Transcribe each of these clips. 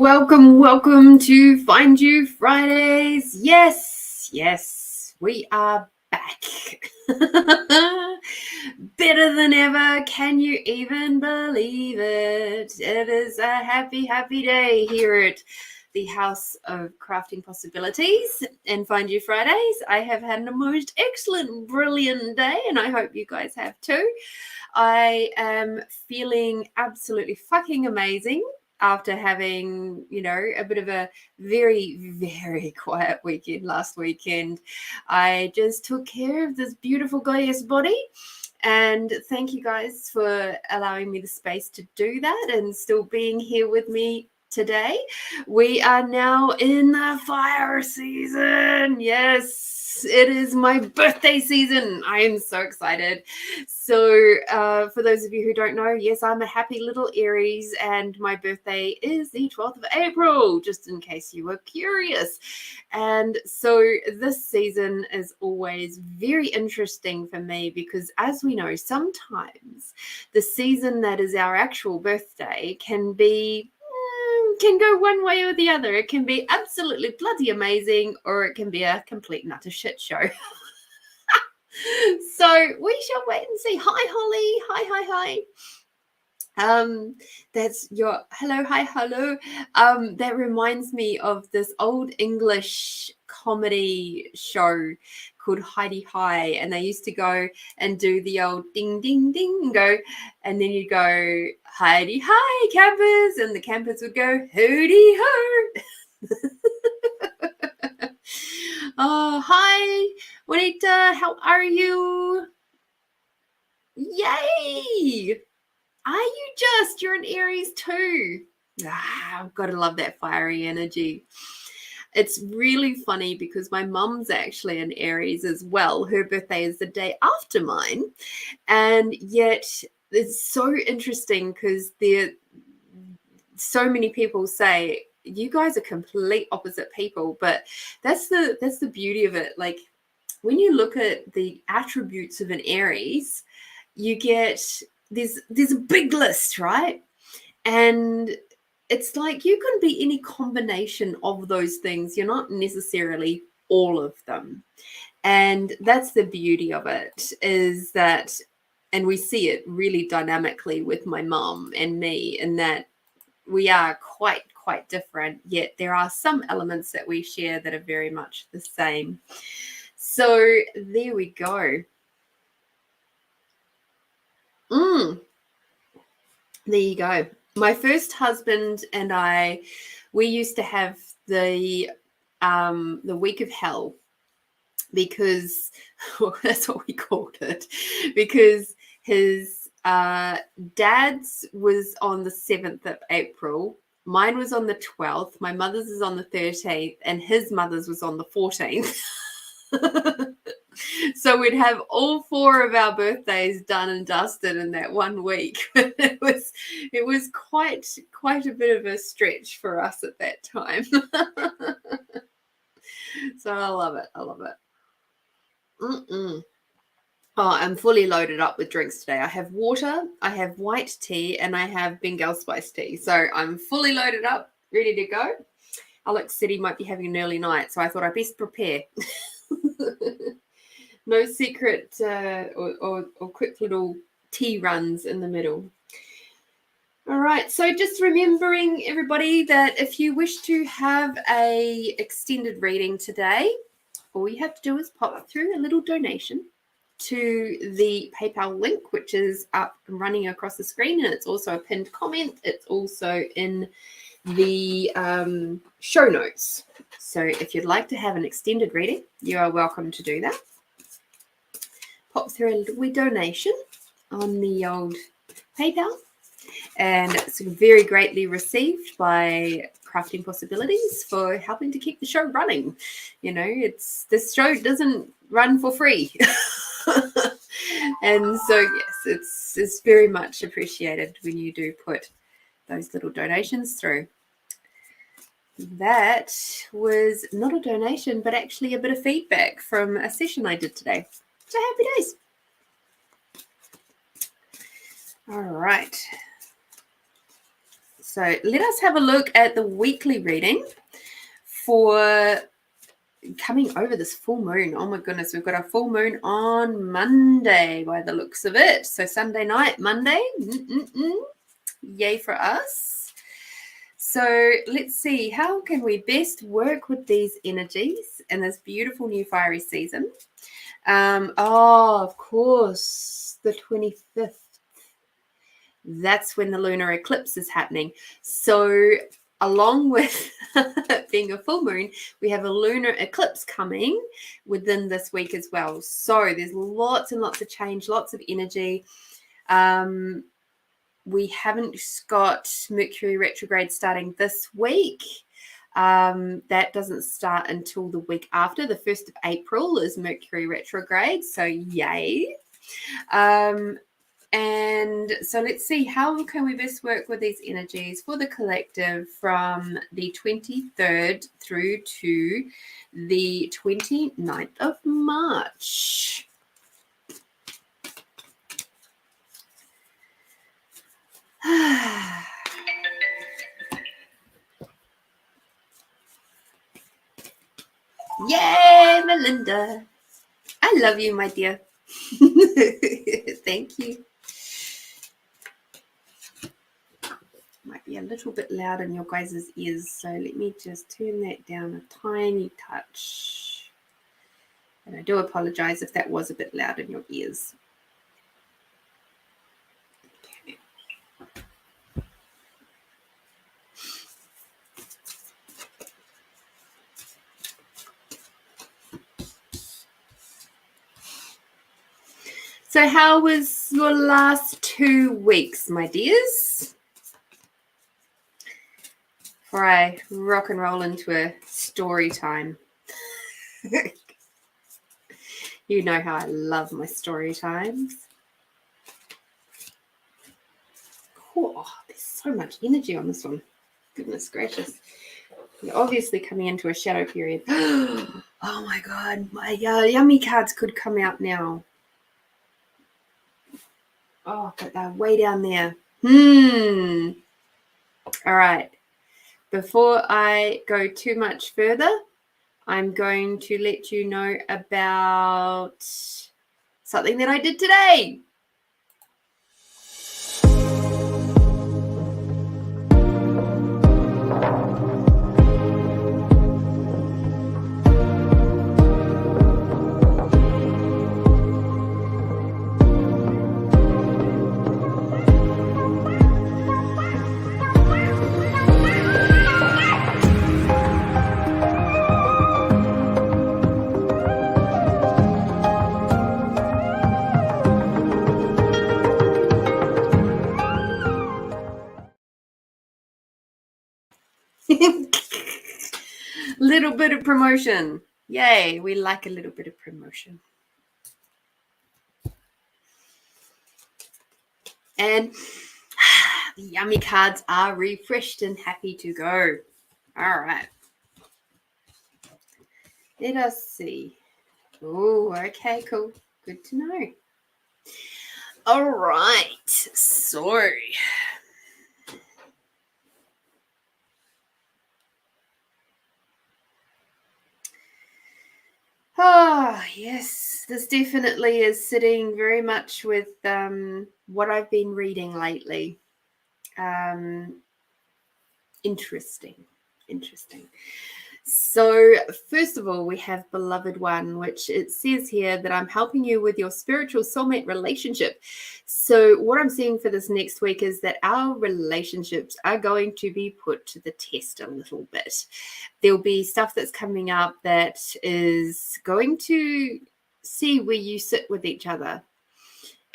Welcome to Find You Fridays. Yes, we are back. Better than ever. Can you even believe it? It is a happy day here at the House of Crafting Possibilities and Find You Fridays. I have had a most excellent, brilliant day, and I hope you guys have too. I am feeling absolutely fucking amazing after having, a bit of a very quiet weekend last weekend. I just took care of this beautiful goddess body. And thank you guys for allowing me the space to do that and still being here with me today. We are now in the fire season. Yes, it is my birthday season. I am so excited. So for those of you who don't know, yes, I'm a happy little Aries and my birthday is the 12th of April, just in case you were curious. And so this season is always very interesting for me because, as we know, sometimes the season that is our actual birthday can go one way or the other. It can be absolutely bloody amazing, or it can be a complete and utter shit show. So we shall wait and see. Hi, Holly. Hi. That's your hello. That reminds me of this old English comedy show called Heidi Hi, and they used to go and do the old ding ding ding and go, and then you go Heidi Hi campers, and the campers would go hooty ho. Oh, hi Juanita, how are you? Yay! Are you just? You're an Aries too. I've got to love that fiery energy. It's really funny because my mum's actually an Aries as well. Her birthday is the day after mine. And yet it's so interesting because so many people say, you guys are complete opposite people. But that's the beauty of it. Like when you look at the attributes of an Aries, you get there's a big list, right? And it's like you can be any combination of those things. You're not necessarily all of them. And that's the beauty of it, is that, and we see it really dynamically with my mom and me, in that we are quite different, yet there are some elements that we share that are very much the same. So there we go. There you go. My first husband and I, we used to have the week of hell, because that's what we called it, because his dad's was on the 7th of April, mine was on the 12th, my mother's is on the 13th, and his mother's was on the 14th. So we'd have all 4 of our birthdays done and dusted in that 1 week. It was quite a bit of a stretch for us at that time. So I love it. Oh, I'm fully loaded up with drinks today. I have water, I have white tea, and I have Bengal spice tea. So I'm fully loaded up, ready to go. Alex said he might be having an early night, so I thought I'd best prepare. No secret or quick little tea runs in the middle. All right, so just remembering everybody that if you wish to have a extended reading today, all you have to do is pop through a little donation to the PayPal link, which is up and running across the screen, and it's also a pinned comment. It's also in the show notes. So if you'd like to have an extended reading, you are welcome to do that. Pop through a little wee donation on the old PayPal, and it's very greatly received by Crafting Possibilities for helping to keep the show running. This show doesn't run for free. And so yes, it's very much appreciated when you do put those little donations through. That was not a donation, but actually a bit of feedback from a session I did today. So happy days. All right. So let us have a look at the weekly reading for coming over this full moon. Oh my goodness, we've got a full moon on Monday by the looks of it. So Sunday night, Monday. Yay for us. So let's see, how can we best work with these energies in this beautiful new fiery season? Of course, the 25th. That's when the lunar eclipse is happening. So along with being a full moon, we have a lunar eclipse coming within this week as well. So there's lots and lots of change, lots of energy. We haven't got Mercury retrograde starting this week. That doesn't start until the week after. The 1st of April is Mercury retrograde. So yay. And so let's see, how can we best work with these energies for the collective from the 23rd through to the 29th of March. Yay, Melinda. I love you, my dear. Thank you. Might be a little bit loud in your guys' ears, so let me just turn that down a tiny touch. And I do apologize if that was a bit loud in your ears. Okay. So how was your last 2 weeks, my dears? Before I rock and roll into a story time. You know how I love my story times. Oh, there's so much energy on this one. Goodness gracious. You're obviously coming into a shadow period. Oh my God, my yummy cards could come out now. Oh, but they're way down there. All right. Before I go too much further, I'm going to let you know about something that I did today. Little bit of promotion. Yay, we like a little bit of promotion. And the yummy cards are refreshed and happy to go. All right. Let us see. Oh, okay, cool. Good to know. All right. So yes, this definitely is sitting very much with what I've been reading lately. Interesting. So first of all, we have Beloved One, which it says here that I'm helping you with your spiritual soulmate relationship. So what I'm seeing for this next week is that our relationships are going to be put to the test a little bit. There'll be stuff that's coming up that is going to see where you sit with each other.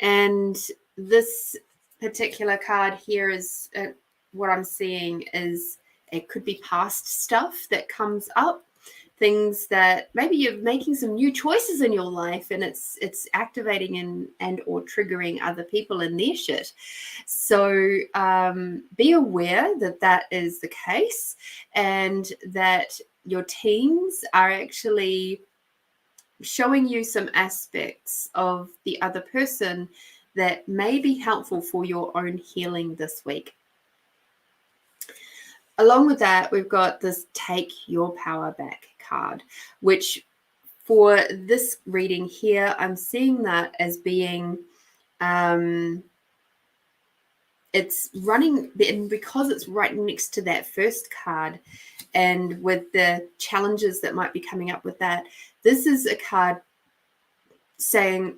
And this particular card here is what I'm seeing is it could be past stuff that comes up, things that maybe you're making some new choices in your life and it's activating and or triggering other people in their shit. So be aware that that is the case and that your teams are actually showing you some aspects of the other person that may be helpful for your own healing this week. along with that, we've got this Take Your Power Back card, which for this reading here, I'm seeing that as being, it's running, and because it's right next to that first card, and with the challenges that might be coming up with that, this is a card saying,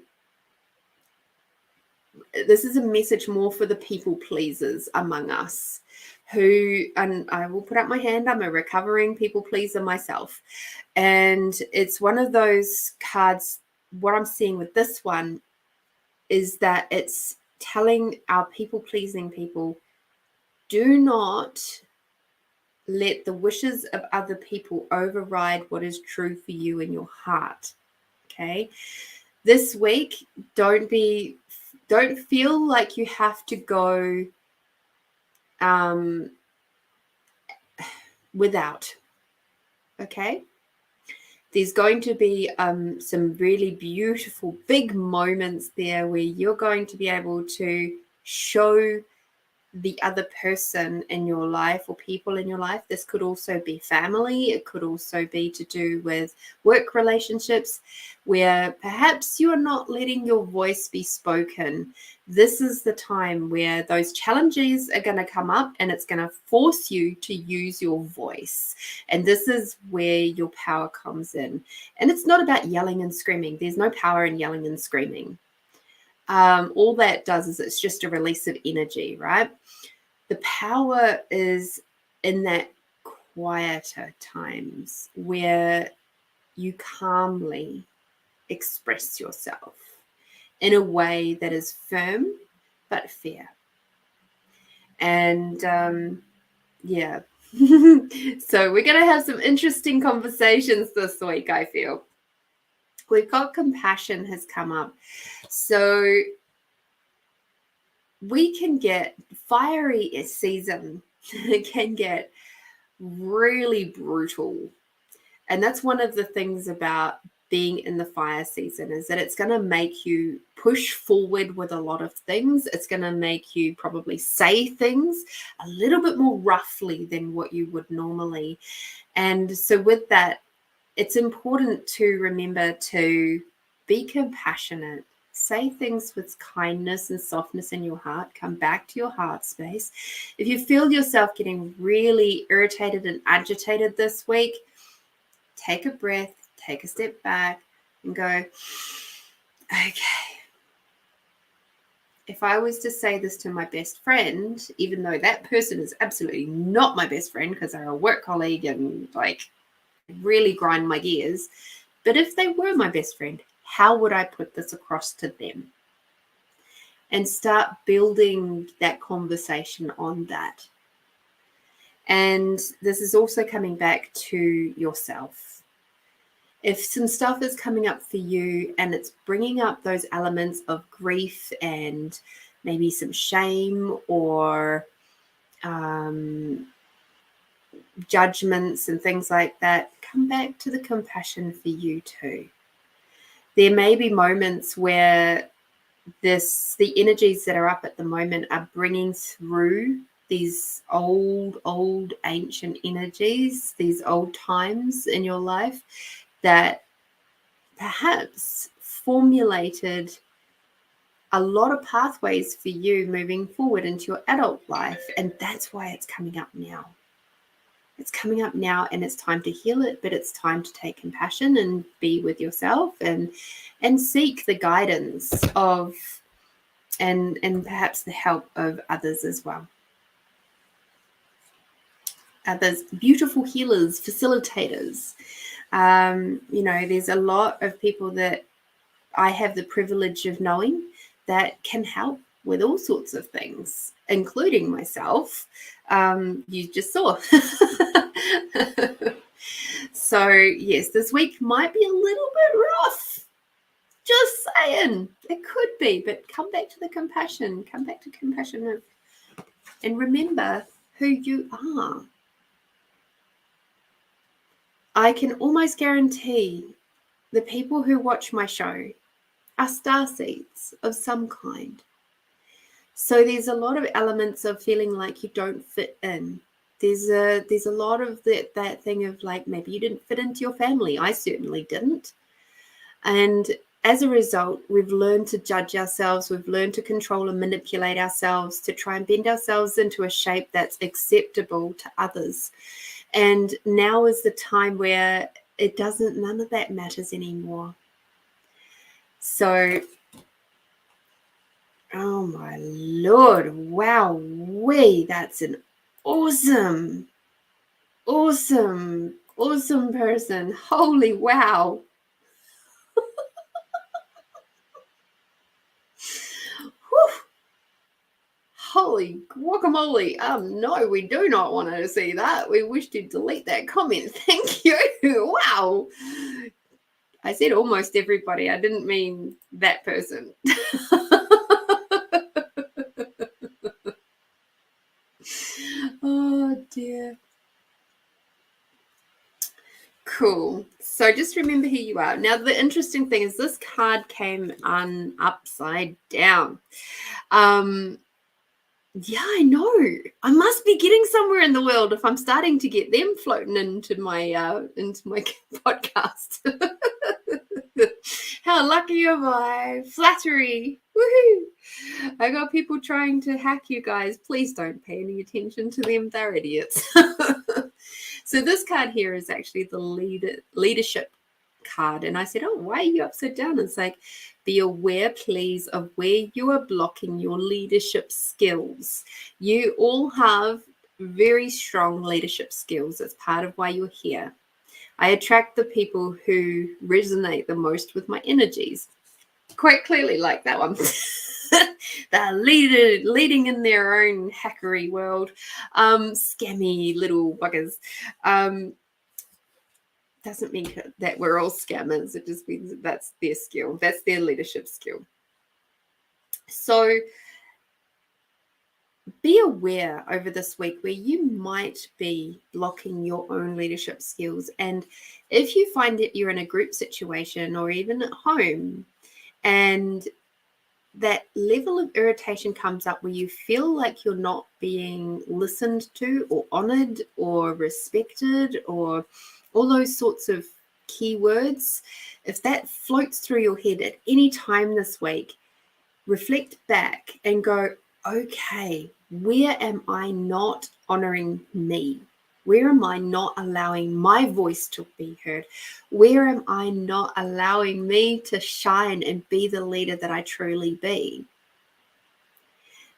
this is a message more for the people pleasers among us who, and I will put up my hand, I'm a recovering people pleaser myself. And it's one of those cards, what I'm seeing with this one is that it's telling our people pleasing people, do not let the wishes of other people override what is true for you in your heart. Okay. This week, don't feel like you have to go without. Okay. There's going to be some really beautiful big moments there where you're going to be able to show the other person in your life or people in your life. This could also be family. It could also be to do with work relationships where perhaps you are not letting your voice be spoken. This is the time where those challenges are going to come up and it's going to force you to use your voice. And this is where your power comes in. And it's not about yelling and screaming. There's no power in yelling and screaming. All that does is it's just a release of energy, right? The power is in that quieter times where you calmly express yourself in a way that is firm but fair. And yeah, so we're going to have some interesting conversations this week, I feel. We've got compassion has come up. So we can get fiery season. It can get really brutal. And that's one of the things about being in the fire season is that it's going to make you push forward with a lot of things. It's going to make you probably say things a little bit more roughly than what you would normally. And so with that, it's important to remember to be compassionate. Say things with kindness and softness in your heart. Come back to your heart space. If you feel yourself getting really irritated and agitated this week, take a breath, take a step back and go, okay. If I was to say this to my best friend, even though that person is absolutely not my best friend because they're a work colleague and like really grind my gears, but if they were my best friend, how would I put this across to them? And start building that conversation on that. And this is also coming back to yourself. If some stuff is coming up for you and it's bringing up those elements of grief and maybe some shame or judgments and things like that, come back to the compassion for you too. There may be moments where the energies that are up at the moment are bringing through these old ancient energies, these old times in your life that perhaps formulated a lot of pathways for you moving forward into your adult life. And that's why it's coming up now. It's coming up now and it's time to heal it, but it's time to take compassion and be with yourself and seek the guidance of and perhaps the help of others as well. Others, beautiful healers, facilitators. There's a lot of people that I have the privilege of knowing that can help with all sorts of things, including myself. You just saw. So yes, this week might be a little bit rough. Just saying, it could be, but come back to the compassion. Come back to compassion and remember who you are. I can almost guarantee the people who watch my show are starseeds of some kind. So there's a lot of elements of feeling like you don't fit in. there's a lot of that thing of like, maybe you didn't fit into your family. I certainly didn't. And as a result, we've learned to judge ourselves. We've learned to control and manipulate ourselves to try and bend ourselves into a shape that's acceptable to others. And now is the time where none of that matters anymore. So, oh my Lord, wow, that's an awesome person. Holy wow. Whew. Holy guacamole. No, we do not want to see that. We wish to delete that comment. Thank you. Wow. I said almost everybody. I didn't mean that person. Oh dear. Cool. So just remember who you are. Now, the interesting thing is this card came upside down. Yeah, I know. I must be getting somewhere in the world if I'm starting to get them floating into my podcast. How lucky am I? Flattery. Woohoo! I got people trying to hack you guys. Please don't pay any attention to them. They're idiots. So this card here is actually the leadership card. And I said, oh, why are you upside down? It's like, be aware, please, of where you are blocking your leadership skills. You all have very strong leadership skills. That's part of why you're here. I attract the people who resonate the most with my energies. Quite clearly, like that one. They're leading in their own hackery world. Scammy little buggers. Doesn't mean that we're all scammers. It just means that's their skill. That's their leadership skill. So be aware over this week where you might be blocking your own leadership skills. And if you find that you're in a group situation or even at home and that level of irritation comes up where you feel like you're not being listened to or honored or respected or all those sorts of keywords, if that floats through your head at any time this week, reflect back and go, okay, where am I not honoring me? Where am I not allowing my voice to be heard? Where am I not allowing me to shine and be the leader that I truly be?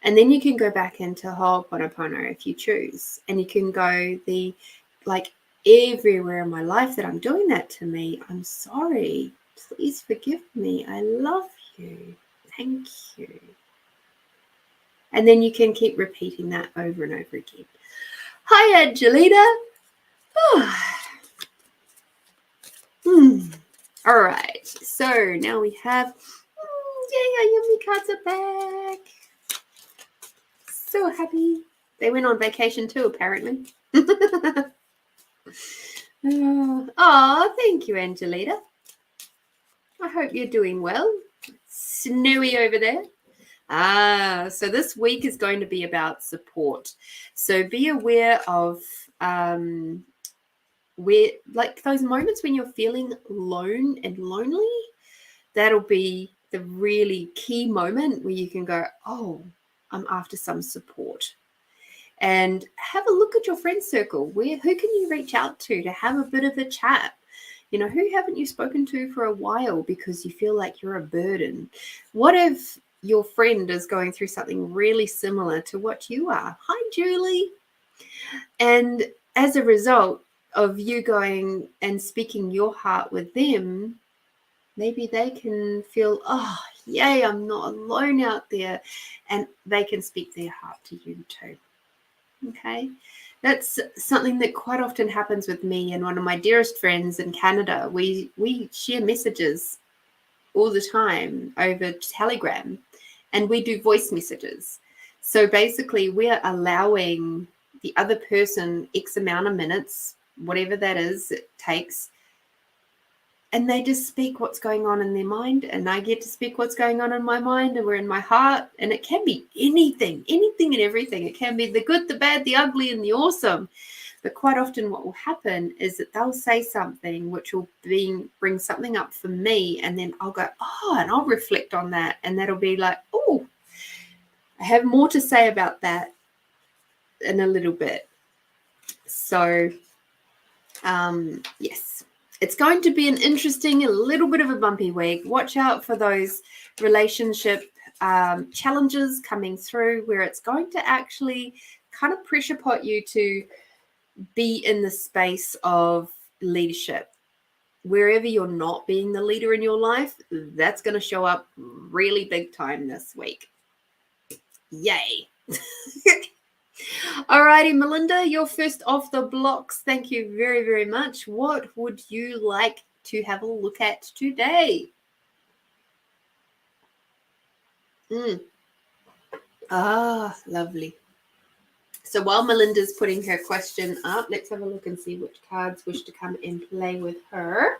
And then you can go back into Ho'oponopono if you choose. And you can go everywhere in my life that I'm doing that to me, I'm sorry. Please forgive me. I love you. Thank you. And then you can keep repeating that over and over again. Hi, Angelina. All right. So now we have, our yummy cards are back. So happy. They went on vacation too, apparently. Oh, thank you, Angelina. I hope you're doing well. Snowy over there. So this week is going to be about support. So be aware of where, like those moments when you're feeling alone and lonely, that'll be the really key moment where you can go, oh, I'm after some support. And have a look at your friend circle. Who can you reach out to have a bit of a chat? You know, who haven't you spoken to for a while because you feel like you're a burden? What if your friend is going through something really similar to what you are? Hi, Julie. And as a result of you going and speaking your heart with them, maybe they can feel, oh, yay, I'm not alone out there. And they can speak their heart to you too. Okay. That's something that quite often happens with me and one of my dearest friends in Canada. We share messages all the time over Telegram, and we do voice messages. So basically, we're allowing the other person X amount of minutes, whatever that is, it takes, and they just speak what's going on in their mind, and I get to speak what's going on in my mind, and we're in my heart, and it can be anything and everything. It can be the good, the bad, the ugly, and the awesome. But quite often what will happen is that they'll say something which will bring something up for me, and then I'll go, oh, and I'll reflect on that, and that'll be like, oh, I have more to say about that in a little bit. So, yes, it's going to be an interesting, a little bit of a bumpy week. Watch out for those relationship challenges coming through where it's going to actually kind of pressure pot you to be in the space of leadership. Wherever you're not being the leader in your life, that's going to show up really big time this week. Yay. Alrighty, Melinda, you're first off the blocks. Thank you very, very much. What would you like to have a look at today? Lovely. So while Melinda's putting her question up, let's have a look and see which cards wish to come and play with her.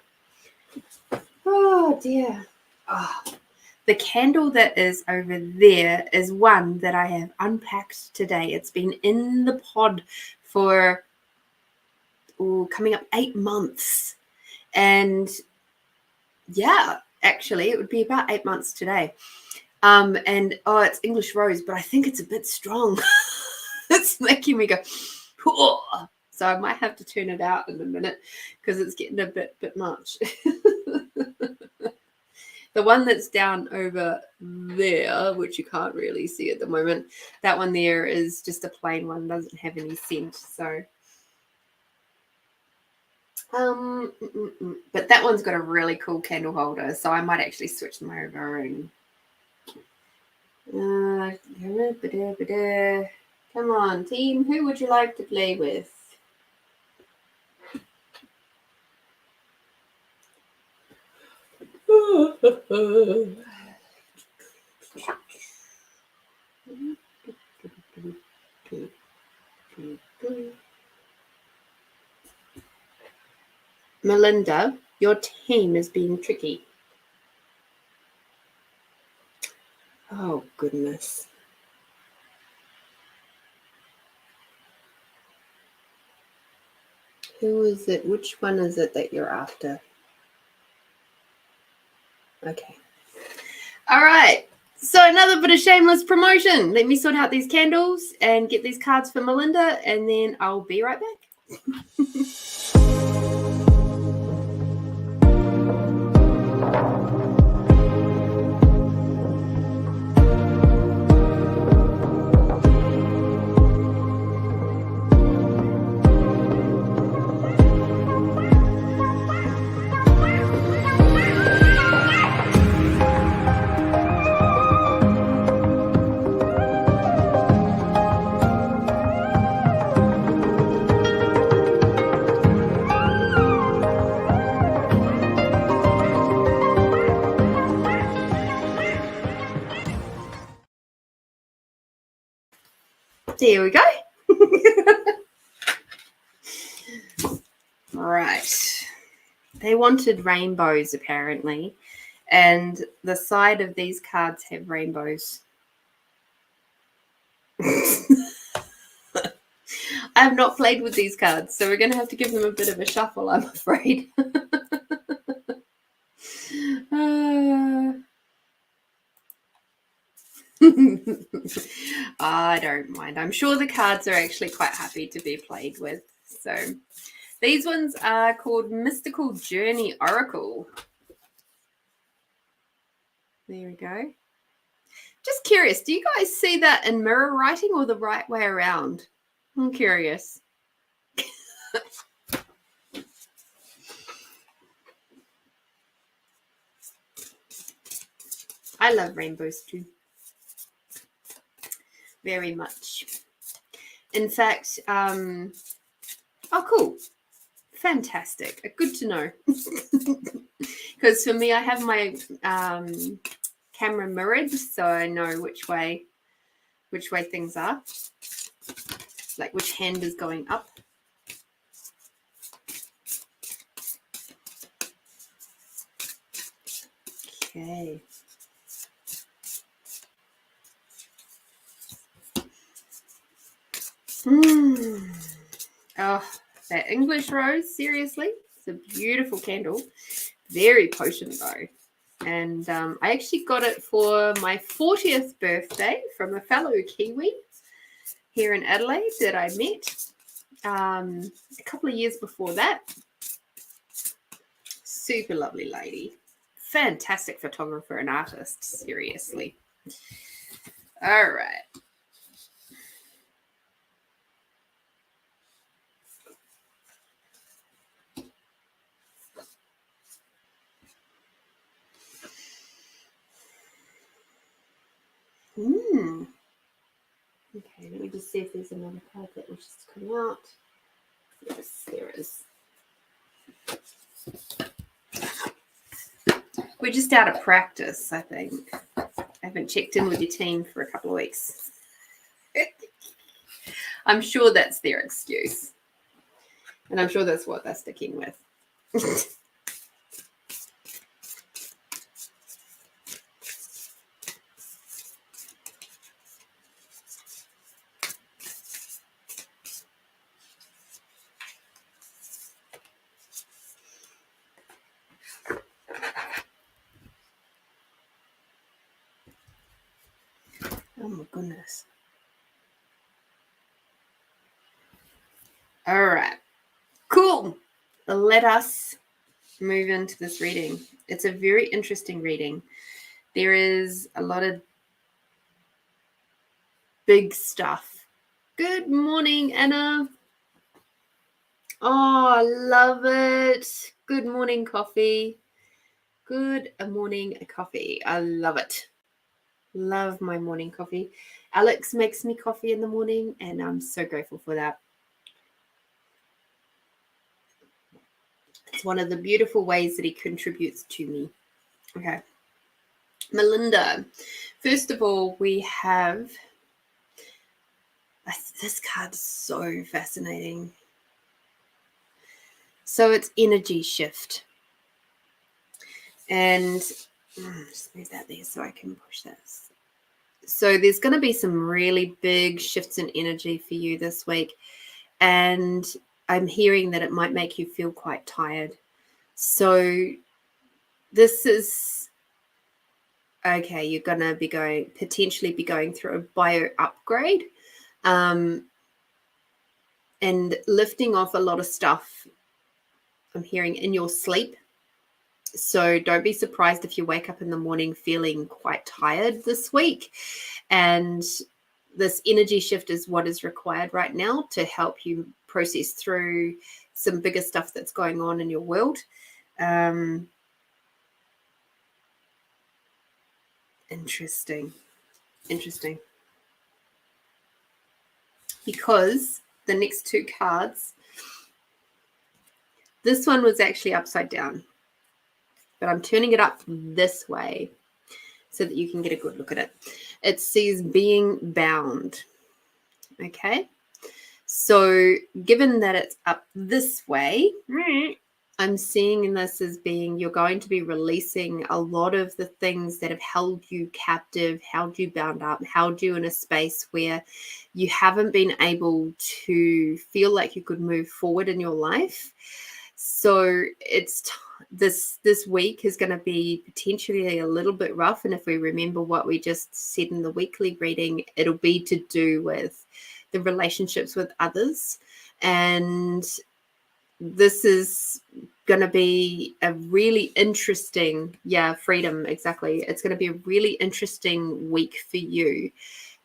Oh, dear. Oh, the candle that is over there is one that I have unpacked today. It's been in the pod for coming up 8 months. And yeah, actually, it would be about 8 months today. It's English Rose, but I think it's a bit strong. It's making me go, oh. So I might have to turn it out in a minute because it's getting a bit much. The one that's down over there, which you can't really see at the moment, that one there is just a plain one, doesn't have any scent. So, but that one's got a really cool candle holder, so I might actually switch them over and. Come on, team. Who would you like to play with? Melinda, your team is being tricky. Oh, goodness. Who is it? Which one is it that you're after? Okay. All right. So another bit of shameless promotion. Let me sort out these candles and get these cards for Melinda, and then I'll be right back. There we go. Right. They wanted rainbows, apparently. And the side of these cards have rainbows. I have not played with these cards, so we're going to have to give them a bit of a shuffle, I'm afraid. I don't mind. I'm sure the cards are actually quite happy to be played with. So these ones are called Mystical Journey Oracle. There we go. Just curious, do you guys see that in mirror writing or the right way around? I'm curious. I love rainbows too. Very much. In fact, oh, cool. Fantastic. Good to know. Because for me, I have my camera mirrored, so I know which way things are. Like which hand is going up. Okay. Oh, that English rose, seriously. It's a beautiful candle. Very potent though. And I actually got it for my 40th birthday from a fellow Kiwi here in Adelaide that I met a couple of years before that. Super lovely lady. Fantastic photographer and artist, seriously. All right. Okay, let me just see if there's another card that will just come out. Yes, there is. We're just out of practice, I think. I haven't checked in with your team for a couple of weeks. I'm sure that's their excuse. And I'm sure that's what they're sticking with. Oh my goodness. All right. Cool. Let us move into this reading. It's a very interesting reading. There is a lot of big stuff. Good morning, Anna. Oh, I love it. Good morning, coffee. Good morning, coffee. I love it. Love my morning coffee. Alex makes me coffee in the morning, and I'm so grateful for that. It's one of the beautiful ways that he contributes to me. Okay. Melinda, first of all, we have this card's so fascinating. So it's energy shift. And just move that there so I can push this. So there's going to be some really big shifts in energy for you this week. And I'm hearing that it might make you feel quite tired. So this is, okay, you're going to potentially be going through a bio upgrade and lifting off a lot of stuff, I'm hearing, in your sleep. So don't be surprised if you wake up in the morning feeling quite tired this week. And this energy shift is what is required right now to help you process through some bigger stuff that's going on in your world. Interesting. Because the next two cards, this one was actually upside down, but I'm turning it up this way so that you can get a good look at it. It says being bound. Okay. So given that it's up this way, I'm seeing this as being you're going to be releasing a lot of the things that have held you captive, held you bound up, held you in a space where you haven't been able to feel like you could move forward in your life. So it's this week is going to be potentially a little bit rough. And if we remember what we just said in the weekly reading, it'll be to do with the relationships with others. And this is going to be a really interesting, freedom, exactly. It's going to be a really interesting week for you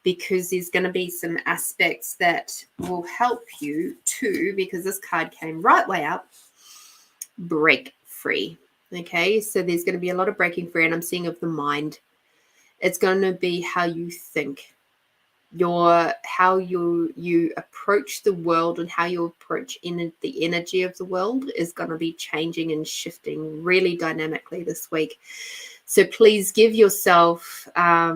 because there's going to be some aspects that will help you too, because this card came right way up, break free. Okay, so there's going to be a lot of breaking free, and I'm seeing of the mind. It's going to be how you think, how you approach the world, and how you approach the energy of the world is going to be changing and shifting really dynamically this week. So please give yourself a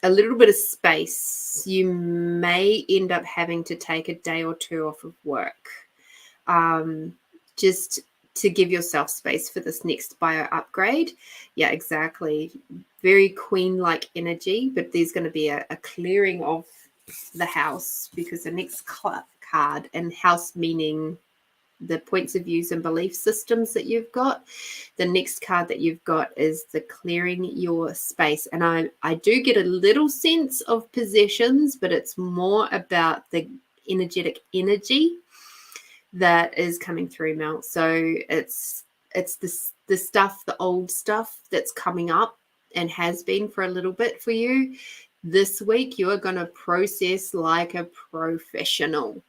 little bit of space. You may end up having to take a day or two off of work. Just to give yourself space for this next bio upgrade. Yeah, exactly. Very queen-like energy, but there's going to be a clearing of the house, because the next card, and house meaning the points of views and belief systems that you've got. The next card that you've got is the clearing your space. And I do get a little sense of possessions, but it's more about the energetic energy that is coming through, Mel. So it's the stuff, the old stuff that's coming up and has been for a little bit for you. This week you are going to process like a professional.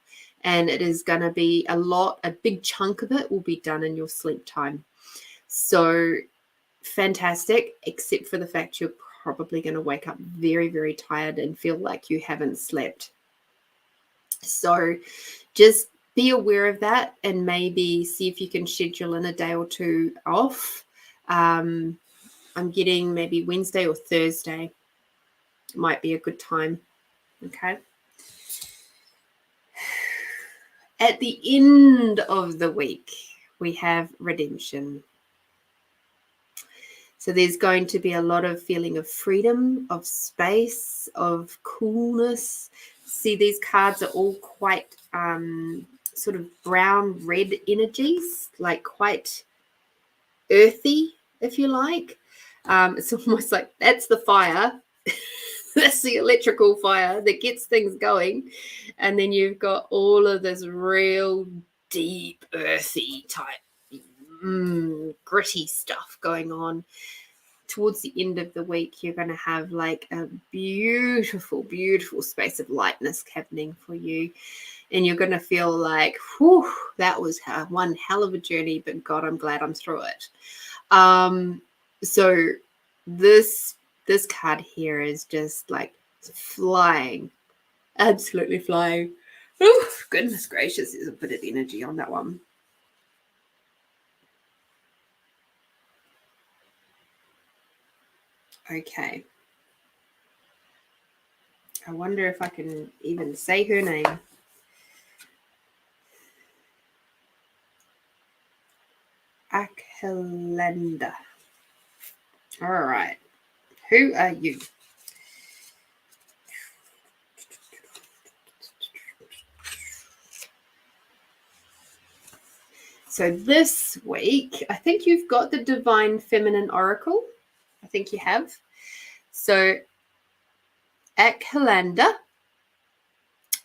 And it is going to be a big chunk of it will be done in your sleep time. So fantastic, except for the fact you're probably going to wake up very, very tired and feel like you haven't slept. So just be aware of that, and maybe see if you can schedule in a day or two off. I'm getting maybe Wednesday or Thursday might be a good time. Okay. At the end of the week, we have redemption. So there's going to be a lot of feeling of freedom, of space, of coolness. See, these cards are all quite sort of brown, red energies, like quite earthy, if you like. It's almost like that's the fire. That's the electrical fire that gets things going. And then you've got all of this real deep, earthy type, gritty stuff going on. Towards the end of the week, you're going to have like a beautiful, beautiful space of lightness happening for you. And you're going to feel like, whew, that was one hell of a journey, but God, I'm glad I'm through it. So this card here is just like flying, absolutely flying. Oh, goodness gracious, there's a bit of energy on that one. Okay. I wonder if I can even say her name. Adelaide. All right. Who are you? So this week, I think you've got the Divine Feminine Oracle. I think you have. So Adelaide,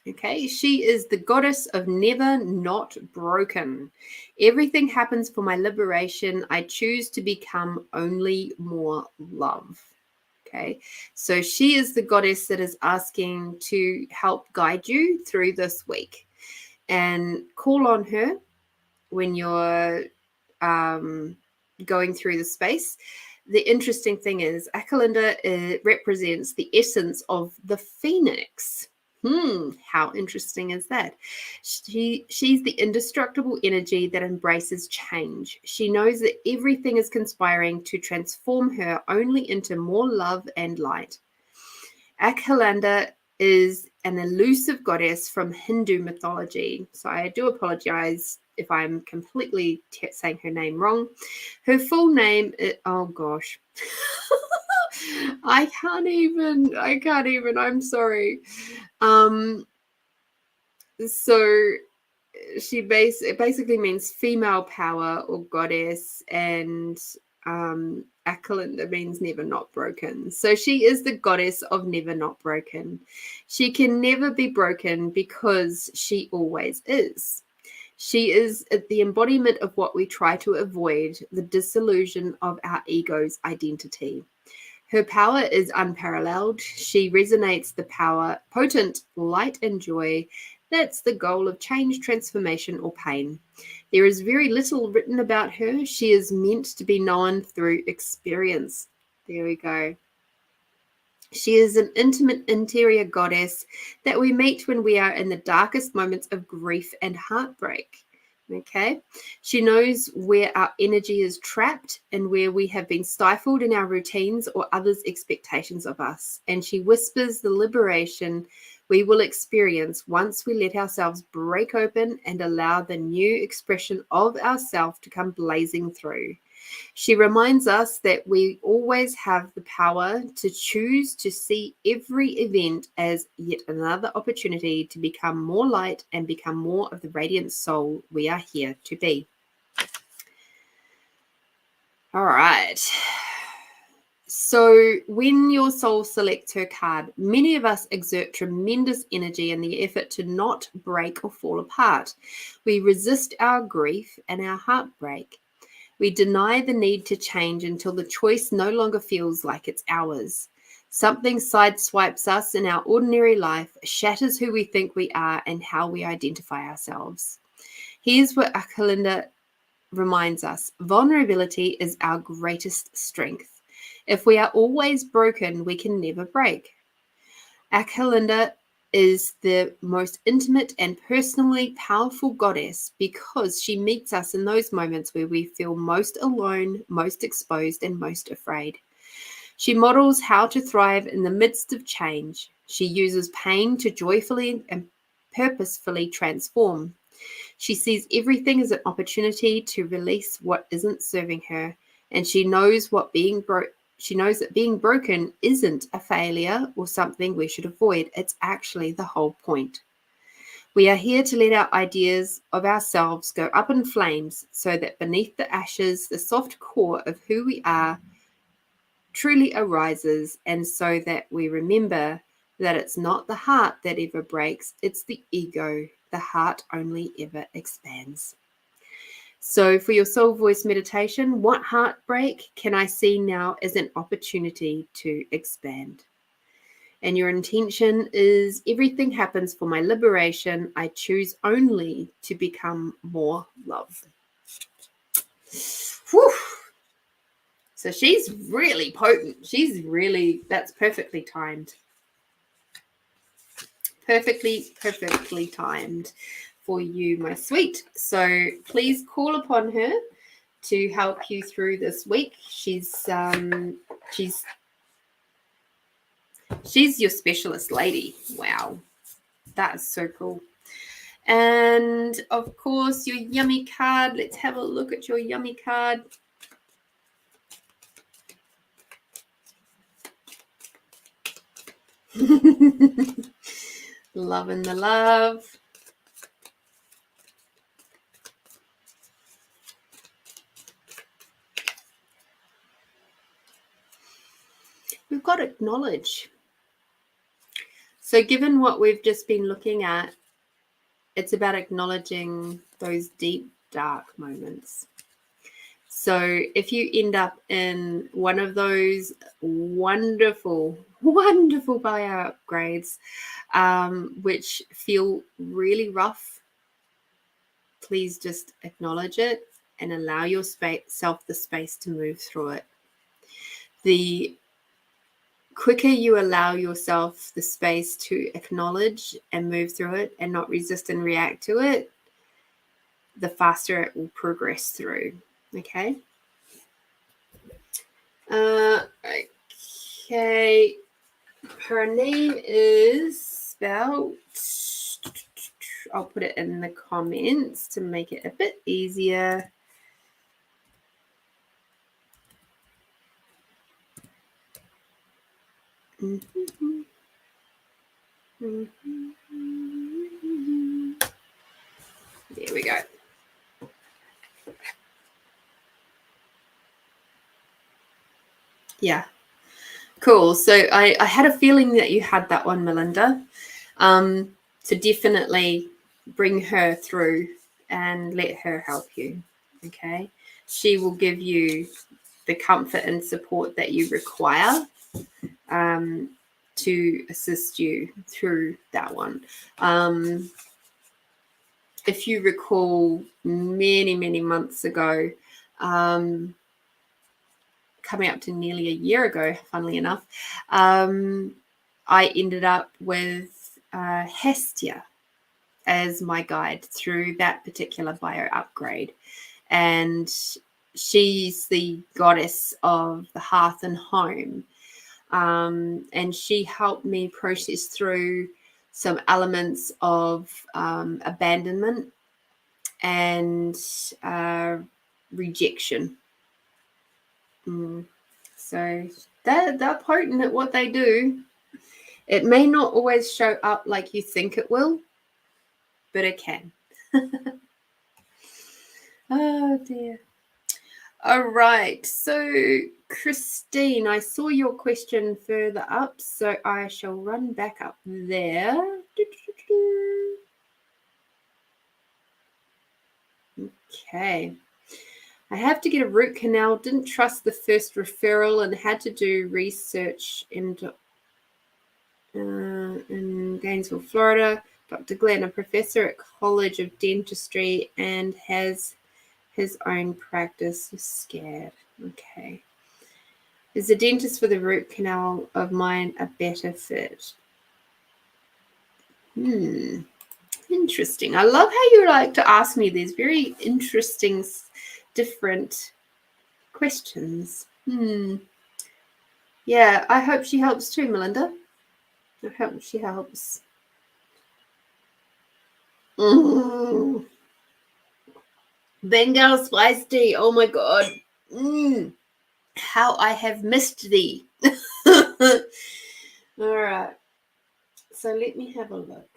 okay, she is the goddess of never not broken. Everything happens for my liberation. I choose to become only more love. Okay, so she is the goddess that is asking to help guide you through this week, and call on her when you're going through the space. The interesting thing is Adelaide represents the essence of the phoenix. How interesting is that? She's the indestructible energy that embraces change. She knows that everything is conspiring to transform her only into more love and light. Adelaide is an elusive goddess from Hindu mythology. So I do apologize if I'm completely saying her name wrong. Her full name is, oh gosh. I can't even, I'm sorry. So it basically means female power or goddess, and Adelaide means never not broken. So she is the goddess of never not broken. She can never be broken because she always is. She is the embodiment of what we try to avoid, the disillusion of our ego's identity. Her power is unparalleled. She resonates the power, potent light and joy. That's the goal of change, transformation, or pain. There is very little written about her. She is meant to be known through experience. There we go. She is an intimate interior goddess that we meet when we are in the darkest moments of grief and heartbreak. Okay. She knows where our energy is trapped and where we have been stifled in our routines or others' expectations of us. And she whispers the liberation we will experience once we let ourselves break open and allow the new expression of ourself to come blazing through. She reminds us that we always have the power to choose to see every event as yet another opportunity to become more light and become more of the radiant soul we are here to be. All right. So when your soul selects her card, many of us exert tremendous energy in the effort to not break or fall apart. We resist our grief and our heartbreak. We deny the need to change until the choice no longer feels like it's ours. Something sideswipes us in our ordinary life, shatters who we think we are and how we identify ourselves. Here's what Akalinda reminds us. Vulnerability is our greatest strength. If we are always broken, we can never break. Akalinda is the most intimate and personally powerful goddess because she meets us in those moments where we feel most alone, most exposed, and most afraid. She models how to thrive in the midst of change. She uses pain to joyfully and purposefully transform. She sees everything as an opportunity to release what isn't serving her, and she knows that being broken isn't a failure or something we should avoid. It's actually the whole point. We are here to let our ideas of ourselves go up in flames so that beneath the ashes, the soft core of who we are truly arises, and so that we remember that it's not the heart that ever breaks, it's the ego. The heart only ever expands. So for your soul voice meditation, what heartbreak can I see now as an opportunity to expand? And your intention is everything happens for my liberation. I choose only to become more love. Whew. So she's really potent. That's perfectly timed. Perfectly timed for you, my sweet. So please call upon her to help you through this week. She's your specialist lady. Wow, that's so cool. And of course, your yummy card. Let's have a look at your yummy card. Loving the love. We've got acknowledge. So given what we've just been looking at, it's about acknowledging those deep, dark moments. So if you end up in one of those wonderful bio upgrades, which feel really rough, please just acknowledge it and allow yourself the space to move through it. The quicker you allow yourself the space to acknowledge and move through it and not resist and react to it, the faster it will progress through. Okay. Okay. Her name is spelled. I'll put it in the comments to make it a bit easier. Mm-hmm. Mm-hmm. There we go. Yeah. Cool. So I had a feeling that you had that one, Melinda. To definitely bring her through and let her help you. Okay. She will give you the comfort and support that you require to assist you through that one. If you recall, many months ago, coming up to nearly a year ago, funnily enough, I ended up with Hestia as my guide through that particular bio upgrade. And she's the goddess of the hearth and home. And she helped me process through some elements of abandonment and rejection. So they're potent at what they do. It may not always show up like you think it will, but it can. Oh dear. All right. So Christine, I saw your question further up, so I shall run back up there. Okay. I have to get a root canal. Didn't trust the first referral and had to do research in Gainesville, Florida. Dr. Glenn, a professor at College of Dentistry, and has his own practice. Scared. Okay. Is the dentist for the root canal of mine a better fit? Interesting. I love how you like to ask me these very interesting, different questions. Yeah, I hope she helps too, Melinda. I hope she helps. Bengal spice tea. Oh my god. How I have missed thee. All right. So let me have a look.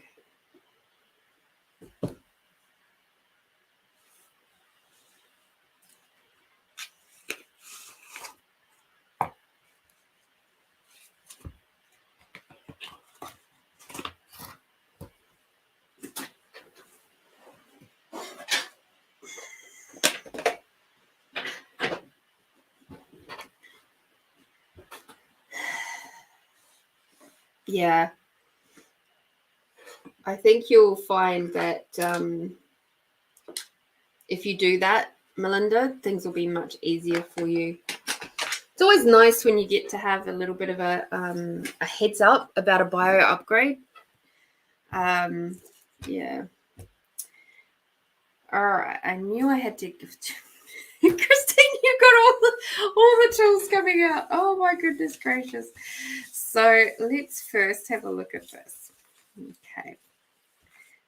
Yeah. I think you'll find that if you do that, Melinda, things will be much easier for you. It's always nice when you get to have a little bit of a heads up about a bio upgrade. Yeah. All right. I knew I had to give Christine, you got all the tools coming out. Oh my goodness gracious. So let's first have a look at this. Okay.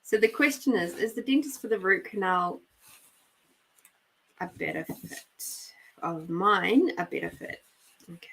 So the question is the dentist for the root canal a better fit? Of mine, a better fit. Okay.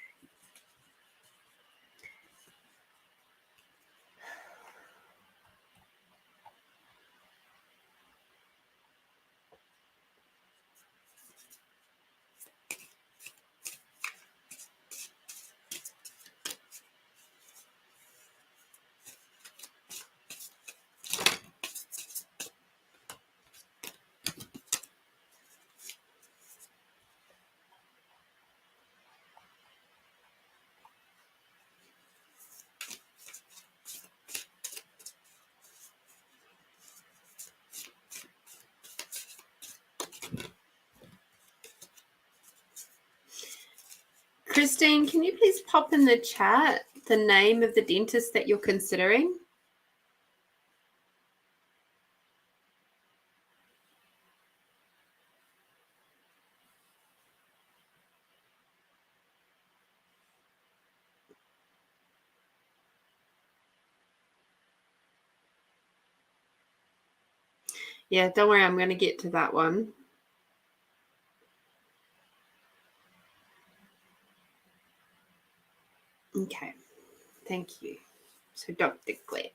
Christine, can you please pop in the chat the name of the dentist that you're considering? Yeah, don't worry, I'm going to get to that one. Okay, thank you. So Dr. Glenn.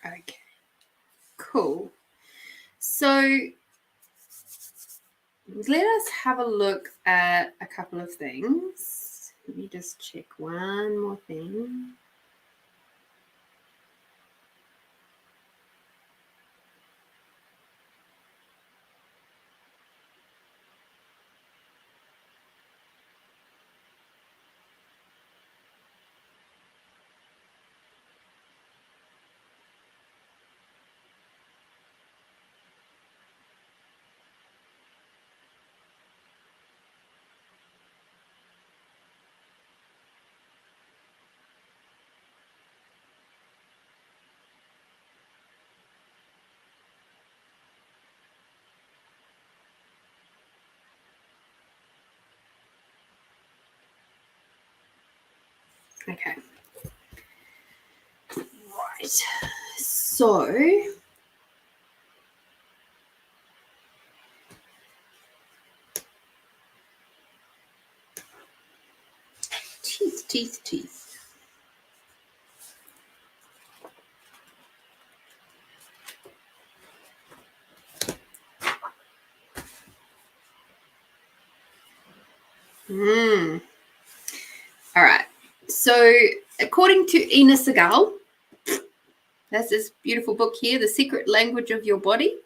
Okay. Okay, cool. So let us have a look at a couple of things. Let me just check one more thing. Okay. Right. So teeth. All right. So according to Ina Segal, that's this beautiful book here, The Secret Language of Your Body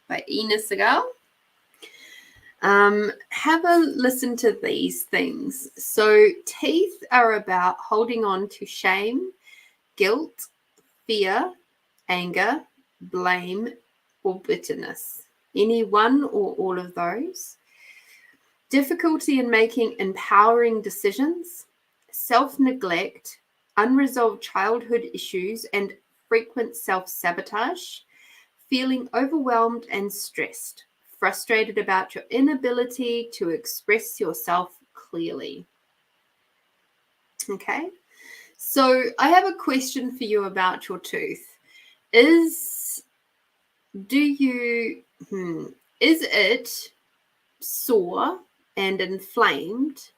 by Ina Segal. Have a listen to these things. So teeth are about holding on to shame, guilt, fear, anger, blame, or bitterness. Any one or all of those. Difficulty in making empowering decisions, self-neglect, unresolved childhood issues, and frequent self-sabotage, feeling overwhelmed and stressed, frustrated about your inability to express yourself clearly. Okay, so I have a question for you about your tooth. Is it sore and inflamed,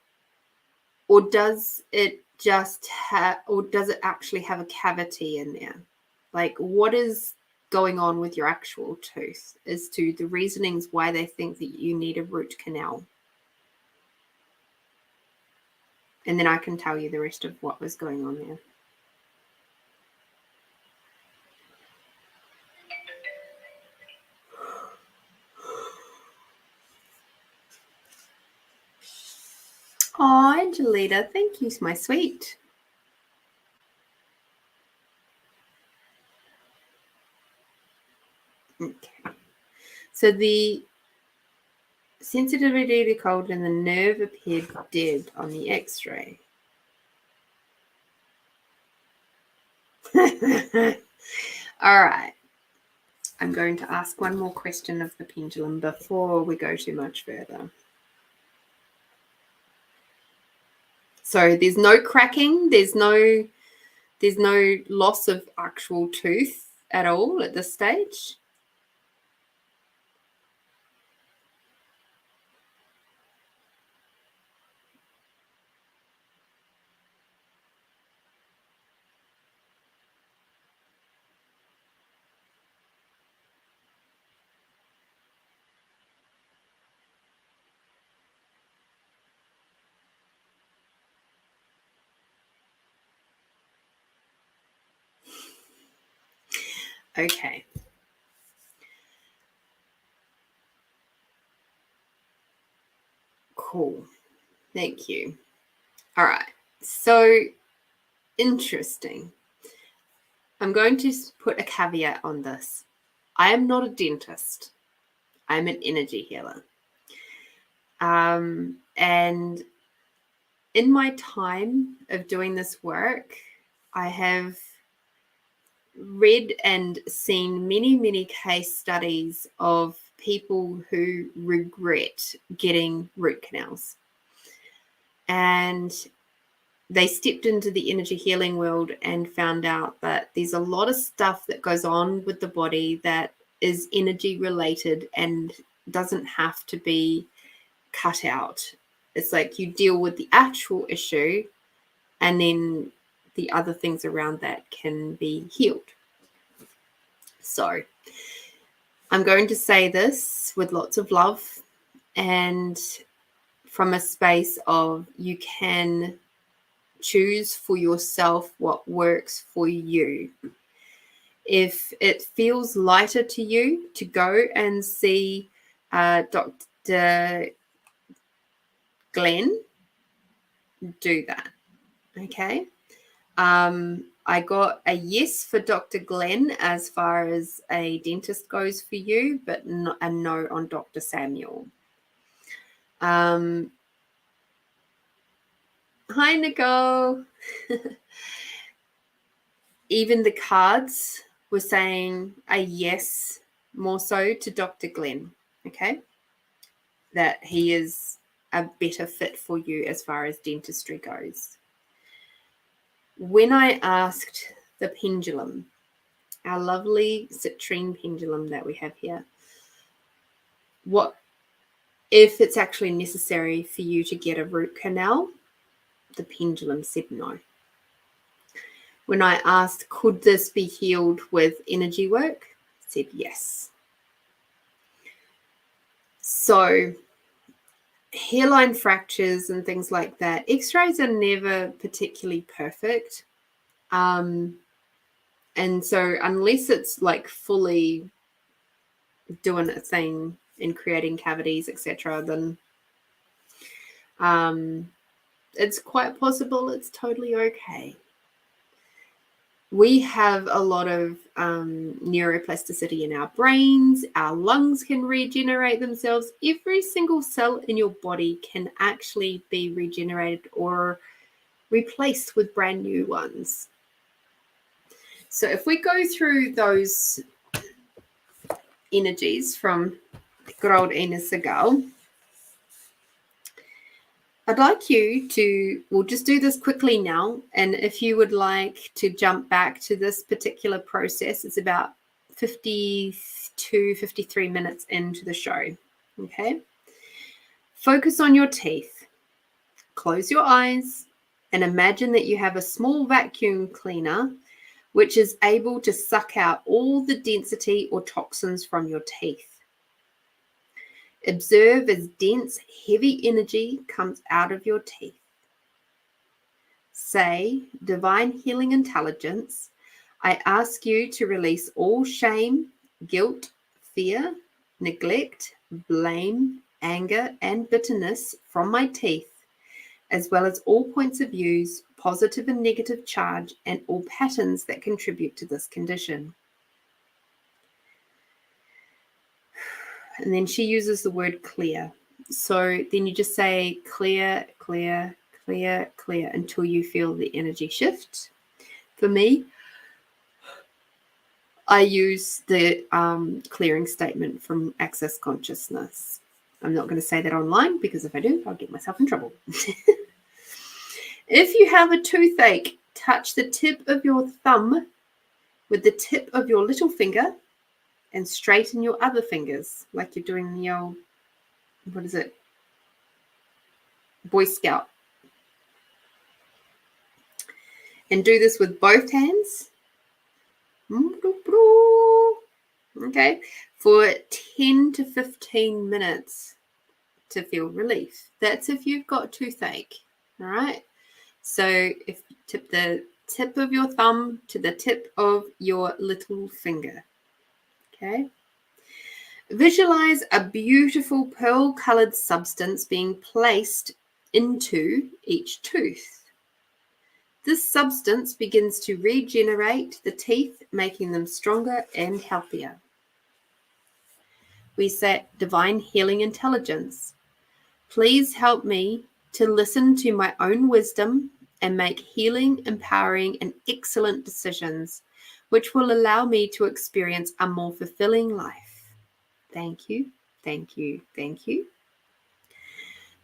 or does it actually have a cavity in there? Like, what is going on with your actual tooth as to the reasonings why they think that you need a root canal? And then I can tell you the rest of what was going on there. Oh, Angelita, thank you, my sweet. Okay. So the sensitivity to cold and the nerve appeared dead on the x-ray. All right. I'm going to ask one more question of the pendulum before we go too much further. So there's no cracking, there's no loss of actual tooth at all at this stage. Okay. Cool. Thank you. All right. So interesting. I'm going to put a caveat on this. I am not a dentist. I'm an energy healer. And in my time of doing this work, I have read and seen many case studies of people who regret getting root canals. And they stepped into the energy healing world and found out that there's a lot of stuff that goes on with the body that is energy related and doesn't have to be cut out. It's like you deal with the actual issue and then the other things around that can be healed. So I'm going to say this with lots of love and from a space of you can choose for yourself what works for you. If it feels lighter to you to go and see Dr. Glenn, do that. Okay. I got a yes for Dr. Glenn as far as a dentist goes for you, but a no on Dr. Samuel. Hi, Nicole. Even the cards were saying a yes more so to Dr. Glenn, okay? That he is a better fit for you as far as dentistry goes. When I asked the pendulum, our lovely citrine pendulum that we have here, what if it's actually necessary for you to get a root canal, the pendulum said no. When I asked, could this be healed with energy work, it said yes. So hairline fractures and things like that, x-rays are never particularly perfect. And so unless it's like fully doing a thing and creating cavities, etc., then it's quite possible it's totally okay. We have a lot of neuroplasticity in our brains. Our lungs can regenerate themselves. Every single cell in your body can actually be regenerated or replaced with brand new ones. So if we go through those energies from good old Ina Segal, I'd like you to, we'll just do this quickly now. And if you would like to jump back to this particular process, it's about 52, 53 minutes into the show. Okay. Focus on your teeth. Close your eyes and imagine that you have a small vacuum cleaner which is able to suck out all the density or toxins from your teeth. Observe as dense, heavy energy comes out of your teeth. Say, Divine Healing Intelligence, I ask you to release all shame, guilt, fear, neglect, blame, anger, and bitterness from my teeth, as well as all points of views, positive and negative charge, and all patterns that contribute to this condition. And then she uses the word clear. So then you just say clear, clear, clear, clear until you feel the energy shift. For me, I use the clearing statement from Access Consciousness. I'm not going to say that online because if I do, I'll get myself in trouble. If you have a toothache, touch the tip of your thumb with the tip of your little finger and straighten your other fingers like you're doing the old, what is it? Boy Scout. And do this with both hands. Okay, for 10 to 15 minutes to feel relief. That's if you've got toothache. All right. So if you tip the tip of your thumb to the tip of your little finger. Okay. Visualize a beautiful pearl-colored substance being placed into each tooth. This substance begins to regenerate the teeth, making them stronger and healthier. We say, Divine Healing Intelligence, please help me to listen to my own wisdom and make healing, empowering, and excellent decisions, which will allow me to experience a more fulfilling life. Thank you, thank you, thank you.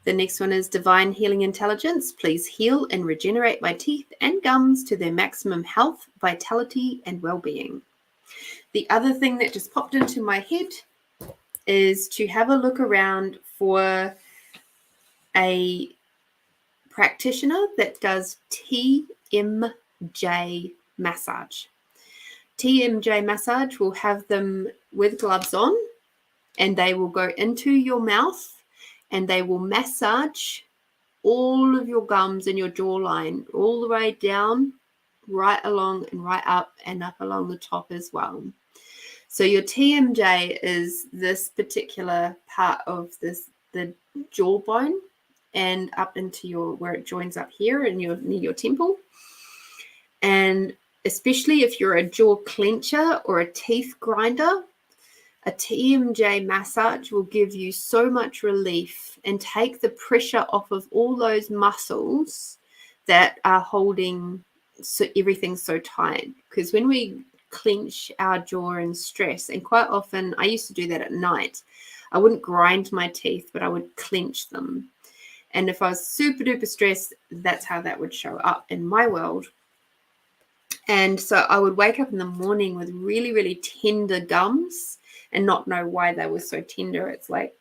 The next one is Divine Healing Intelligence. Please heal and regenerate my teeth and gums to their maximum health, vitality, and well-being. The other thing that just popped into my head is to have a look around for a practitioner that does TMJ massage. TMJ massage will have them with gloves on, and they will go into your mouth and they will massage all of your gums and your jawline all the way down, right along and right up and up along the top as well. So your TMJ is this particular part of the jawbone and up into your, where it joins up here and near your temple. And especially if you're a jaw clencher or a teeth grinder, a TMJ massage will give you so much relief and take the pressure off of all those muscles that are holding everything so tight. Because when we clench our jaw and stress, and quite often I used to do that at night, I wouldn't grind my teeth, but I would clench them. And if I was super duper stressed, that's how that would show up in my world. And so I would wake up in the morning with really, really tender gums and not know why they were so tender. It's like,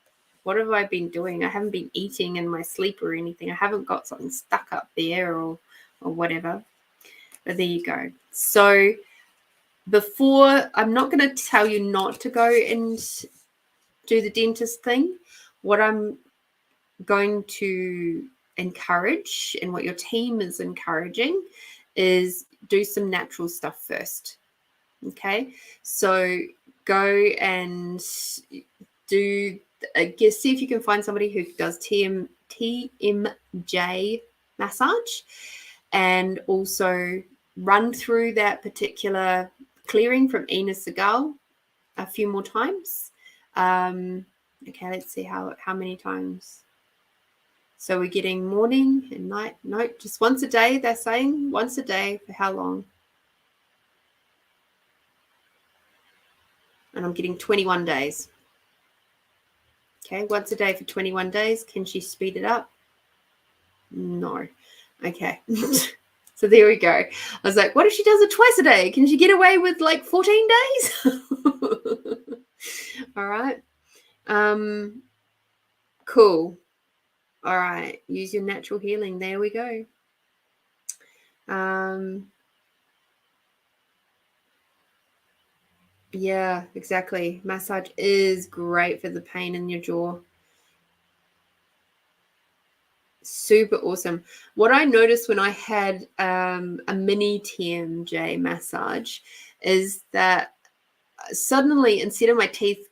what have I been doing? I haven't been eating in my sleep or anything. I haven't got something stuck up there or whatever. But there you go. So before, I'm not going to tell you not to go and do the dentist thing. What I'm going to encourage, and what your team is encouraging, is do some natural stuff first. Okay, so go and do, see if you can find somebody who does TMJ massage, and also run through that particular clearing from Ina Segal a few more times. Okay, let's see how many times. So we're getting morning and night. No, just once a day. They're saying once a day. For how long? And I'm getting 21 days. Okay, once a day for 21 days. Can she speed it up? No. Okay. So there we go. I was like, what if she does it twice a day? Can she get away with like 14 days? All right. Cool. All right. Use your natural healing. There we go. Yeah, exactly. Massage is great for the pain in your jaw. Super awesome. What I noticed when I had a mini TMJ massage is that suddenly, instead of my teeth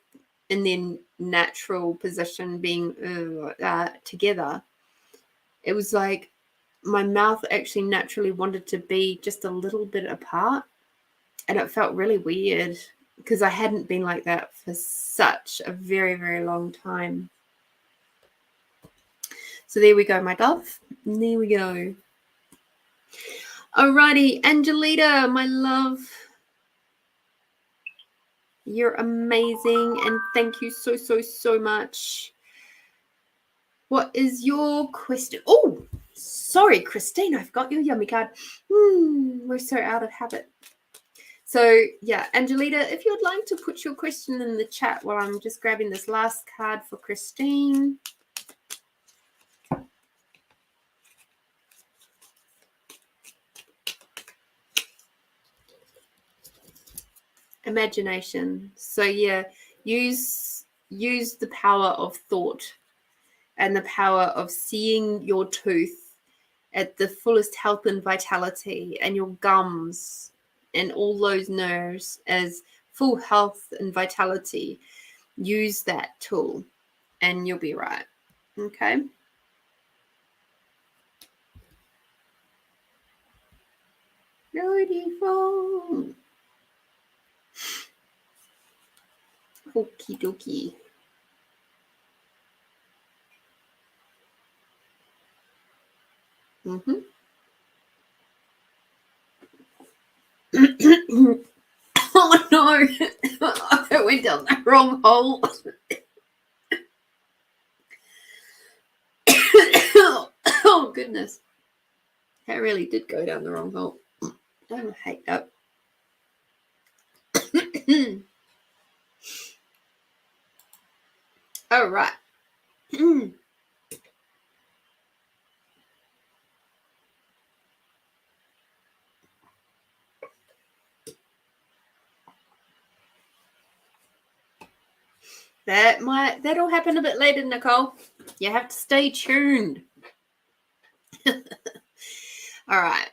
in their natural position being together, it was like my mouth actually naturally wanted to be just a little bit apart, and it felt really weird because I hadn't been like that for such a very, very long time. So there we go, my love. There we go. Alrighty, Angelita, my love. You're amazing, and thank you so, so, so much. What is your question? Oh, sorry, Christine, I've got your yummy card. We're so out of habit. So, yeah, Angelita, if you'd like to put your question in the chat while I'm just grabbing this last card for Christine. Imagination. So, yeah, use the power of thought and the power of seeing your tooth at the fullest health and vitality, and your gums and all those nerves as full health and vitality. Use that tool and you'll be right. Okay. Beautiful. Okie dokie. Oh no, I went down the wrong hole. Oh goodness, that really did go down the wrong hole. I hate that. All right. That'll happen a bit later, Nicole. You have to stay tuned. All right.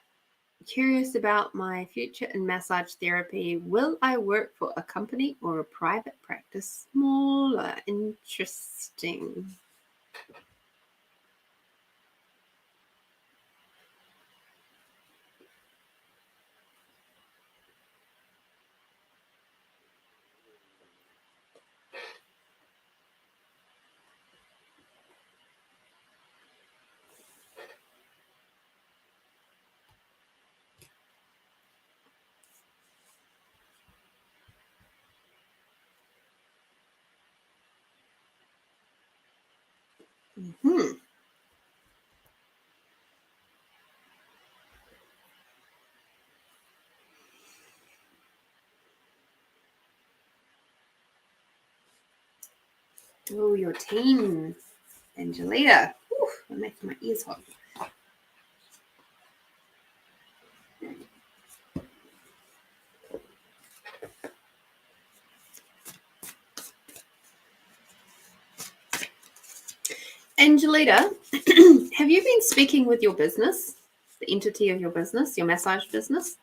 Curious about my future in massage therapy. Will I work for a company or a private practice? Smaller. Interesting. Hmm. Oh, your team, Angelita. I'm making my ears hot. Angelita, have you been speaking with your business, the entity of your business, your massage business?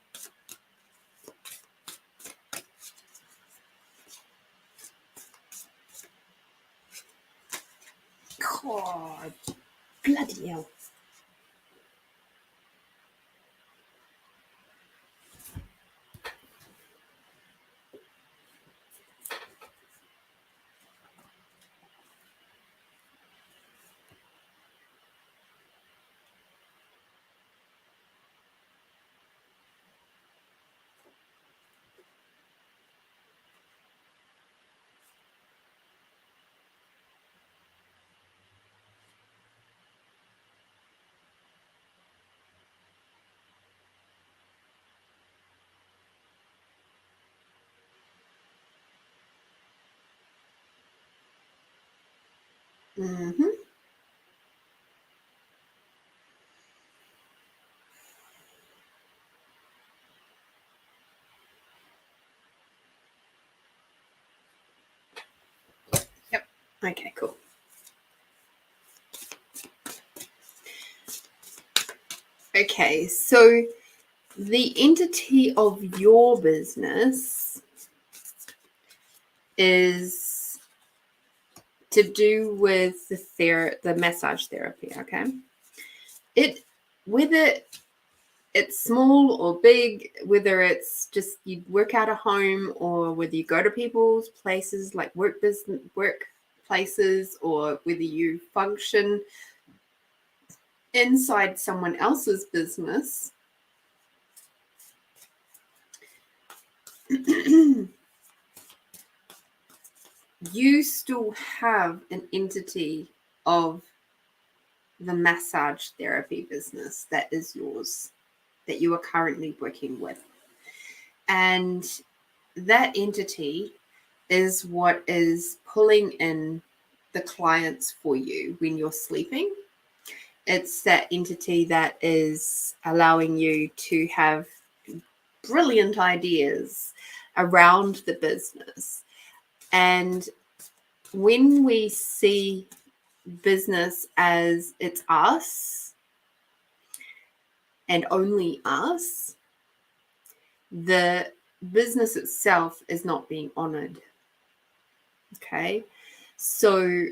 God, bloody hell. Mm-hmm. Yep. Okay, cool. Okay, so the entity of your business is to do with the massage therapy, okay? Whether it's small or big, whether it's just you work out of home or whether you go to people's places like work places, or whether you function inside someone else's business, you still have an entity of the massage therapy business that is yours, that you are currently working with. And that entity is what is pulling in the clients for you when you're sleeping. It's that entity that is allowing you to have brilliant ideas around the business. And when we see business as it's us and only us, the business itself is not being honored. Okay. So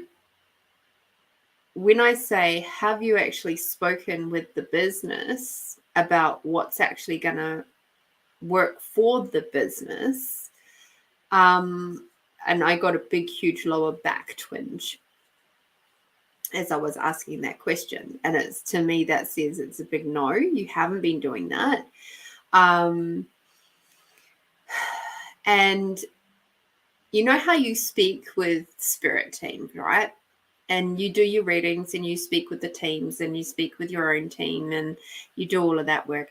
when I say, have you actually spoken with the business about what's actually going to work for the business? And I got a big, huge lower back twinge as I was asking that question. And it's, to me, that says it's a big no. You haven't been doing that. And you know how you speak with spirit teams, right? And you do your readings and you speak with the teams and you speak with your own team and you do all of that work.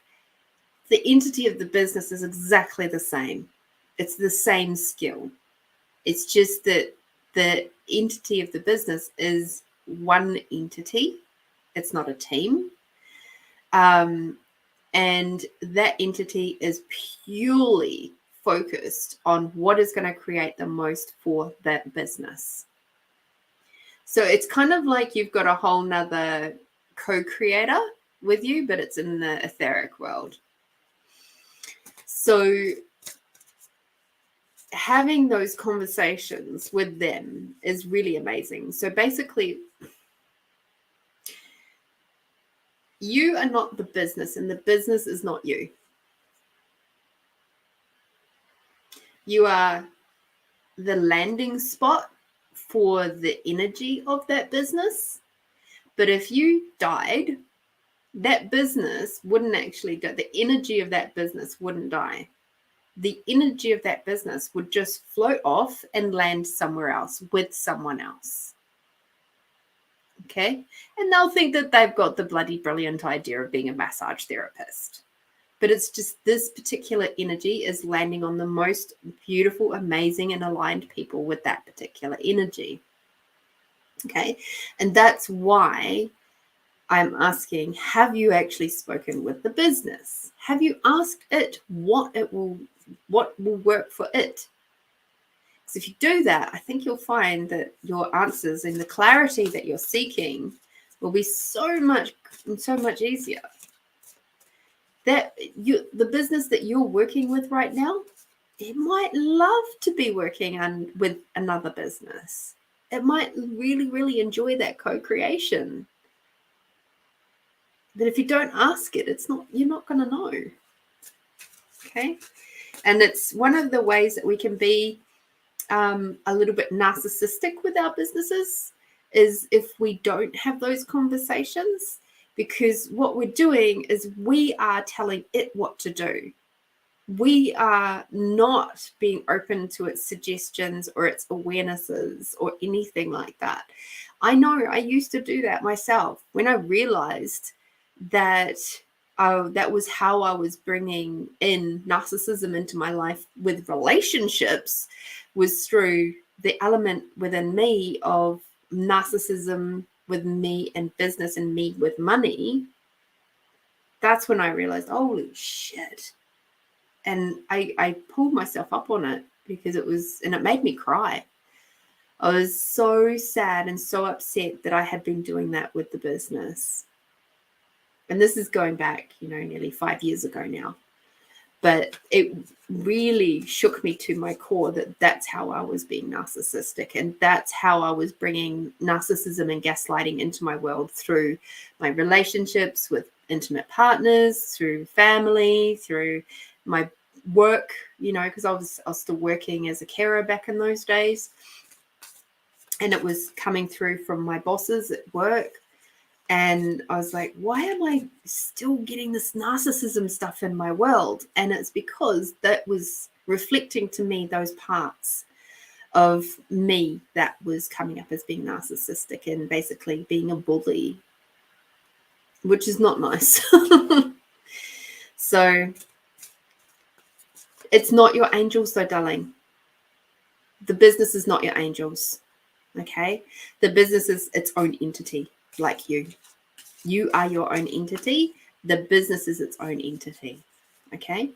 The entity of the business is exactly the same. It's the same skill. It's just that the entity of the business is one entity. It's not a team. And that entity is purely focused on what is going to create the most for that business. So it's kind of like you've got a whole nother co-creator with you, but it's in the etheric world. So having those conversations with them is really amazing. So basically, you are not the business and the business is not you. You are the landing spot for the energy of that business. But if you died, that business wouldn't actually die. The energy of that business wouldn't die. The energy of that business would just float off and land somewhere else with someone else. Okay? And they'll think that they've got the bloody brilliant idea of being a massage therapist. But it's just this particular energy is landing on the most beautiful, amazing, and aligned people with that particular energy. Okay? And that's why I'm asking, have you actually spoken with the business? Have you asked it what will work for it? Because if you do that, I think you'll find that your answers and the clarity that you're seeking will be so much easier. That the business that you're working with right now, it might love to be working with another business. It might really, really enjoy that co-creation. But if you don't ask it, you're not going to know. Okay. And it's one of the ways that we can be a little bit narcissistic with our businesses is if we don't have those conversations, because what we're doing is we are telling it what to do. We are not being open to its suggestions or its awarenesses or anything like that. I know I used to do that myself when I realized that that was how I was bringing in narcissism into my life with relationships, was through the element within me of narcissism with me and business and me with money. That's when I realized, holy shit. And I pulled myself up on it because it made me cry. I was so sad and so upset that I had been doing that with the business. And this is going back, nearly 5 years ago now. But it really shook me to my core that that's how I was being narcissistic. And that's how I was bringing narcissism and gaslighting into my world through my relationships with intimate partners, through family, through my work, because I was still working as a carer back in those days. And it was coming through from my bosses at work. And I was like, why am I still getting this narcissism stuff in my world? And it's because that was reflecting to me those parts of me that was coming up as being narcissistic and basically being a bully, which is not nice. So it's not your angels though, darling. The business is not your angels. Okay? The business is its own entity. Like you are your own entity. The business is its own entity. Okay.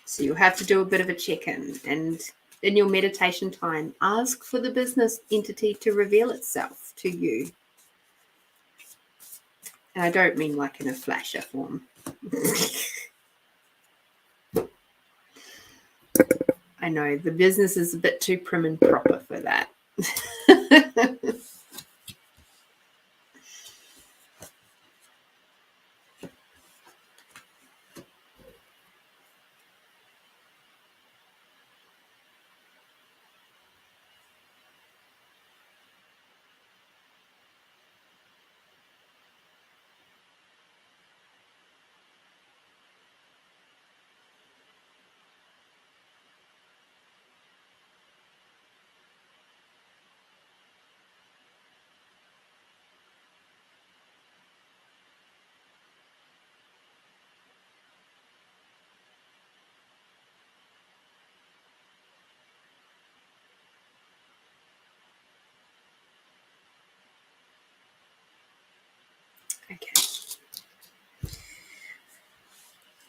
So you have to do a bit of a check-in, and in your meditation time, ask for the business entity to reveal itself to you. And I don't mean like in a flasher form. I know the business is a bit too prim and proper for that.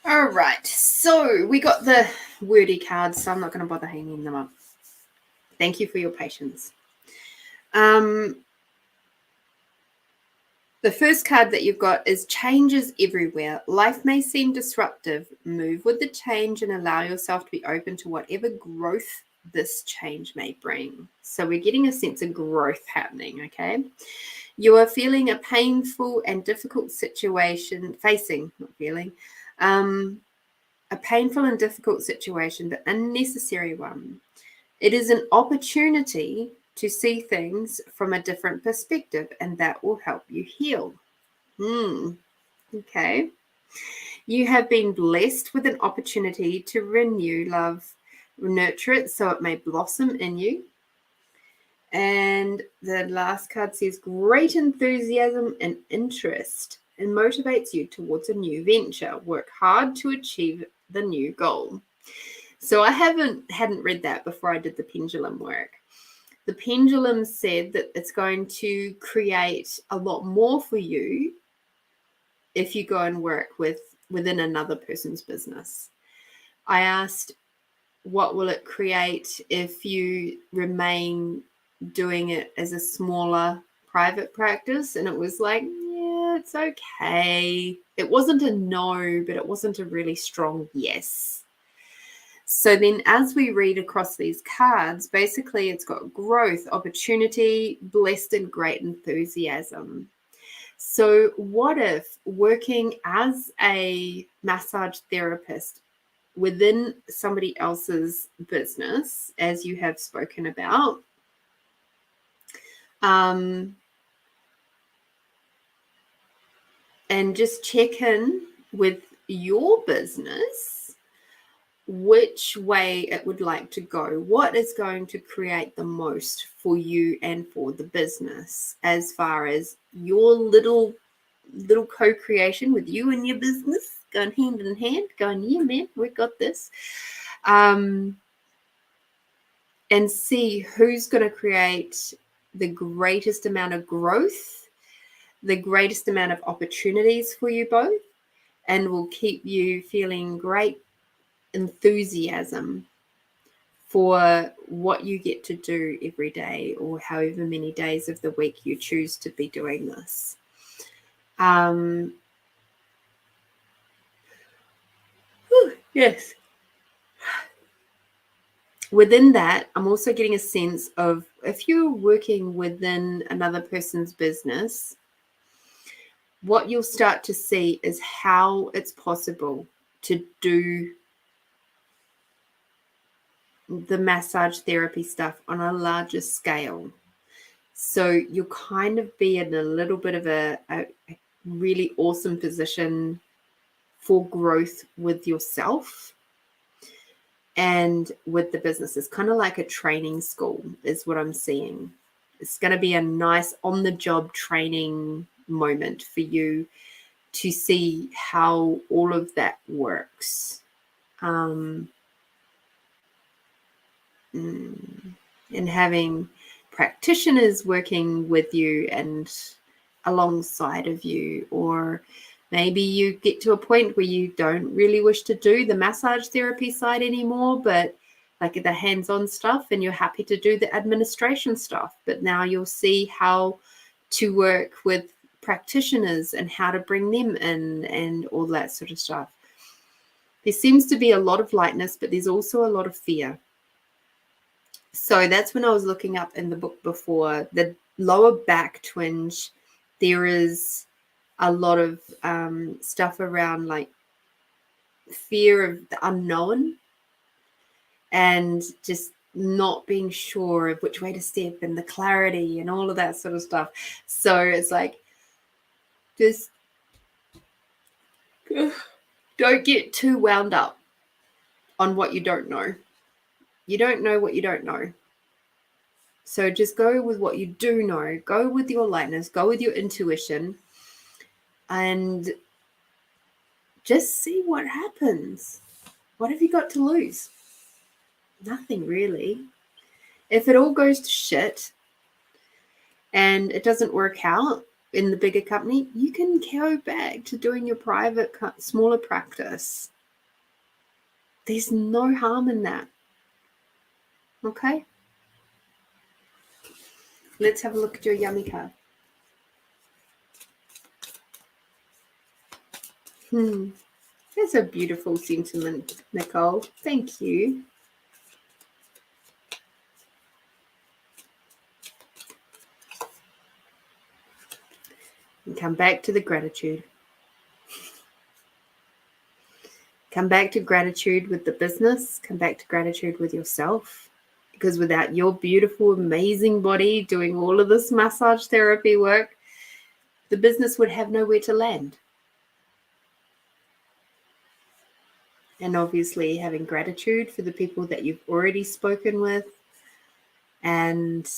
All right. So we got the wordy cards, so I'm not going to bother hanging them up. Thank you for your patience. The first card that you've got is changes everywhere. Life may seem disruptive. Move with the change and allow yourself to be open to whatever growth this change may bring. So we're getting a sense of growth happening, okay? You are feeling a painful and difficult situation, a painful and difficult situation, but unnecessary one. It is an opportunity to see things from a different perspective, and that will help you heal. Okay. You have been blessed with an opportunity to renew love, nurture it so it may blossom in you. And the last card says great enthusiasm and interest and motivates you towards a new venture. Work hard to achieve the new goal. So I hadn't read that before I did the pendulum work. The pendulum said that it's going to create a lot more for you if you go and work within another person's business. I asked, what will it create if you remain doing it as a smaller private practice? And it was like, yeah, it's okay. It wasn't a no, but it wasn't a really strong yes. So then as we read across these cards, basically it's got growth, opportunity, blessed, and great enthusiasm. So what if working as a massage therapist within somebody else's business, as you have spoken about, and just check in with your business, which way it would like to go, what is going to create the most for you and for the business, as far as your little co-creation with you and your business going hand in hand, going, yeah, man, we got this. And see who's going to create the greatest amount of growth, the greatest amount of opportunities for you both, and will keep you feeling great enthusiasm for what you get to do every day, or however many days of the week you choose to be doing this. Yes. Within that, I'm also getting a sense of if you're working within another person's business, what you'll start to see is how it's possible to do the massage therapy stuff on a larger scale. So you'll kind of be in a little bit of a really awesome position for growth with yourself and with the business. It's kind of like a training school is what I'm seeing. It's going to be a nice on-the-job training moment for you to see how all of that works. And having practitioners working with you and alongside of you, or maybe you get to a point where you don't really wish to do the massage therapy side anymore, but like the hands-on stuff, and you're happy to do the administration stuff. But now you'll see how to work with practitioners and how to bring them in and all that sort of stuff. There seems to be a lot of lightness, but there's also a lot of fear. So that's when I was looking up in the book before, the lower back twinge, there is a lot of stuff around like fear of the unknown and just not being sure of which way to step and the clarity and all of that sort of stuff. So it's like, just don't get too wound up on what you don't know. You don't know what you don't know. So just go with what you do know. Go with your lightness. Go with your intuition. And just see what happens. What have you got to lose? Nothing really. If it all goes to shit and it doesn't work out in the bigger company, you can go back to doing your private, smaller practice. There's no harm in that. Okay? Let's have a look at your yummy card. That's a beautiful sentiment, Nicole. Thank you. And come back to the gratitude. Come back to gratitude with the business. Come back to gratitude with yourself. Because without your beautiful, amazing body doing all of this massage therapy work, the business would have nowhere to land. And obviously having gratitude for the people that you've already spoken with. And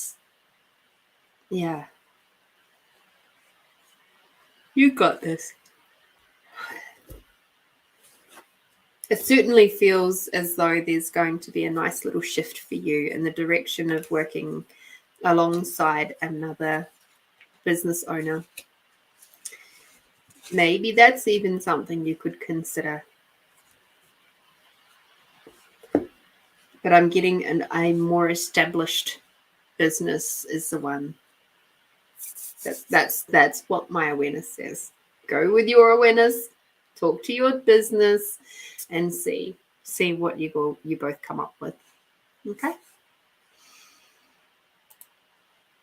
yeah, you got this. It certainly feels as though there's going to be a nice little shift for you in the direction of working alongside another business owner. Maybe that's even something you could consider. But I'm getting a more established business is the one. That's what my awareness says. Go with your awareness, talk to your business, and see what you both come up with. Okay?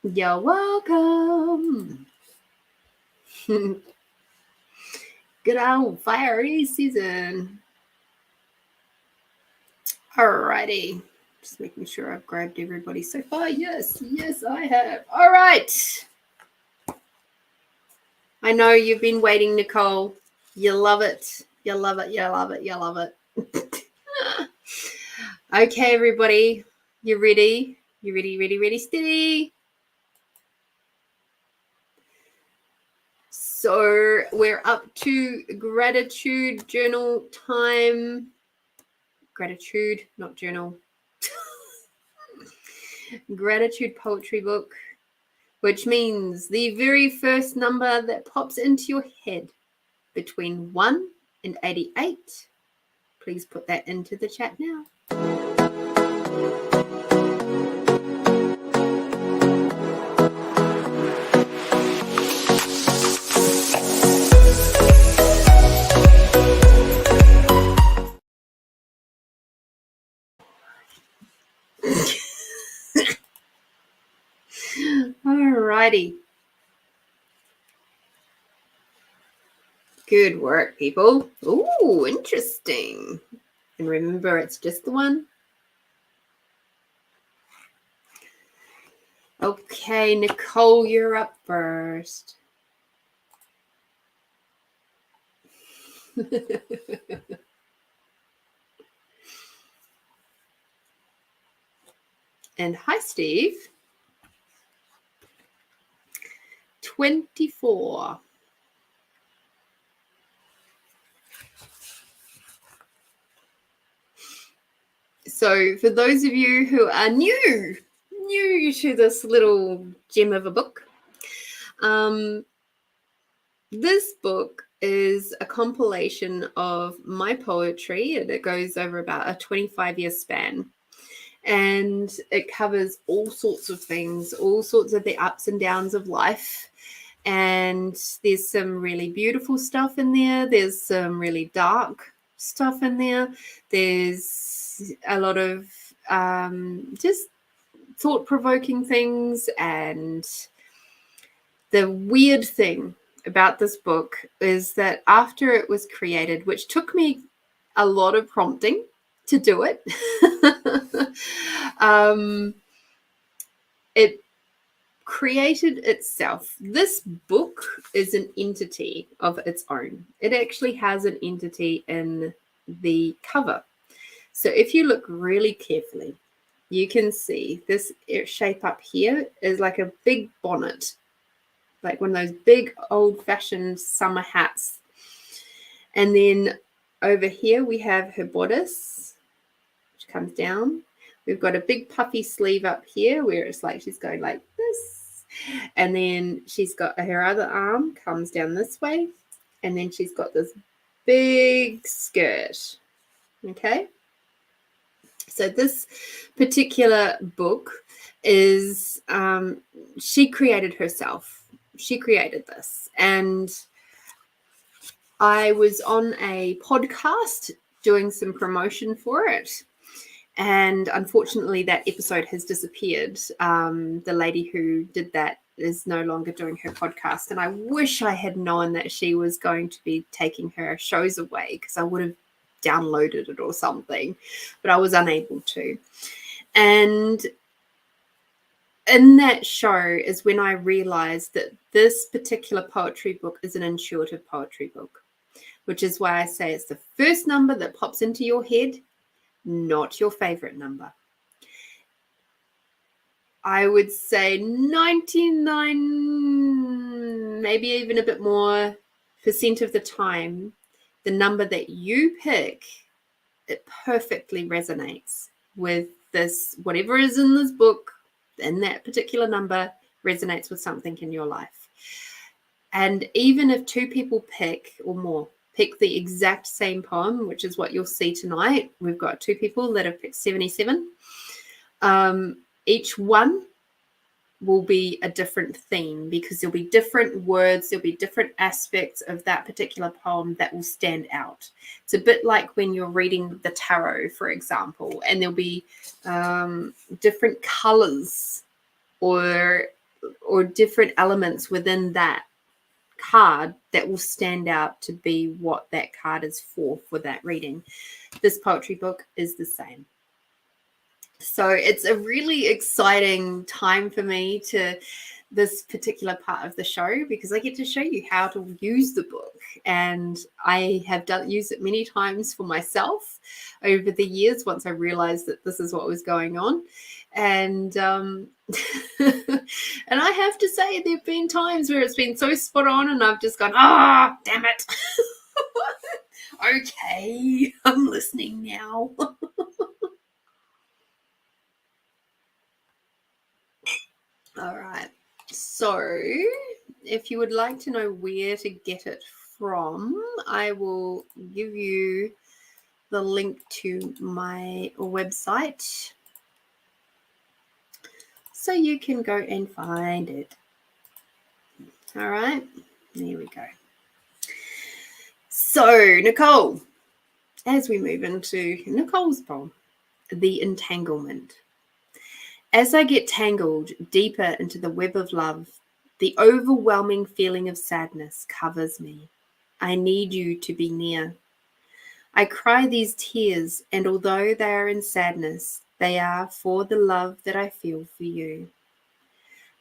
You're welcome. Good old fiery season. Alrighty. Just making sure I've grabbed everybody so far. Yes, I have. All right. I know you've been waiting, Nicole. You love it. You love it. You love it. You love it. Okay, everybody. You ready? You ready, steady? So we're up to gratitude journal time. Gratitude, not journal. Gratitude poetry book, which means the very first number that pops into your head between 1 and 88. Please put that into the chat now. Alrighty. Good work, people. Ooh, interesting. And remember, it's just the one. Okay, Nicole, you're up first. And hi, Steve. 24. So for those of you who are new to this little gem of a book, this book is a compilation of my poetry, and it goes over about a 25-year span. And it covers all sorts of things, all sorts of the ups and downs of life. And there's some really beautiful stuff in there. There's some really dark stuff in there. There's a lot of just thought-provoking things. And the weird thing about this book is that after it was created, which took me a lot of prompting to do it, it created itself. This book is an entity of its own. It actually has an entity in the cover. So if you look really carefully, you can see this shape up here is like a big bonnet, like one of those big old-fashioned summer hats. And then over here we have her bodice, which comes down. We've got a big puffy sleeve up here where it's like she's going like this. And then she's got her other arm comes down this way. And then she's got this big skirt. Okay. So this particular book is, she created herself. She created this. And I was on a podcast doing some promotion for it. And unfortunately, that episode has disappeared. The lady who did that is no longer doing her podcast. And I wish I had known that she was going to be taking her shows away, because I would have downloaded it or something, but I was unable to. And in that show is when I realized that this particular poetry book is an intuitive poetry book, which is why I say it's the first number that pops into your head, not your favorite number. I would say 99, maybe even a bit more % of the time, the number that you pick, it perfectly resonates with this, whatever is in this book, and that particular number resonates with something in your life. And even if two people pick or more, pick the exact same poem, which is what you'll see tonight, we've got two people that have picked 77. Each one will be a different theme, because there'll be different words, there'll be different aspects of that particular poem that will stand out. It's a bit like when you're reading the tarot, for example, and there'll be different colors or different elements within that card that will stand out to be what that card is for that reading. This poetry book is the same. So it's a really exciting time for me to this particular part of the show, because I get to show you how to use the book. And I have used it many times for myself over the years, once I realized that this is what was going on. And and I have to say, there have been times where it's been so spot on and I've just gone, damn it. Okay, I'm listening now. All right. So if you would like to know where to get it from, I will give you the link to my website so you can go and find it. All right. There we go. So, Nicole, as we move into Nicole's poem, The Entanglement. As I get tangled deeper into the web of love, the overwhelming feeling of sadness covers me. I need you to be near. I cry these tears, and although they are in sadness, they are for the love that I feel for you.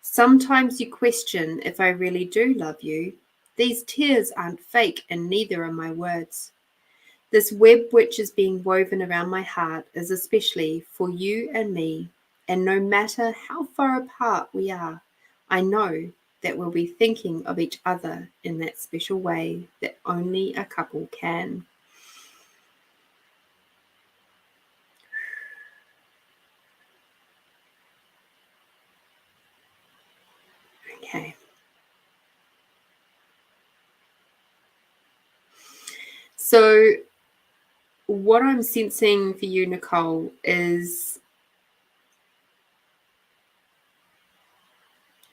Sometimes you question if I really do love you. These tears aren't fake, and neither are my words. This web which is being woven around my heart is especially for you and me, and no matter how far apart we are, I know that we'll be thinking of each other in that special way that only a couple can. Okay. So what I'm sensing for you, Nicole, is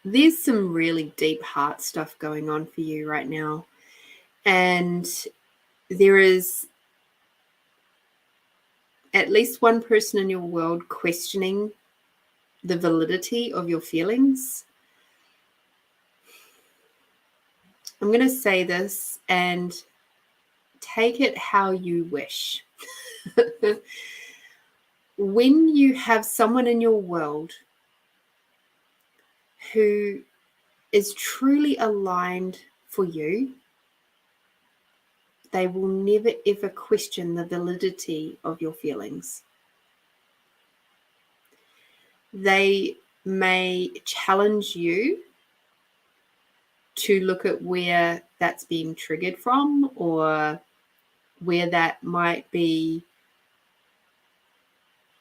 there's some really deep heart stuff going on for you right now. And there is at least one person in your world questioning the validity of your feelings. I'm going to say this and take it how you wish. When you have someone in your world who is truly aligned for you, they will never ever question the validity of your feelings. They may challenge you to look at where that's being triggered from, or where that might be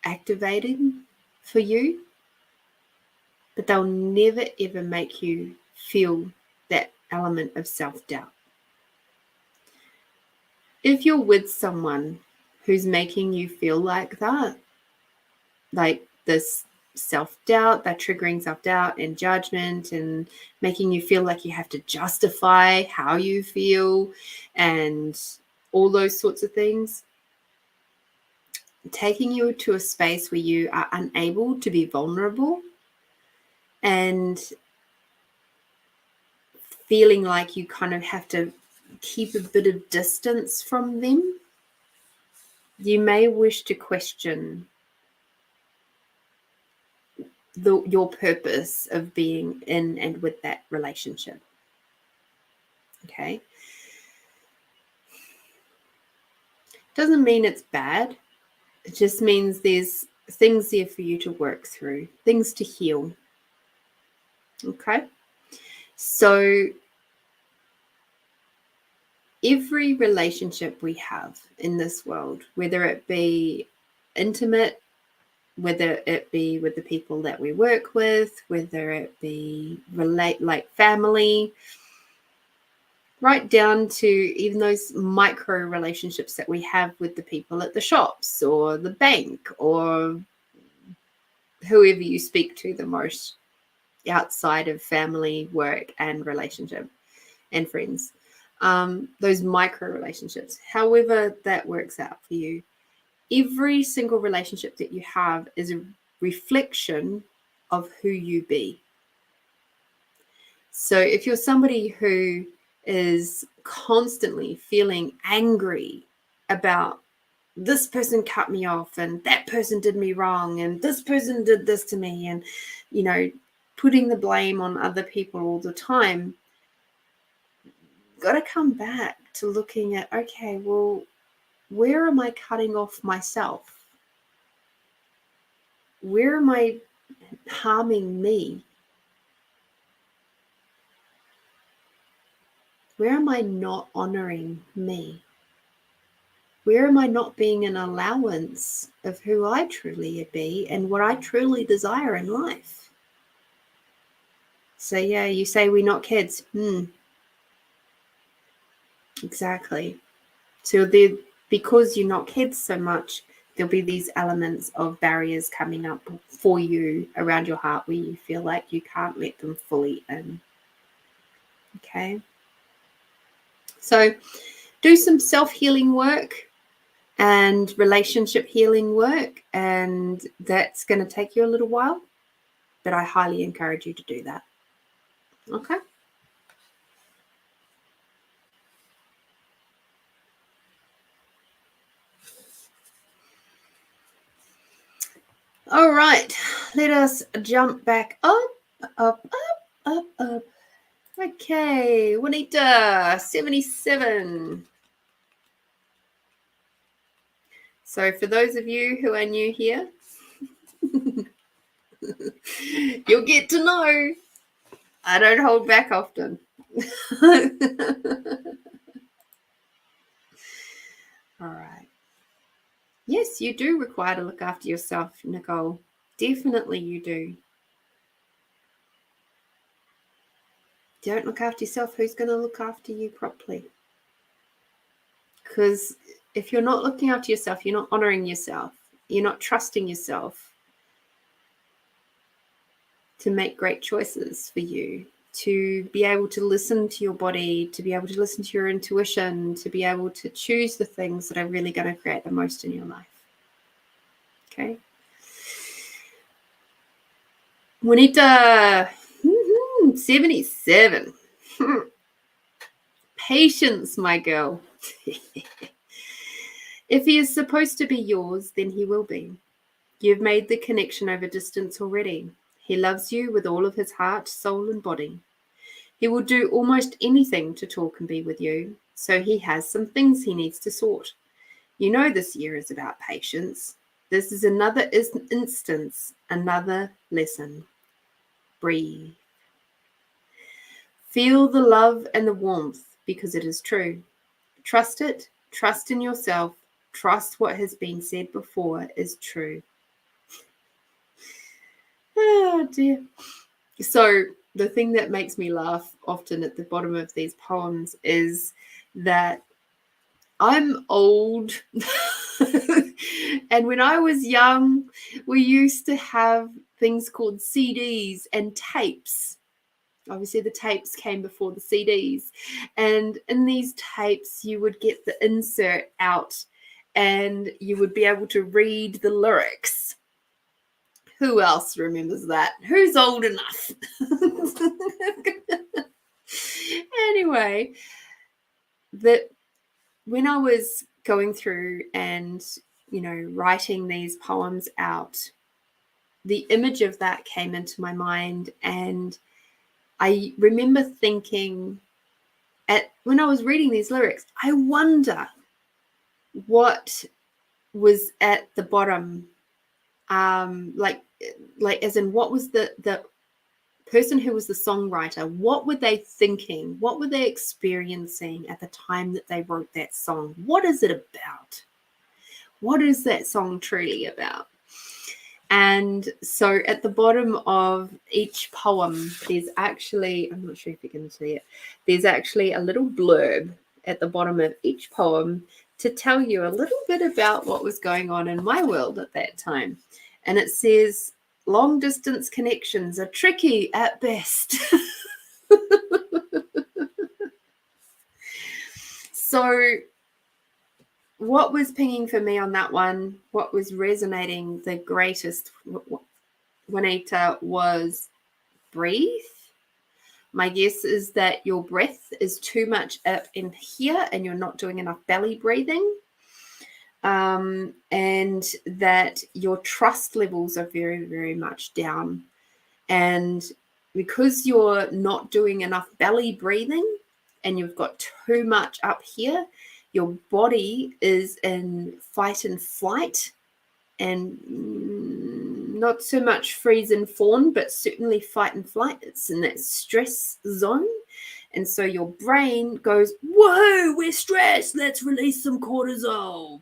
activating for you, but they'll never ever make you feel that element of self-doubt. If you're with someone who's making you feel like that, like this self-doubt, they're triggering self-doubt and judgment and making you feel like you have to justify how you feel and all those sorts of things, taking you to a space where you are unable to be vulnerable and feeling like you kind of have to keep a bit of distance from them. You may wish to question your purpose of being in and with that relationship. Okay. Doesn't mean it's bad. It just means there's things there for you to work through, things to heal. Okay. So every relationship we have in this world, whether it be intimate, whether it be with the people that we work with, whether it be like family, right down to even those micro relationships that we have with the people at the shops or the bank or whoever you speak to the most outside of family, work, and relationship and friends. Those micro relationships, however that works out for you. Every single relationship that you have is a reflection of who you be. So if you're somebody who is constantly feeling angry about this person cut me off and that person did me wrong and this person did this to me and, you know, putting the blame on other people all the time, got to come back to looking at, okay, well, where am I cutting off myself? Where am I harming me? Where am I not honoring me? Where am I not being an allowance of who I truly be and what I truly desire in life? So yeah, you say we're not kids. Exactly. So because you're not kids so much, there'll be these elements of barriers coming up for you around your heart where you feel like you can't let them fully in. Okay. So do some self-healing work and relationship healing work, and that's going to take you a little while, but I highly encourage you to do that. Okay. All right, let us jump back up. Okay, Juanita, 77. So for those of you who are new here, you'll get to know I don't hold back often. All right. Yes, you do require to look after yourself, Nicole. Definitely you do. Don't look after yourself, who's going to look after you properly? Because if you're not looking after yourself, you're not honoring yourself, you're not trusting yourself to make great choices for you, to be able to listen to your body, to be able to listen to your intuition, to be able to choose the things that are really going to create the most in your life. Okay. Juanita, 77. Patience, my girl. If he is supposed to be yours, then he will be. You've made the connection over distance already. He loves you with all of his heart, soul, and body. He will do almost anything to talk and be with you, so he has some things he needs to sort. You know this year is about patience. This is another instance, another lesson. Breathe. Feel the love and the warmth because it is true. Trust it. Trust in yourself. Trust what has been said before is true. Oh dear. So the thing that makes me laugh often at the bottom of these poems is that I'm old And when I was young, we used to have things called CDs and tapes. Obviously, the tapes came before the CDs. And in these tapes, you would get the insert out and you would be able to read the lyrics. Who else remembers that? Who's old enough? Anyway, when I was going through and, writing these poems out, the image of that came into my mind. And I remember thinking, when I was reading these lyrics, I wonder what was at the bottom, like as in what was the person who was the songwriter, what were they thinking? What were they experiencing at the time that they wrote that song? What is it about? What is that song truly about? And so at the bottom of each poem, there's actually, I'm not sure if you can see it, there's actually a little blurb at the bottom of each poem to tell you a little bit about what was going on in my world at that time. And it says, long distance connections are tricky at best. So what was pinging for me on that one, what was resonating the greatest, Juanita, was breathe. My guess is that your breath is too much up in here and you're not doing enough belly breathing. And that your trust levels are very, very much down. And because you're not doing enough belly breathing and you've got too much up here, your body is in fight and flight, and not so much freeze and fawn, but certainly fight and flight. It's in that stress zone. And so your brain goes, whoa, we're stressed, let's release some cortisol.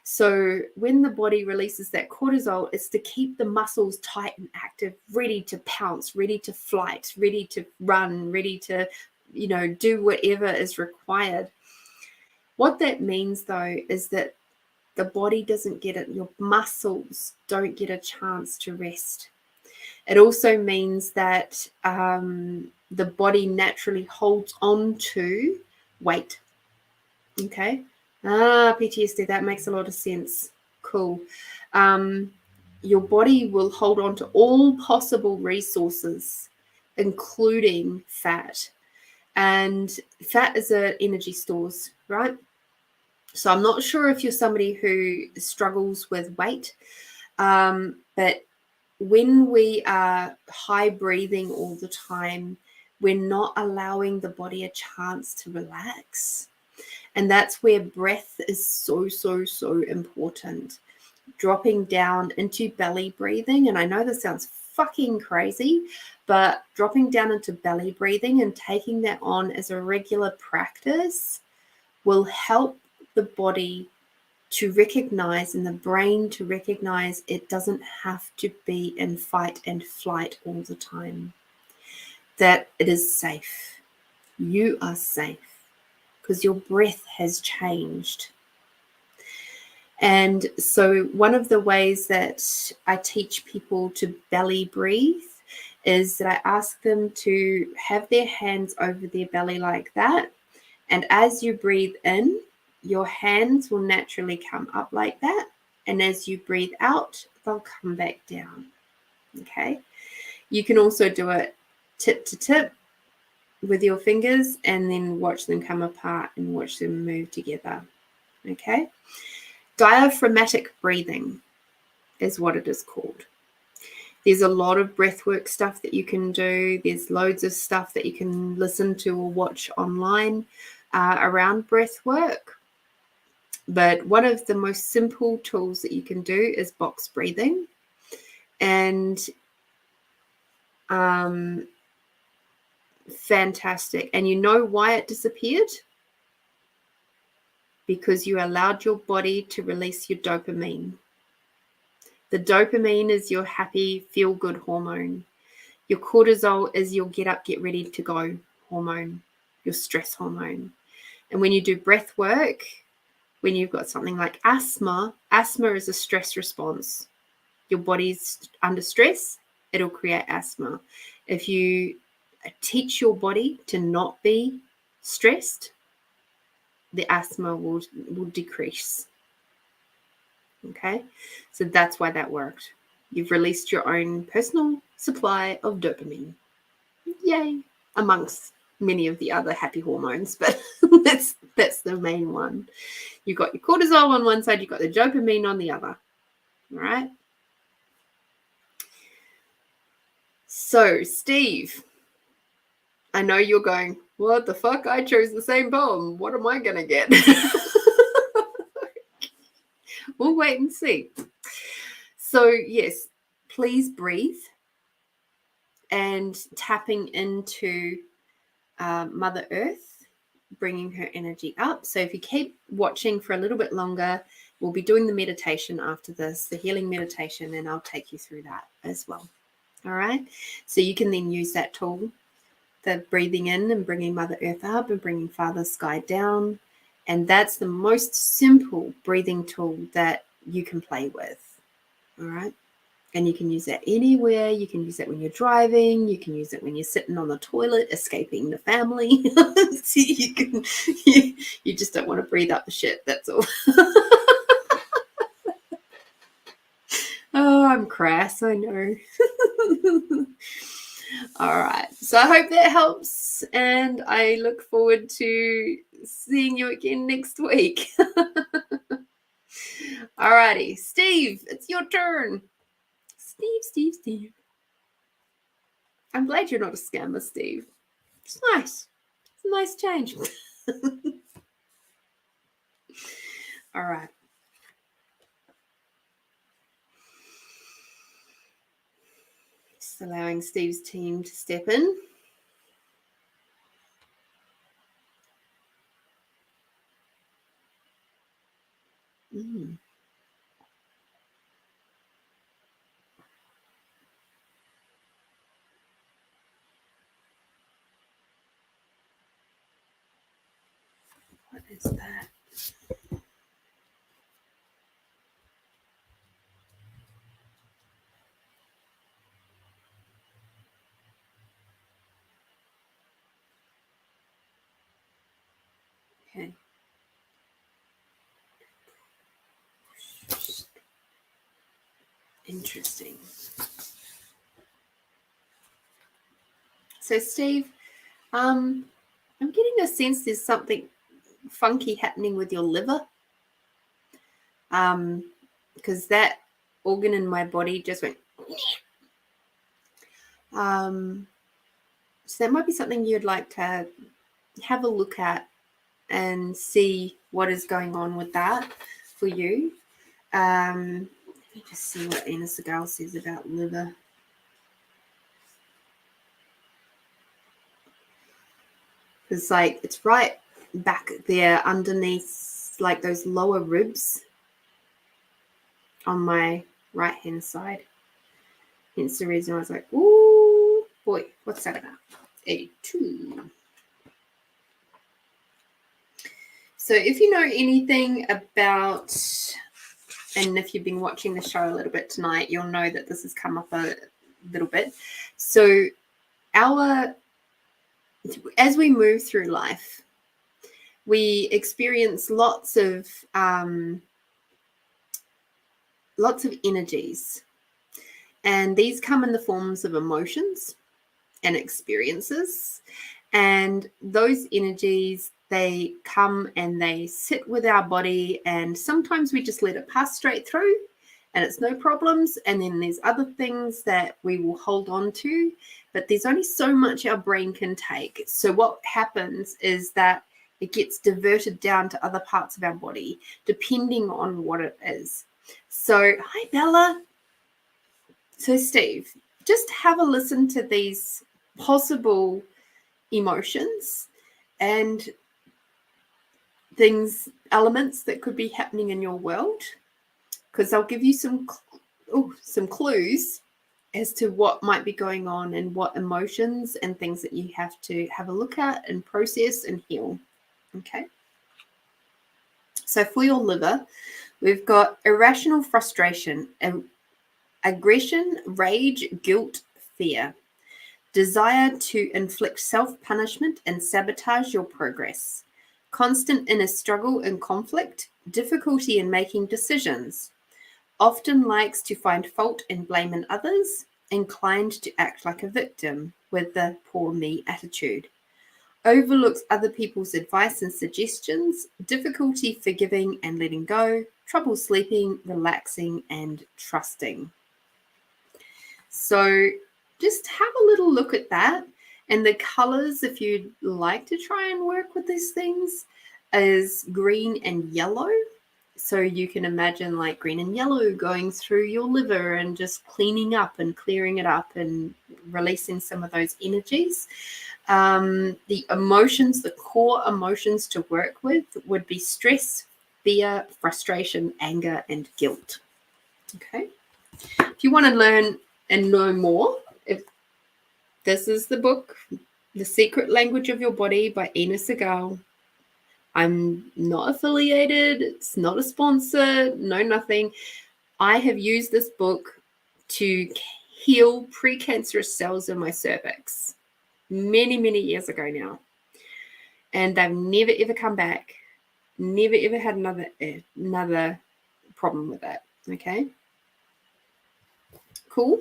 So when the body releases that cortisol, it's to keep the muscles tight and active, ready to pounce, ready to flight, ready to run, ready to, do whatever is required. What that means, though, is that the body doesn't get it. Your muscles don't get a chance to rest. It also means that the body naturally holds on to weight. Okay. PTSD, that makes a lot of sense. Cool. Your body will hold on to all possible resources, including fat. And fat is an energy stores, right? So I'm not sure if you're somebody who struggles with weight, but when we are high breathing all the time, we're not allowing the body a chance to relax. And that's where breath is so, so, so important. Dropping down into belly breathing. And I know this sounds fucking crazy, but dropping down into belly breathing and taking that on as a regular practice will help the body to recognize and the brain to recognize it doesn't have to be in fight and flight all the time. That it is safe. You are safe because your breath has changed. And so one of the ways that I teach people to belly breathe is that I ask them to have their hands over their belly like that. And as you breathe in, your hands will naturally come up like that. And as you breathe out, they'll come back down. Okay. You can also do it tip to tip with your fingers and then watch them come apart and watch them move together. Okay. Diaphragmatic breathing is what it is called. There's a lot of breathwork stuff that you can do. There's loads of stuff that you can listen to or watch online around breathwork. But one of the most simple tools that you can do is box breathing. And fantastic. And you know why it disappeared? Because you allowed your body to release your dopamine. The dopamine is your happy, feel-good hormone. Your cortisol is your get up, get ready to go hormone, your stress hormone. And when you do breath work, when you've got something like asthma is a stress response. Your body's under stress, it'll create asthma. If you teach your body to not be stressed, the asthma will decrease. Okay, so that's why that worked. You've released your own personal supply of dopamine. Yay! Amongst many of the other happy hormones, but that's the main one. You've got your cortisol on one side, you've got the dopamine on the other. All right. So, Steve, I know you're going, what the fuck? I chose the same poem. What am I going to get? We'll wait and see. So, yes, please breathe, and tapping into Mother Earth, bringing her energy up. So if you keep watching for a little bit longer, we'll be doing the meditation after this, the healing meditation, and I'll take you through that as well. All right. So you can then use that tool, the breathing in and bringing Mother Earth up and bringing Father Sky down. And that's the most simple breathing tool that you can play with. All right. And you can use that anywhere. You can use it when you're driving. You can use it when you're sitting on the toilet, escaping the family. See, you just don't want to breathe up the shit. That's all. Oh, I'm crass. I know. All right. So I hope that helps. And I look forward to seeing you again next week. All righty. Steve, it's your turn. Steve. I'm glad you're not a scammer, Steve. It's nice. It's a nice change. All right. Just allowing Steve's team to step in. What is that? Okay. Interesting. So, Steve, I'm getting a sense there's something funky happening with your liver. Because that organ in my body just went. So that might be something you'd like to have a look at and see what is going on with that for you. Let me just see what Anna Segal says about liver. It's like it's right back there underneath, like those lower ribs on my right hand side. Hence the reason I was like, ooh boy, what's that about? 82. So if you know anything about, and if you've been watching the show a little bit tonight, you'll know that this has come up a little bit. So as we move through life, we experience lots of energies, and these come in the forms of emotions and experiences, and those energies, they come and they sit with our body, and sometimes we just let it pass straight through and it's no problems, and then there's other things that we will hold on to, but there's only so much our brain can take. So what happens is that it gets diverted down to other parts of our body depending on what it is. So hi Bella. So Steve, just have a listen to these possible emotions and things, elements that could be happening in your world, because I'll give you some clues as to what might be going on and what emotions and things that you have to have a look at and process and heal. Okay. So for your liver, we've got irrational frustration, aggression, rage, guilt, fear, desire to inflict self-punishment and sabotage your progress, constant inner struggle and conflict, difficulty in making decisions, often likes to find fault and blame in others, inclined to act like a victim with the poor me attitude, overlooks other people's advice and suggestions, difficulty forgiving and letting go, trouble sleeping, relaxing, and trusting. So just have a little look at that. And the colors, if you'd like to try and work with these things, is green and yellow. So you can imagine like green and yellow going through your liver and just cleaning up and clearing it up and releasing some of those energies. The emotions, the core emotions to work with would be stress, fear, frustration, anger, and guilt. Okay. If you want to learn and know more, if this is the book, The Secret Language of Your Body by Ina Segal. I'm not affiliated. It's not a sponsor. No, nothing. I have used this book to heal precancerous cells in my cervix many, many years ago now. And they've never, ever come back. Never, ever had another problem with that. Okay. Cool.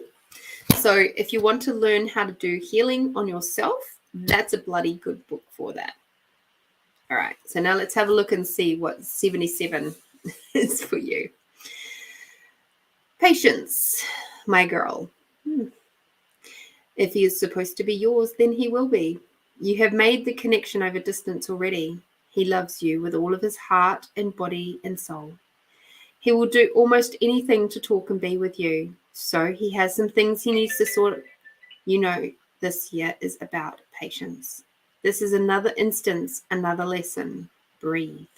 So if you want to learn how to do healing on yourself, that's a bloody good book for that. All right. So now let's have a look and see what 77 is for you. Patience, my girl. If he is supposed to be yours, then he will be. You have made the connection over distance already. He loves you with all of his heart and body and soul. He will do almost anything to talk and be with you. So he has some things he needs to sort. You know, this year is about patience. This is another instance, another lesson. Breathe.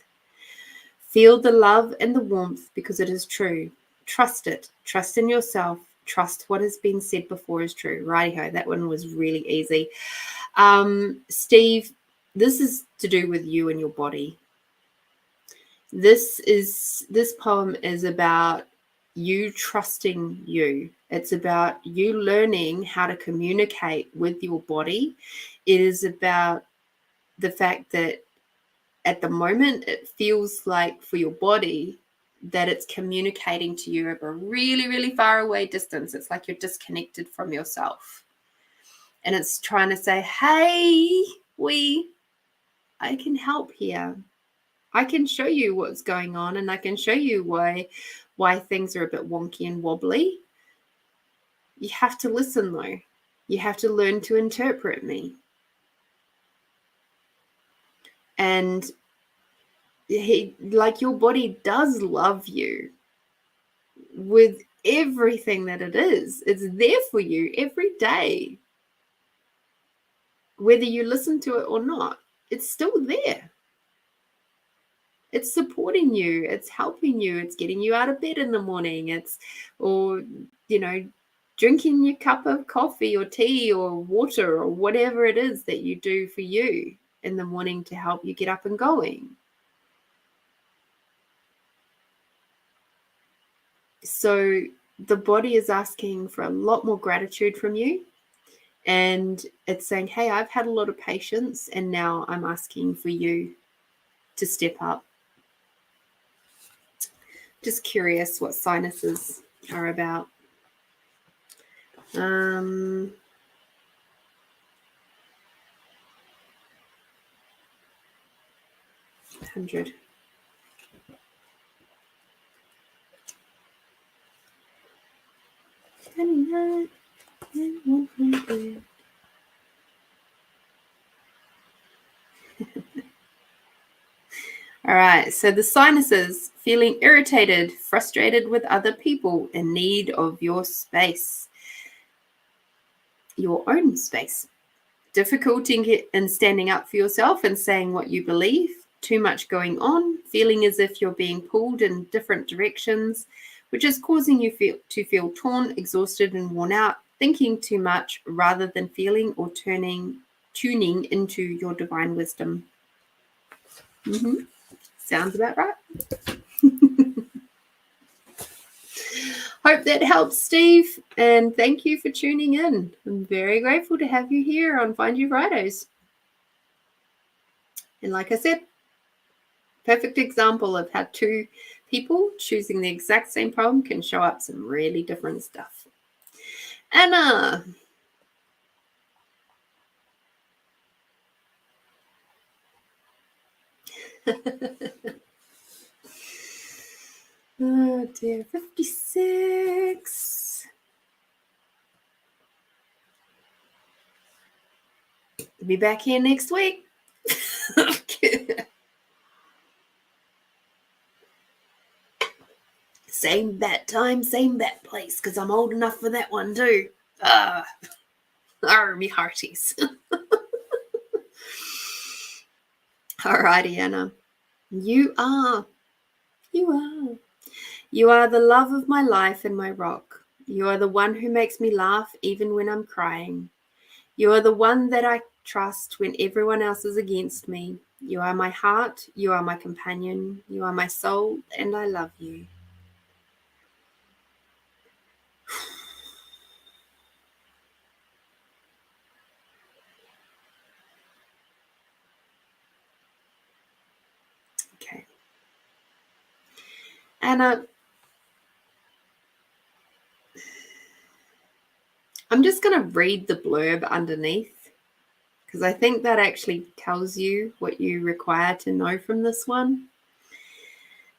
Feel the love and the warmth because it is true. Trust it. Trust in yourself. Trust what has been said before is true. Righty-ho, that one was really easy. Steve, this is to do with you and your body. This poem is about you trusting you. It's about you learning how to communicate with your body. It is about the fact that at the moment it feels like for your body that it's communicating to you over a really, really far away distance. It's like you're disconnected from yourself. And it's trying to say, hey, I can help here. I can show you what's going on, and I can show you why things are a bit wonky and wobbly. You have to listen, though. You have to learn to interpret me. And like your body does love you with everything that it is. It's there for you every day. Whether you listen to it or not, it's still there. It's supporting you. It's helping you. It's getting you out of bed in the morning. Or drinking your cup of coffee or tea or water or whatever it is that you do for you in the morning to help you get up and going. So the body is asking for a lot more gratitude from you. And it's saying, hey, I've had a lot of patience, and now I'm asking for you to step up. Just curious what sinuses are about. 100. And 100. All right, so the sinuses, feeling irritated, frustrated with other people, in need of your space, your own space. Difficulty in standing up for yourself and saying what you believe, too much going on, feeling as if you're being pulled in different directions, which is causing you to feel torn, exhausted, and worn out, thinking too much rather than feeling or tuning into your divine wisdom. Sounds about right. Hope that helps, Steve. And thank you for tuning in. I'm very grateful to have you here on Find You Fridays. And like I said, perfect example of how two people choosing the exact same poem can show up some really different stuff. Anna. Oh dear, 56. I'll be back here next week. Same bat time, same bat place, because I'm old enough for that one too. Me hearties. Alrighty, Anna. You are the love of my life and my rock. You are the one who makes me laugh even when I'm crying. You are the one that I trust when everyone else is against me. You are my heart. You are my companion. You are my soul, and I love you. Okay. Anna, I'm just going to read the blurb underneath because I think that actually tells you what you require to know from this one.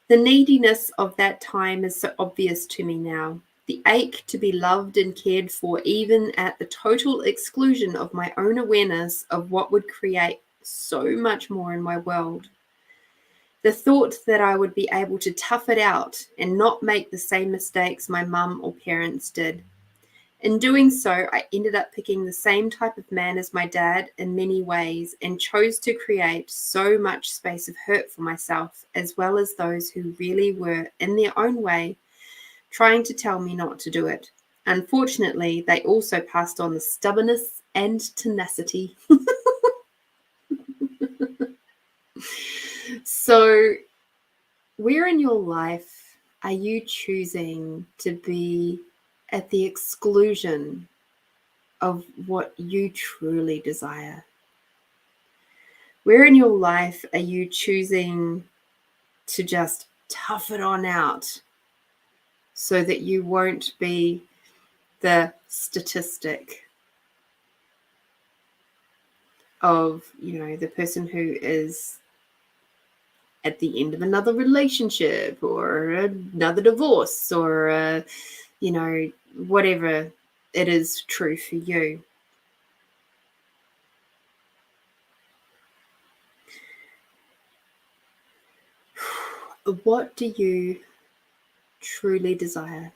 The neediness of that time is so obvious to me now. The ache to be loved and cared for, even at the total exclusion of my own awareness of what would create so much more in my world. The thought that I would be able to tough it out and not make the same mistakes my mum or parents did. In doing so, I ended up picking the same type of man as my dad in many ways and chose to create so much space of hurt for myself, as well as those who really were, in their own way, trying to tell me not to do it. Unfortunately, they also passed on the stubbornness and tenacity. So, where in your life are you choosing to be at the exclusion of what you truly desire? Where in your life are you choosing to just tough it on out so that you won't be the statistic of, the person who is at the end of another relationship or another divorce or, whatever it is true for you? What do you truly desire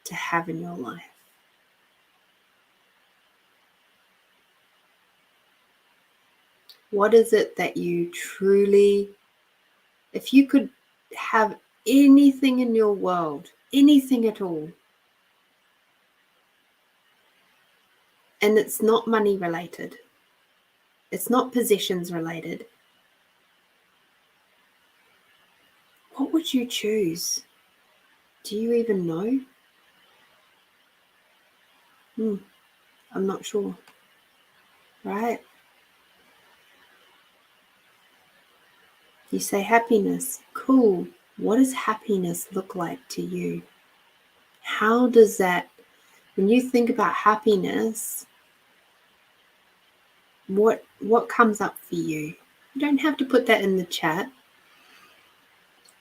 to have in your life? What is it that you truly, if you could have anything in your world, anything at all, and it's not money related, it's not possessions related, what would you choose? Do you even know? I'm not sure. Right? You say happiness. Cool. What does happiness look like to you? How does that, when you think about happiness, what comes up for you? You don't have to put that in the chat.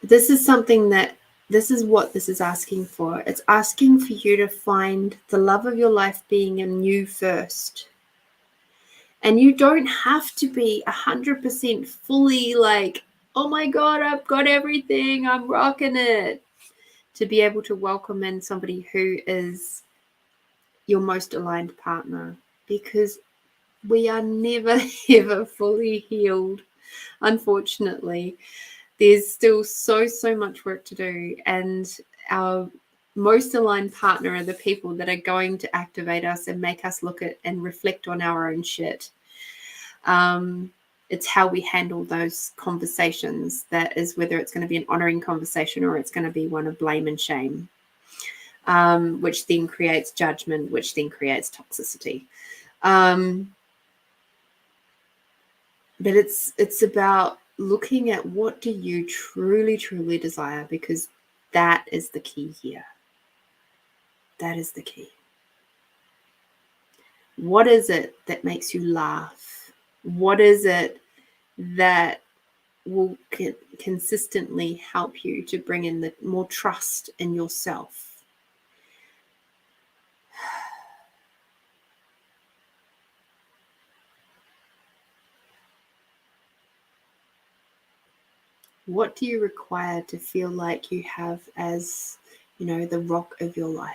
This is something that, this is what this is asking for. It's asking for you to find the love of your life being in you first. And you don't have to be 100% fully like, oh my God, I've got everything, I'm rocking it, to be able to welcome in somebody who is your most aligned partner, because we are never ever fully healed. Unfortunately, there's still so much work to do, and our most aligned partner are the people that are going to activate us and make us look at and reflect on our own shit. It's how we handle those conversations that is whether it's going to be an honoring conversation or it's going to be one of blame and shame, which then creates judgment, which then creates toxicity. But it's about looking at what do you truly, truly desire, because that is the key here. That is the key. What is it that makes you laugh? What is it that will consistently help you to bring in the more trust in yourself? What do you require to feel like you have as, the rock of your life?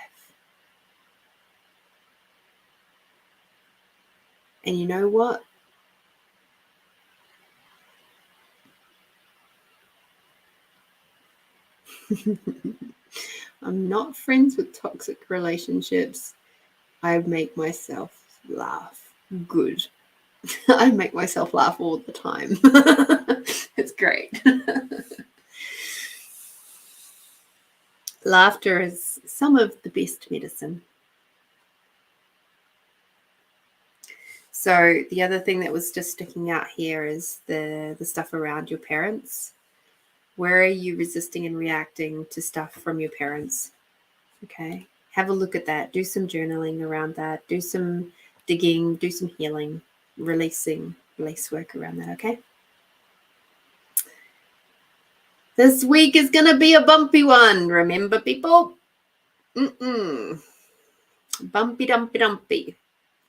And you know what? I'm not friends with toxic relationships. I make myself laugh. Good. I make myself laugh all the time. It's great. Laughter is some of the best medicine. So the other thing that was just sticking out here is the stuff around your parents. Where are you resisting and reacting to stuff from your parents? Okay. Have a look at that. Do some journaling around that. Do some digging. Do some healing, release work around that. Okay. This week is going to be a bumpy one. Remember, people? Bumpy, dumpy, dumpy.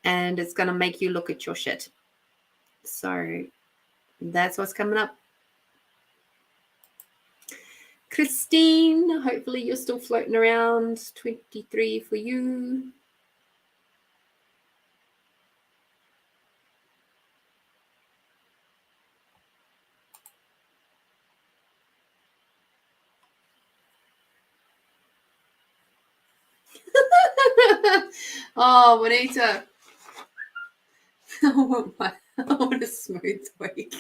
And it's going to make you look at your shit. So that's what's coming up. Christine, hopefully you're still floating around. 23 for you. Oh, Juanita. I want a smooth week.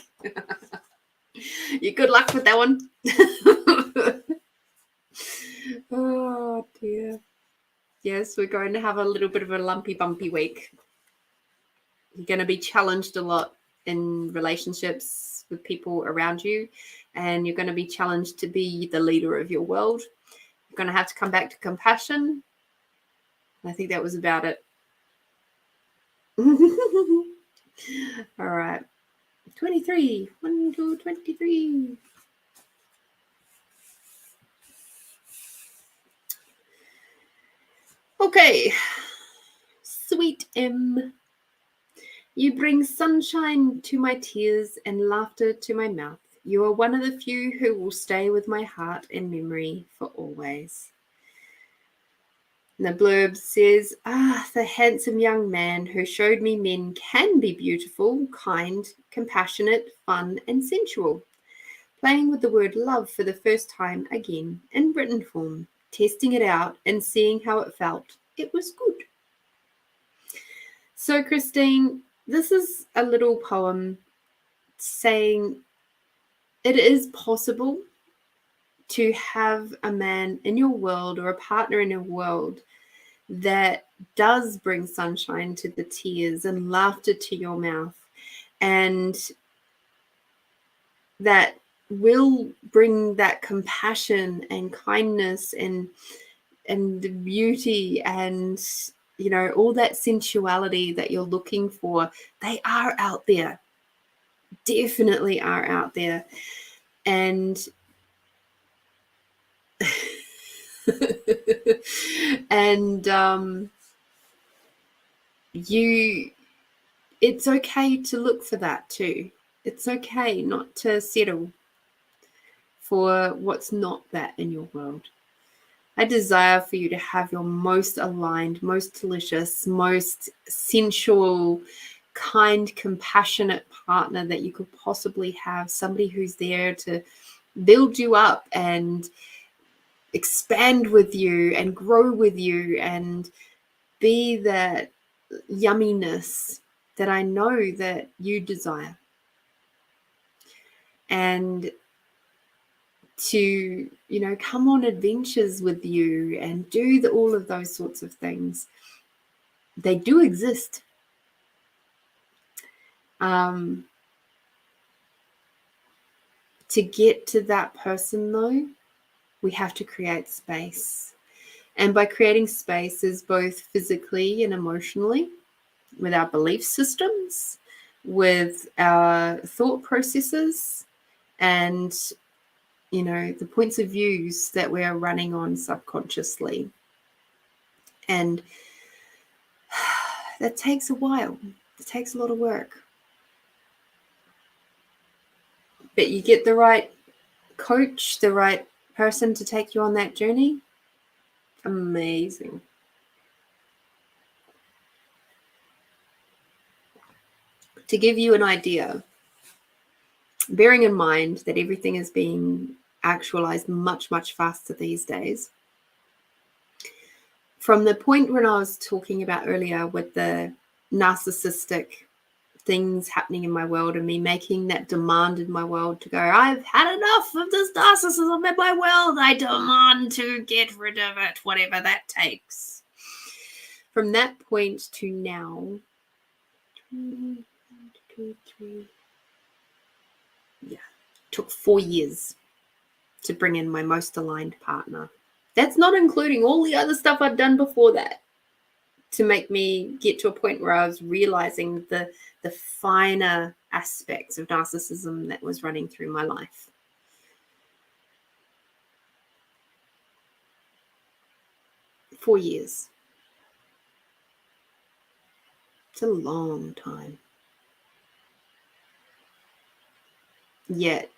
You good luck with that one. Oh, dear. Yes, we're going to have a little bit of a lumpy, bumpy week. You're going to be challenged a lot in relationships with people around you, and you're going to be challenged to be the leader of your world. You're going to have to come back to compassion. I think that was about it. All right. 23. 1, 2, 23. Okay. Sweet M. You bring sunshine to my tears and laughter to my mouth. You are one of the few who will stay with my heart and memory for always. And the blurb says, the handsome young man who showed me men can be beautiful, kind, compassionate, fun, and sensual. Playing with the word love for the first time again in written form, testing it out and seeing how it felt. It was good. So, Christine, this is a little poem saying it is possible to have a man in your world or a partner in your world that does bring sunshine to the tears and laughter to your mouth, and that will bring that compassion and kindness and the beauty and all that sensuality that you're looking for. They are out there, definitely are out there. And and it's okay to look for that too. It's okay not to settle for what's not that in your world. I desire for you to have your most aligned, most delicious, most sensual, kind, compassionate partner that you could possibly have. Somebody who's there to build you up and expand with you and grow with you and be that yumminess that I know that you desire. and to, come on adventures with you and do all of those sorts of things. They do exist. To get to that person, though, we have to create space. And by creating spaces, both physically and emotionally, with our belief systems, with our thought processes, and, the points of views that we're running on subconsciously. And that takes a while. It takes a lot of work. But you get the right coach, the right person to take you on that journey. Amazing. To give you an idea, bearing in mind that everything is being actualized much, much faster these days, from the point when I was talking about earlier with the narcissistic things happening in my world and me making that demand in my world to go, I've had enough of this narcissism in my world. I demand to get rid of it, whatever that takes. From that point to now, 1, 2, 3, took 4 years to bring in my most aligned partner. That's not including all the other stuff I'd done before that, to make me get to a point where I was realizing the finer aspects of narcissism that was running through my life. Four years. It's a long time. Yet,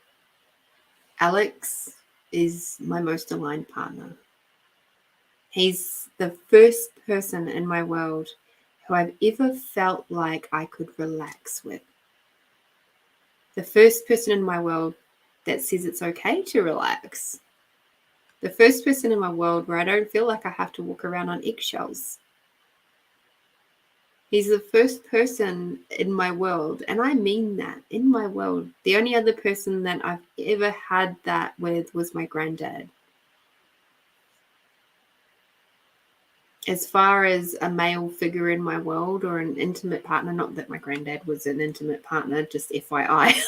Alex is my most aligned partner. He's the first person in my world who I've ever felt like I could relax with. The first person in my world that says it's okay to relax. The first person in my world where I don't feel like I have to walk around on eggshells. He's the first person in my world, and I mean that, in my world. The only other person that I've ever had that with was my granddad. As far as a male figure in my world or an intimate partner, not that my granddad was an intimate partner, just FYI.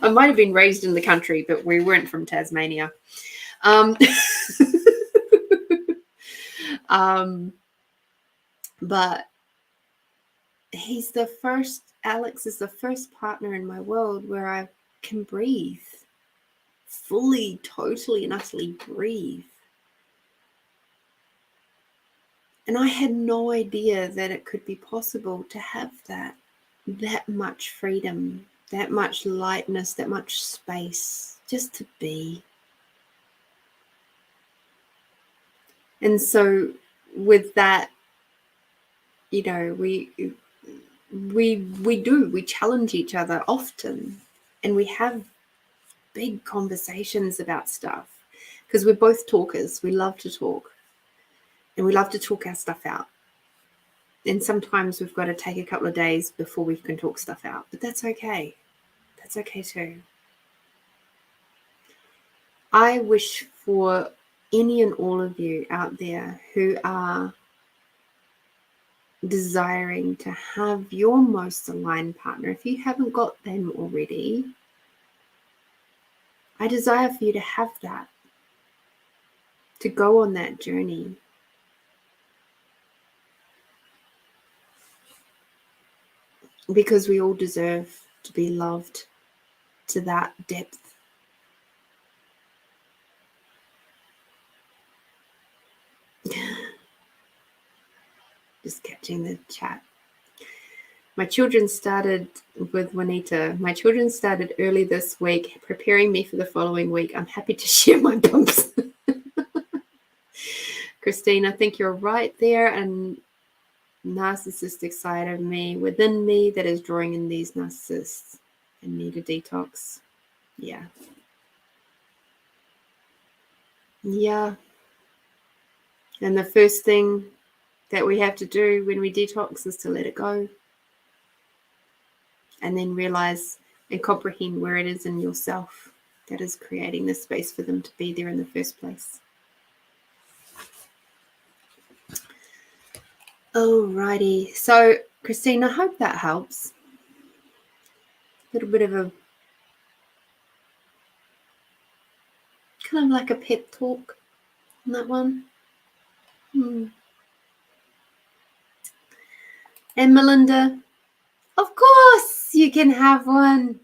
I might have been raised in the country, but we weren't from Tasmania. But Alex is the first partner in my world where I can breathe, fully, totally, and utterly breathe. And I had no idea that it could be possible to have that much freedom, that much lightness, that much space, just to be. And so with that, we challenge each other often, and we have big conversations about stuff because we're both talkers. We love to talk, and we love to talk our stuff out. And sometimes we've got to take a couple of days before we can talk stuff out, but that's okay. That's okay too. I wish for any and all of you out there who are desiring to have your most aligned partner, if you haven't got them already, I desire for you to have that, to go on that journey. Because we all deserve to be loved to that depth. Just catching the chat. My children started with Juanita. My children started early this week, preparing me for the following week. I'm happy to share my bumps. Christine, I think you're right there. And narcissistic side of me within me that is drawing in these narcissists and need a detox. Yeah. And the first thing that we have to do when we detox is to let it go, and then realize and comprehend where it is in yourself that is creating the space for them to be there in the first place. Alrighty. So, Christine, I hope that helps. A little bit of a kind of like a pep talk on that one. And Melinda, of course you can have one.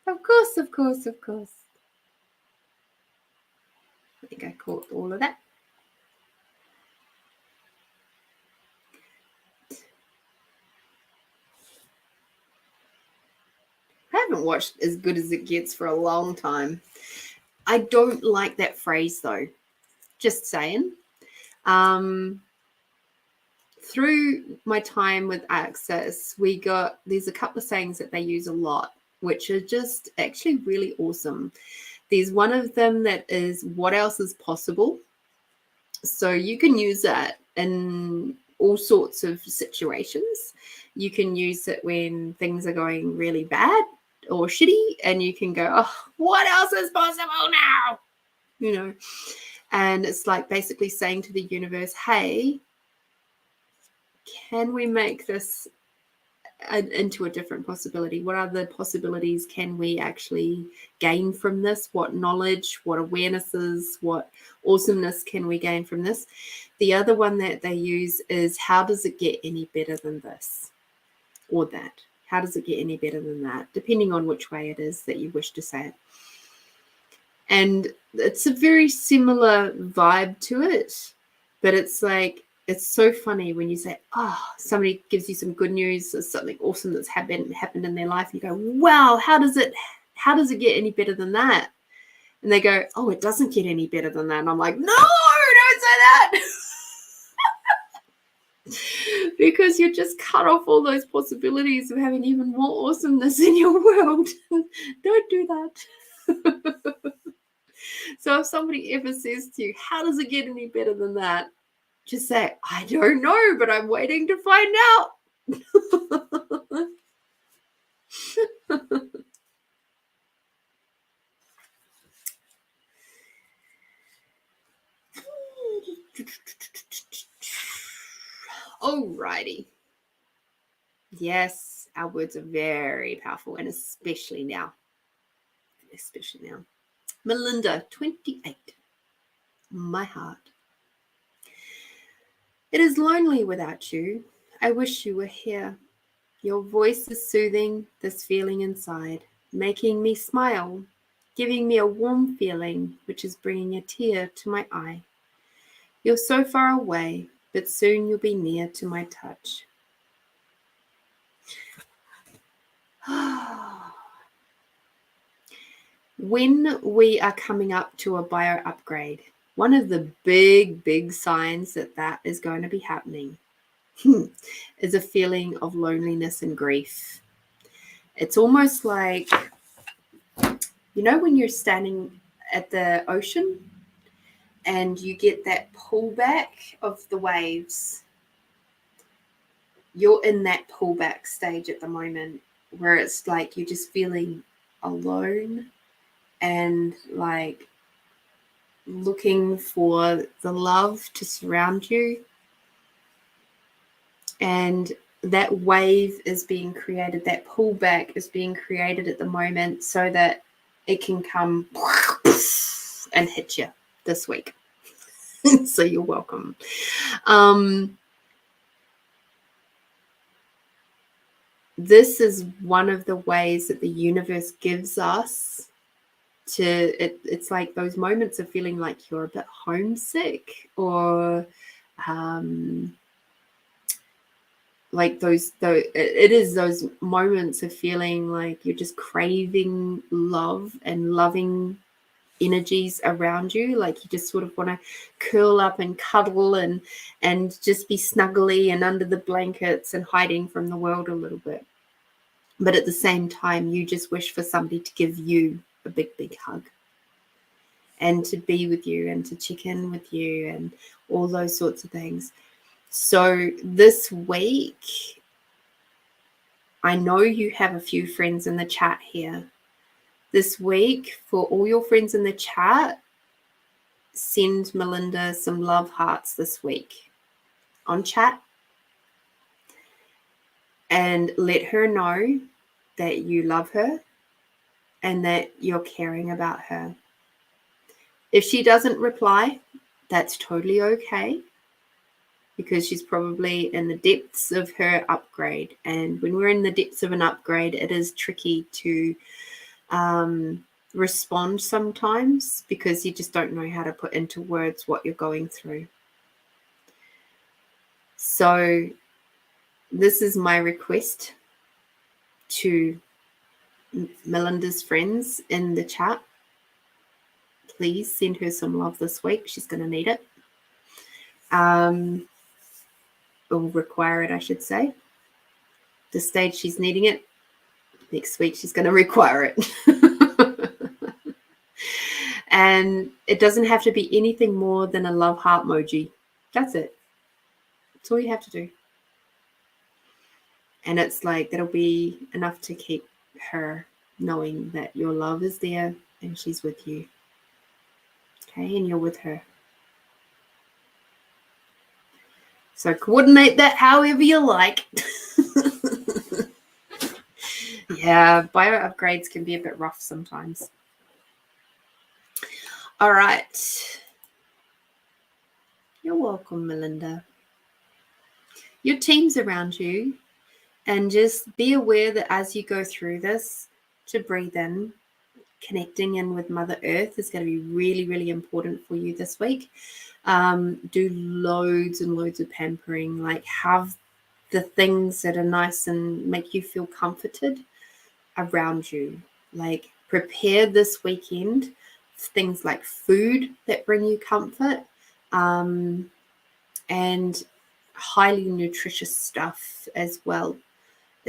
Of course, of course, of course. I think I caught all of that. I haven't watched As Good As It Gets for a long time. I don't like that phrase though. Just saying. Through my time with Access, there's a couple of sayings that they use a lot, which are just actually really awesome. There's one of them that is, what else is possible? So you can use that in all sorts of situations. You can use it when things are going really bad or shitty, and you can go, oh, what else is possible now? You know, and it's like basically saying to the universe, hey, can we make this into a different possibility? What other possibilities can we actually gain from this? What knowledge, what awarenesses, what awesomeness can we gain from this? The other one that they use is, how does it get any better than this or that? How does it get any better than that? Depending on which way it is that you wish to say it. And it's a very similar vibe to it, but it's like, it's so funny when you say, oh, somebody gives you some good news or something awesome that's happened in their life. And you go, wow, how does it get any better than that? And they go, oh, it doesn't get any better than that. And I'm like, no, don't say that. Because you just cut off all those possibilities of having even more awesomeness in your world. Don't do that. So if somebody ever says to you, how does it get any better than that? Just say, I don't know, but I'm waiting to find out. Alrighty. Yes, our words are very powerful, and especially now. Melinda, 28. My heart. It is lonely without you. I wish you were here. Your voice is soothing this feeling inside, making me smile, giving me a warm feeling, which is bringing a tear to my eye. You're so far away, but soon you'll be near to my touch. When we are coming up to a bio upgrade, one of the big signs that is going to be happening is a feeling of loneliness and grief. It's almost like, you know, when you're standing at the ocean and you get that pullback of the waves. You're in that pullback stage at the moment where it's like you're just feeling alone and like looking for the love to surround you. And that wave is being created, that pullback is being created at the moment so that it can come and hit you this week. So you're welcome. This is one of the ways that the universe gives us to it's like those moments of feeling like you're a bit homesick, or like it is those moments of feeling like you're just craving love and loving energies around you, like you just sort of want to curl up and cuddle and just be snuggly and under the blankets and hiding from the world a little bit. But at the same time, you just wish for somebody to give you a big hug and to be with you and to check in with you and all those sorts of things. So this week, I know you have a few friends in the chat here. This week, for all your friends in the chat, send Melinda some love hearts this week on chat and let her know that you love her and that you're caring about her. If she doesn't reply, that's totally okay, because she's probably in the depths of her upgrade. And when we're in the depths of an upgrade, it is tricky to respond sometimes, because you just don't know how to put into words what you're going through. So this is my request to Melinda's friends in the chat. Please send her some love this week. She's going to need it. Or require it, I should say. This stage she's needing it. Next week she's going to require it. And it doesn't have to be anything more than a love heart emoji. That's it. That's all you have to do. And it's like, that'll be enough to keep her knowing that your love is there and she's with you. Okay, and you're with her. So coordinate that however you like. Yeah, bio upgrades can be a bit rough sometimes. All right. You're welcome, Melinda. Your team's around you, and just be aware that as you go through this, to breathe in. Connecting in with Mother Earth is going to be really, really important for you this week. Do loads and loads of pampering, like have the things that are nice and make you feel comforted around you. Like prepare this weekend things like food that bring you comfort, and highly nutritious stuff as well.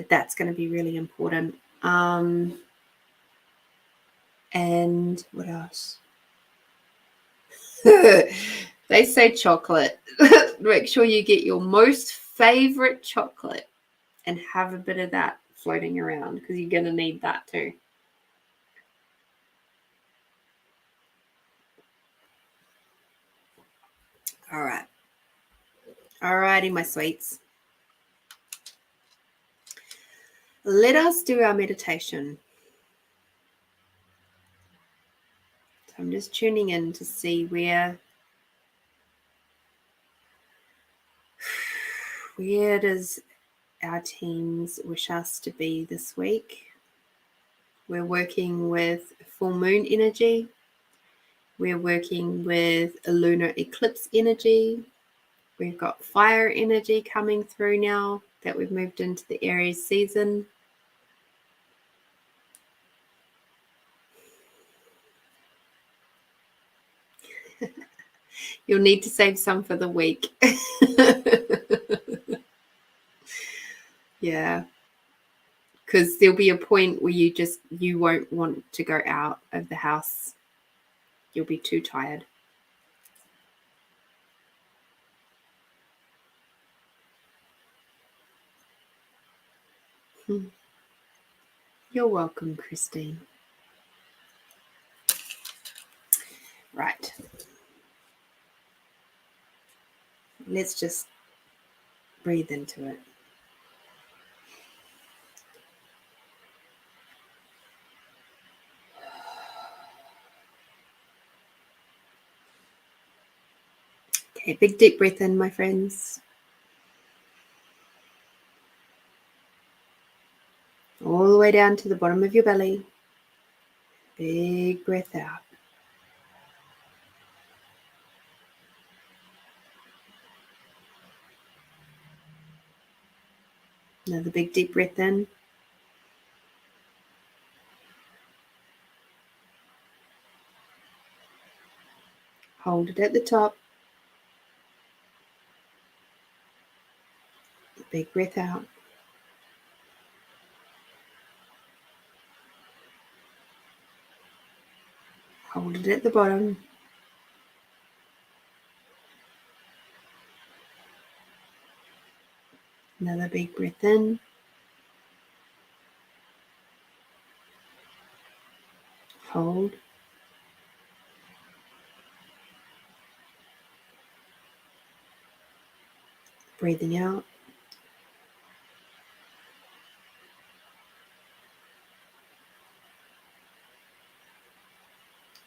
That's going to be really important. And what else? They say chocolate. Make sure you get your most favorite chocolate and have a bit of that floating around, because you're going to need that too. All right. All righty, my sweets. Let us do our meditation. So I'm just tuning in to see where does our teams wish us to be this week. We're working with full moon energy. We're working with a lunar eclipse energy. We've got fire energy coming through now that we've moved into the Aries season. You'll need to save some for the week. Yeah. Because there'll be a point where you won't want to go out of the house. You'll be too tired. You're welcome, Christine. Right. Let's just breathe into it. Okay, big deep breath in, my friends. All the way down to the bottom of your belly. Big breath out. Another big deep breath in. Hold it at the top. Big breath out. Hold it at the bottom. Another big breath in. hold. Breathing out.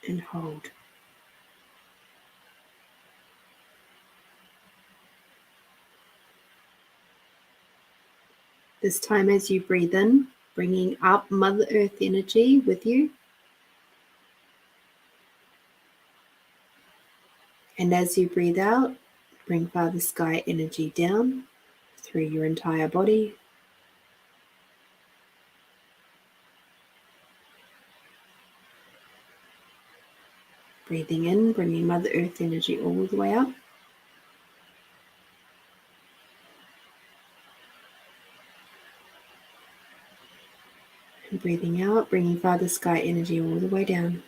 And hold. This time as you breathe in, bringing up Mother Earth energy with you. And as you breathe out, bring Father Sky energy down through your entire body. Breathing in, bringing Mother Earth energy all the way up. And breathing out, bringing Father Sky energy all the way down.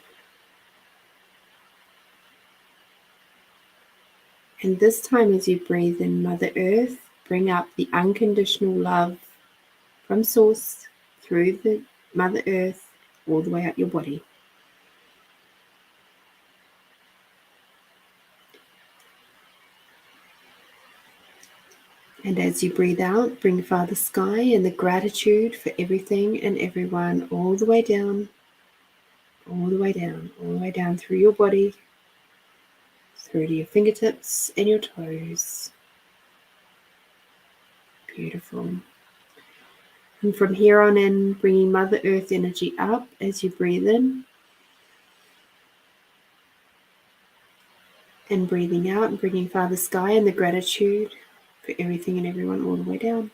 And this time as you breathe in Mother Earth, bring up the unconditional love from Source through the Mother Earth all the way up your body. And as you breathe out, bring Father Sky and the gratitude for everything and everyone all the way down, all the way down, all the way down through your body, through to your fingertips and your toes. Beautiful. And from here on in, bringing Mother Earth energy up as you breathe in. And breathing out and bringing Father Sky and the gratitude for everything and everyone all the way down.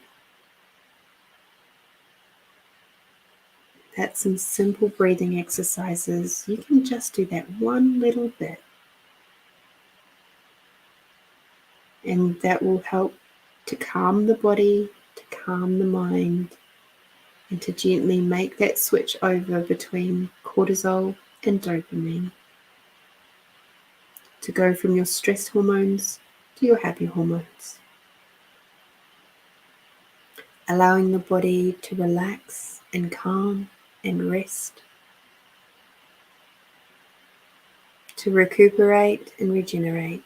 That's some simple breathing exercises. You can just do that one little bit. And that will help to calm the body, to calm the mind, and to gently make that switch over between cortisol and dopamine. To go from your stress hormones to your happy hormones. Allowing the body to relax and calm and rest. To recuperate and regenerate.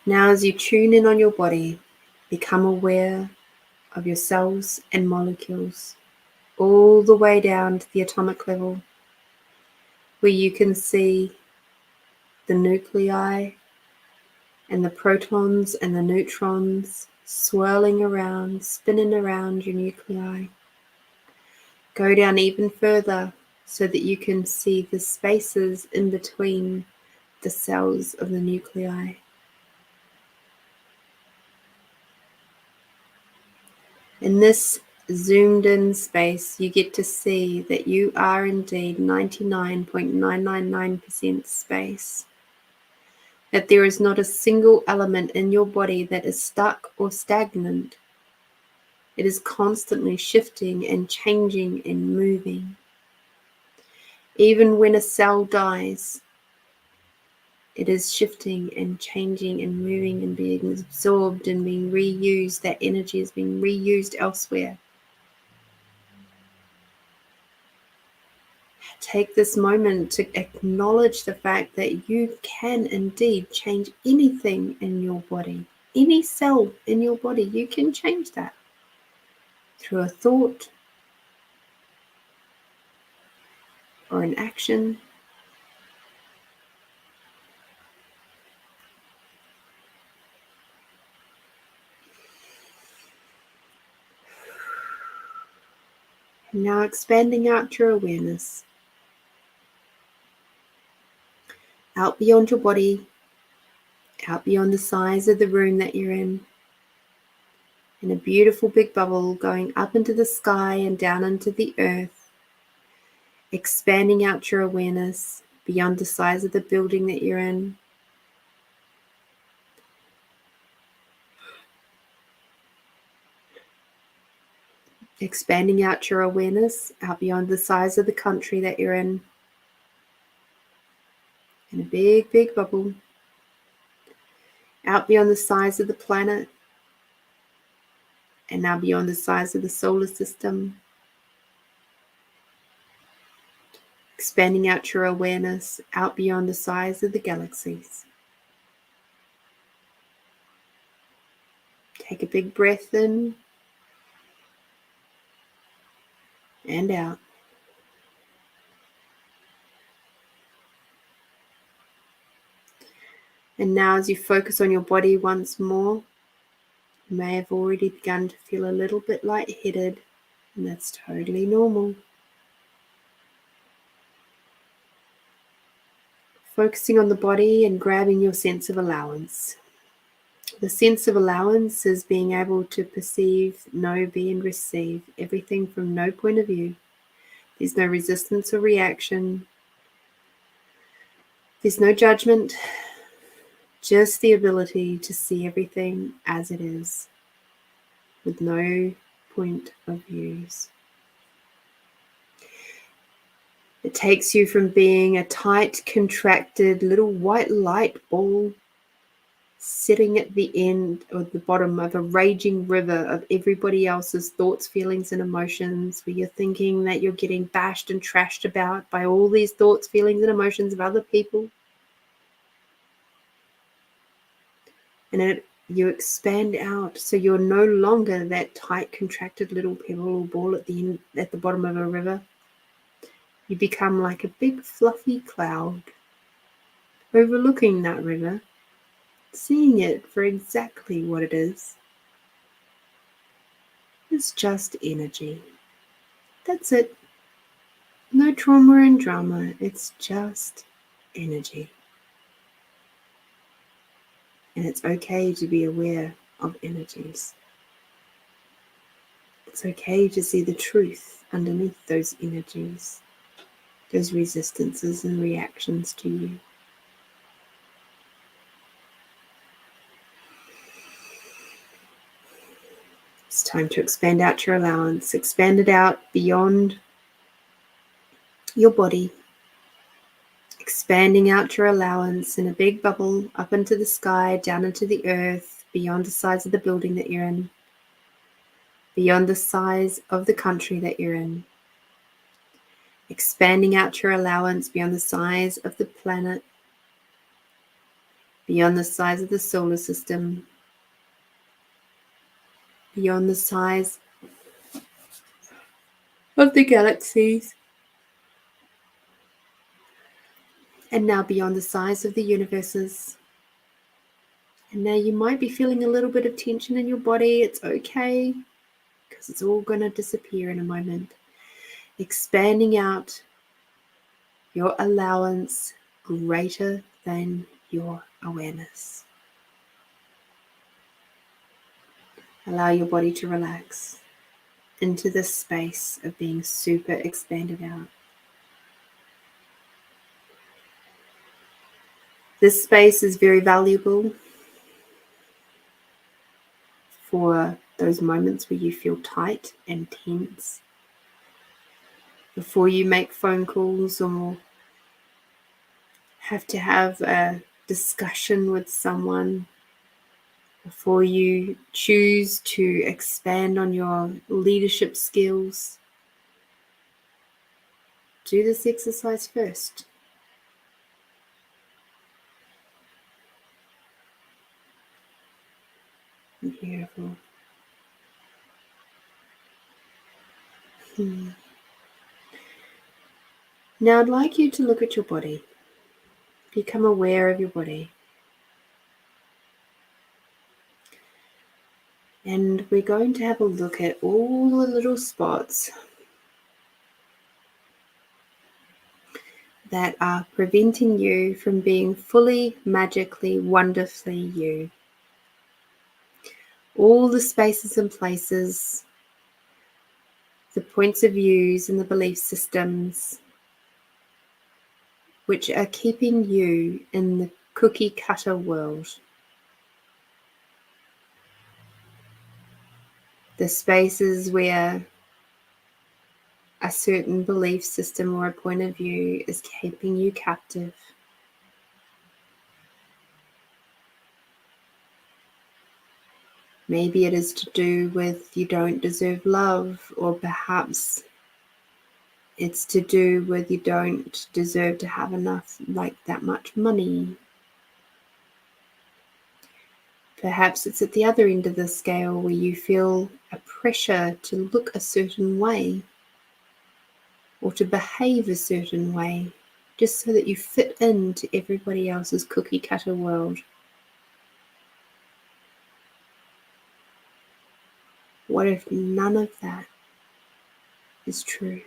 Now as you tune in on your body, become aware of your cells and molecules all the way down to the atomic level, where you can see the nuclei and the protons and the neutrons swirling around, spinning around your nuclei. Go down even further so that you can see the spaces in between the cells of the nuclei. In this zoomed in space, you get to see that you are indeed 99.999% space. That there is not a single element in your body that is stuck or stagnant. It is constantly shifting and changing and moving. Even when a cell dies, it is shifting and changing and moving and being absorbed and being reused. That energy is being reused elsewhere. Take this moment to acknowledge the fact that you can indeed change anything in your body. Any cell in your body, you can change that through a thought or an action. And now expanding out your awareness. Out beyond your body, out beyond the size of the room that you're in a beautiful big bubble going up into the sky and down into the earth, expanding out your awareness beyond the size of the building that you're in. Expanding out your awareness out beyond the size of the country that you're in a big, big bubble. Out beyond the size of the planet, And now beyond the size of the solar system, expanding out your awareness out beyond the size of the galaxies. Take a big breath in and out. And now as you focus on your body once more, you may have already begun to feel a little bit lightheaded, and that's totally normal. Focusing on the body and grabbing your sense of allowance. The sense of allowance is being able to perceive, know, be, and receive everything from no point of view. There's no resistance or reaction. There's no judgment, just the ability to see everything as it is, with no point of views. It takes you from being a tight, contracted little white light ball sitting at the end or the bottom of a raging river of everybody else's thoughts, feelings, and emotions, where you're thinking that you're getting bashed and trashed about by all these thoughts, feelings, and emotions of other people. And you expand out, so you're no longer that tight, contracted little pebble or ball at the bottom of a river. You become like a big, fluffy cloud overlooking that river, seeing it for exactly what it is. It's just energy. That's it. No trauma and drama. It's just energy. And it's okay to be aware of energies. It's okay to see the truth underneath those energies, those resistances and reactions to you. It's time to expand out your allowance. Expand it out beyond your body. Expanding out your allowance in a big bubble up into the sky, down into the earth, beyond the size of the building that you're in, beyond the size of the country that you're in. Expanding out your allowance beyond the size of the planet, beyond the size of the solar system, beyond the size of the galaxies, and now beyond the size of the universes. And now you might be feeling a little bit of tension in your body. It's okay, because it's all going to disappear in a moment. Expanding out your allowance greater than your awareness. Allow your body to relax into this space of being super expanded out. This space is very valuable for those moments where you feel tight and tense. Before you make phone calls or have to have a discussion with someone, before you choose to expand on your leadership skills, do this exercise first. Beautiful. Now I'd like you to look at your body. Become aware of your body. And we're going to have a look at all the little spots that are preventing you from being fully, magically, wonderfully you. All the spaces and places, the points of views and the belief systems which are keeping you in the cookie cutter world. The spaces where a certain belief system or a point of view is keeping you captive. Maybe it is to do with you don't deserve love, or perhaps it's to do with you don't deserve to have enough, like that much money. Perhaps it's at the other end of the scale where you feel a pressure to look a certain way or to behave a certain way, just so that you fit into everybody else's cookie cutter world. What if none of that is true?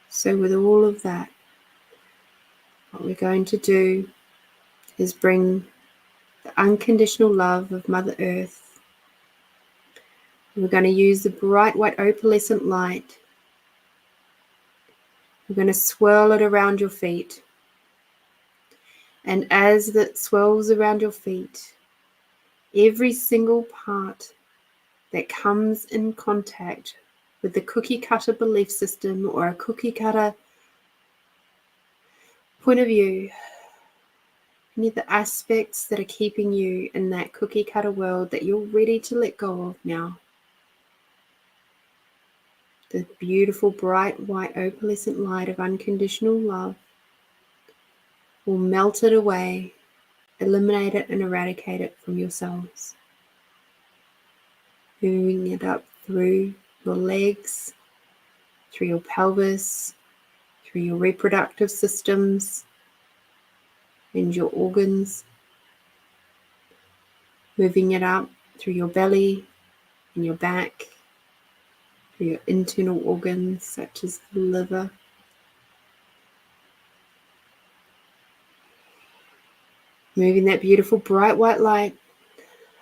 So with all of that, what we're going to do is bring the unconditional love of Mother Earth. We're going to use the bright white opalescent light. We're going to swirl it around your feet. And as that swirls around your feet, every single part that comes in contact with the cookie cutter belief system or a cookie cutter point of view, any of the aspects that are keeping you in that cookie cutter world that you're ready to let go of now, the beautiful bright white opalescent light of unconditional love will melt it away, eliminate it and eradicate it from your cells, moving it up through your legs, through your pelvis, through your reproductive systems and your organs, moving it up through your belly and your back, through your internal organs such as the liver, moving that beautiful bright white light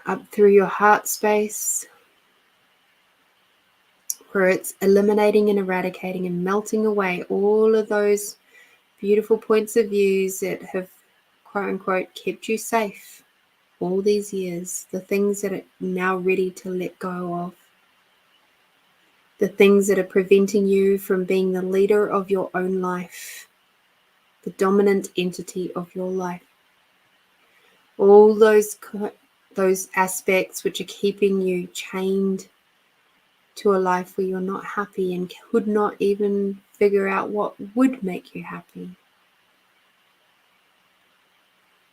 up through your heart space, where it's eliminating and eradicating and melting away all of those beautiful points of views that have, quote unquote, kept you safe all these years, the things that are now ready to let go of, the things that are preventing you from being the leader of your own life, the dominant entity of your life. All those aspects which are keeping you chained to a life where you're not happy and could not even figure out what would make you happy.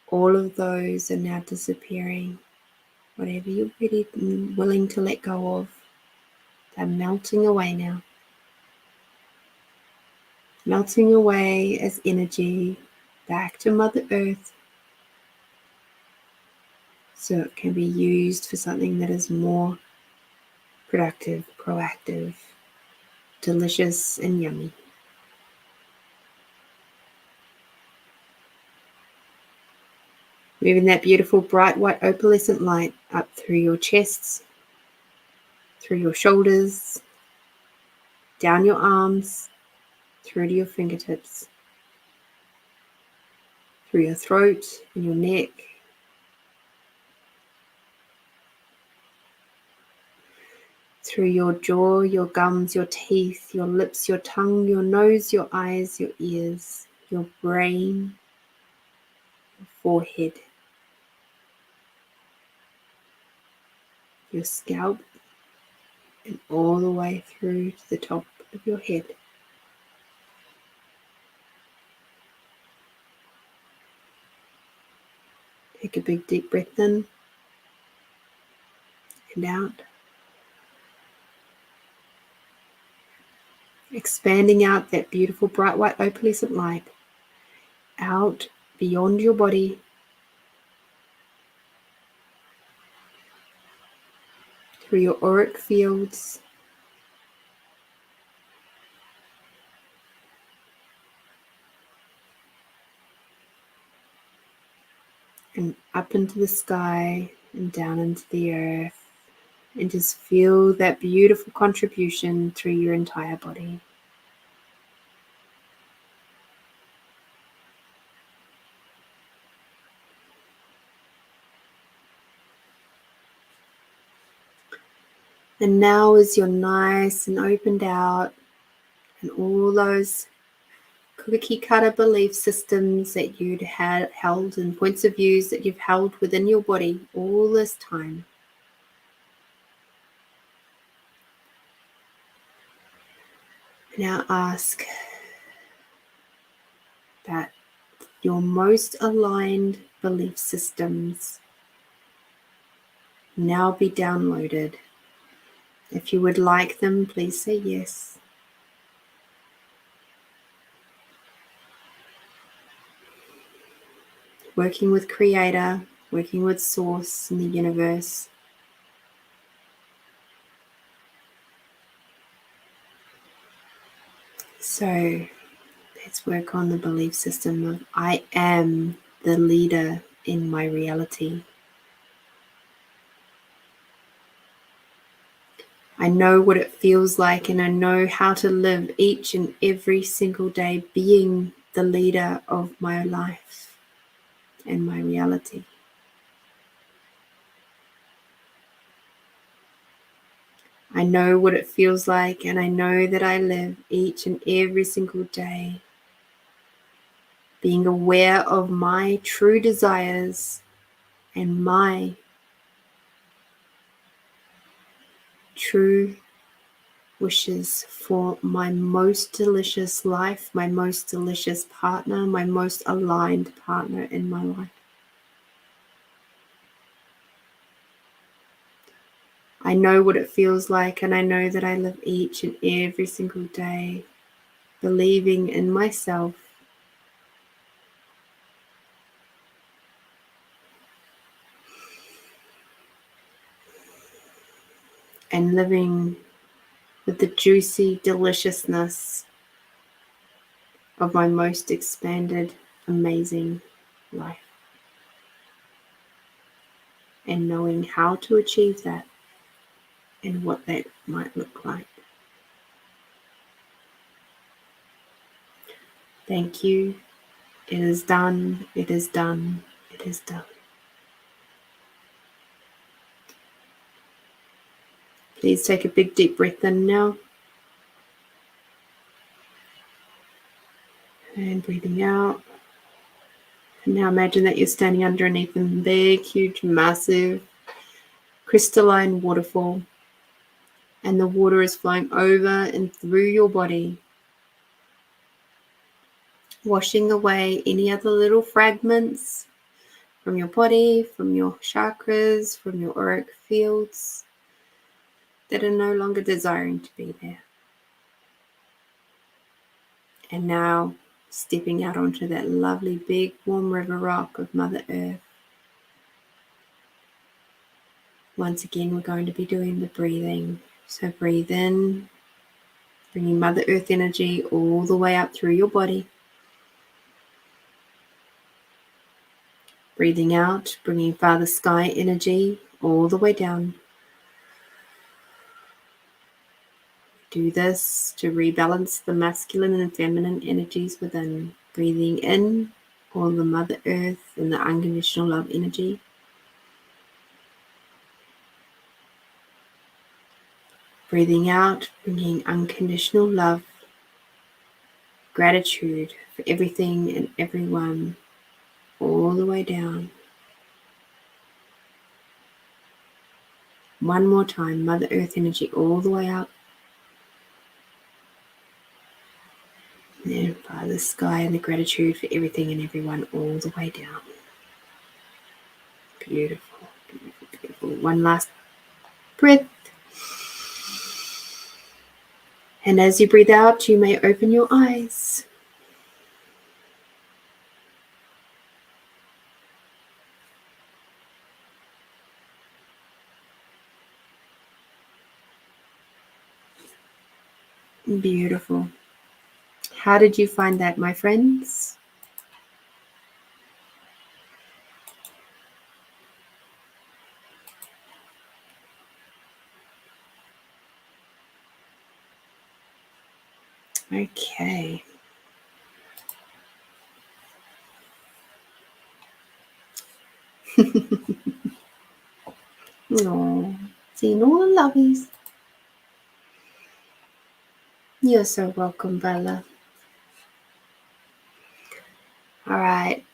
All of those are now disappearing. Whatever you're ready and willing to let go of, they're melting away now. Melting away as energy back to Mother Earth, so it can be used for something that is more productive, proactive, delicious, and yummy. Moving that beautiful bright white opalescent light up through your chests, through your shoulders, down your arms, through to your fingertips, through your throat and your neck, through your jaw, your gums, your teeth, your lips, your tongue, your nose, your eyes, your ears, your brain, your forehead, your scalp, and all the way through to the top of your head. Take a big deep breath in and out. Expanding out that beautiful bright white opalescent light out beyond your body, through your auric fields, and up into the sky and down into the earth, and just feel that beautiful contribution through your entire body. And now as you're nice and opened out And all those cookie cutter belief systems that you'd had held and points of views that you've held within your body all this time. Now ask that your most aligned belief systems now be downloaded. If you would like them, please say yes. Working with Creator, working with Source in the universe. So let's work on the belief system of I am the leader in my reality. I know what it feels like, and I know how to live each and every single day being the leader of my life and my reality. I know what it feels like, and I know that I live each and every single day being aware of my true desires and my true wishes for my most delicious life, my most delicious partner, my most aligned partner in my life. I know what it feels like, and I know that I live each and every single day believing in myself and living with the juicy deliciousness of my most expanded, amazing life. And knowing how to achieve that and what that might look like. Thank you. It is done. It is done. It is done. Please take a big deep breath in now. And breathing out. And now imagine that you're standing underneath a big, huge, massive, crystalline waterfall. And the water is flowing over and through your body, washing away any other little fragments from your body, from your chakras, from your auric fields that are no longer desiring to be there. And now stepping out onto that lovely big warm river rock of Mother Earth. Once again, we're going to be doing the breathing. So breathe in, bringing Mother Earth energy all the way up through your body. Breathing out, bringing Father Sky energy all the way down. Do this to rebalance the masculine and feminine energies within. Breathing in all the Mother Earth and the unconditional love energy. Breathing out, bringing unconditional love, gratitude for everything and everyone all the way down. One more time, Mother Earth energy all the way up. And Father Sky and the gratitude for everything and everyone all the way down. Beautiful, beautiful, beautiful. One last breath. And as you breathe out, you may open your eyes. Beautiful. How did you find that, my friends? Okay. Oh, seeing all the lovies. You're so welcome, Bella. All right.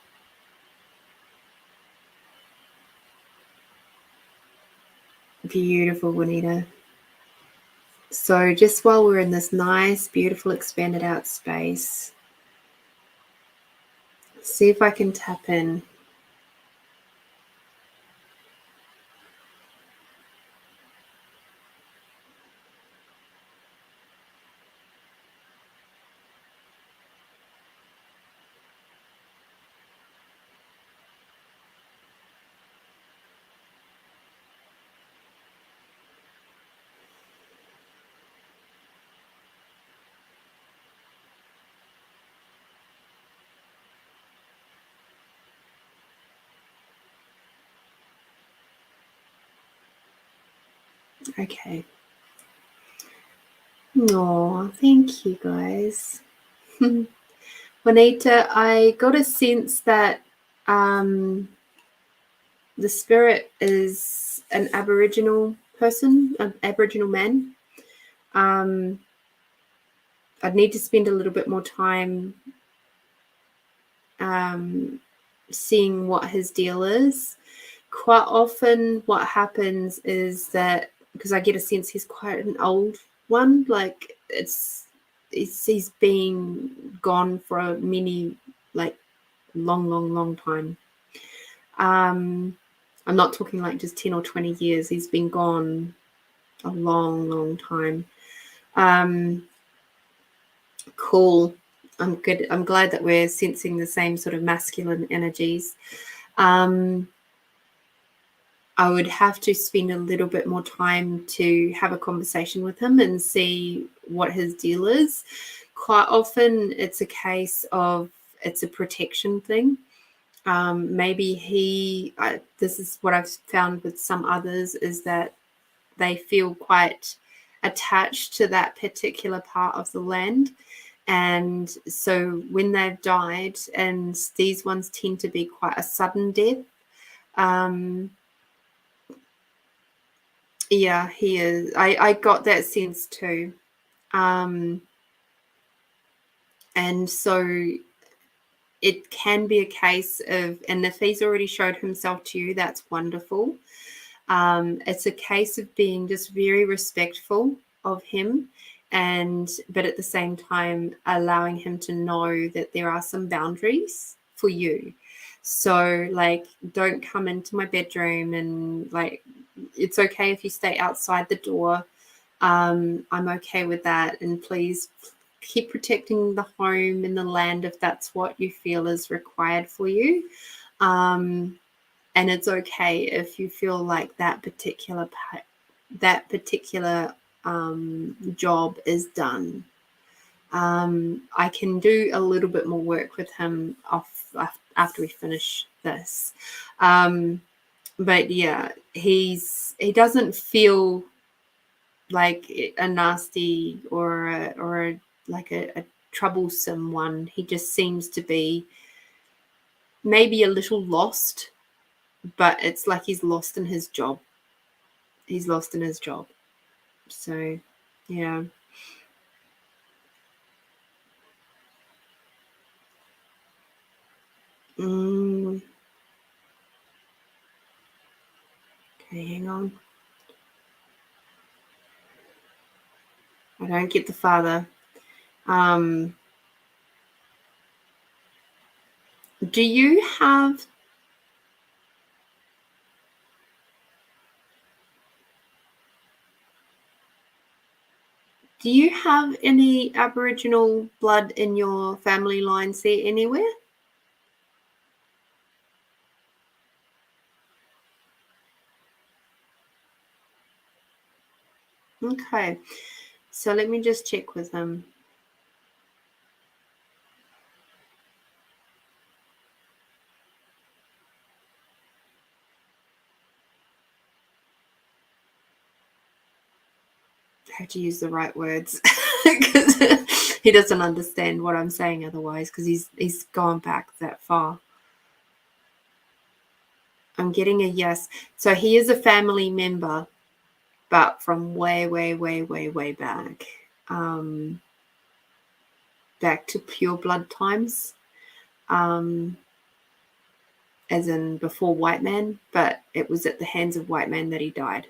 Beautiful, Juanita. So just while we're in this nice, beautiful, expanded out space, see if I can tap in. Okay. Oh, thank you guys. Juanita, I got a sense that the spirit is an Aboriginal person, an Aboriginal man. I'd need to spend a little bit more time seeing what his deal is. Quite often what happens is that, because I get a sense he's quite an old one, like he's been gone for a many, like, long time. I'm not talking like just 10 or 20 years. He's been gone a long time. Cool. I'm good. I'm glad that we're sensing the same sort of masculine energies. I would have to spend a little bit more time to have a conversation with him and see what his deal is. Quite often it's a case of it's a protection thing. Maybe this is what I've found with some others, is that they feel quite attached to that particular part of the land. And so when they've died, and these ones tend to be quite a sudden death. Yeah, he is. I got that sense too. And so it can be a case of, and if he's already showed himself to you, that's wonderful. It's a case of being just very respectful of him, but at the same time allowing him to know that there are some boundaries for you. So, like, don't come into my bedroom, and, like, it's okay if you stay outside the door. I'm okay with that, and please keep protecting the home and the land if that's what you feel is required for you. And it's okay if you feel like that particular job is done. I can do a little bit more work with him after we finish this. But yeah, he doesn't feel like a nasty or a troublesome one. He just seems to be maybe a little lost, but it's like he's lost in his job. He's lost in his job. So, yeah. Okay, hang on. I don't get the father. Do you have any Aboriginal blood in your family lines there anywhere? Okay. So let me just check with him. I have to use the right words because he doesn't understand what I'm saying otherwise, because he's gone back that far. I'm getting a yes. So he is a family member, but from way back. back to pure blood times, as in before white man, but it was at the hands of white man that he died.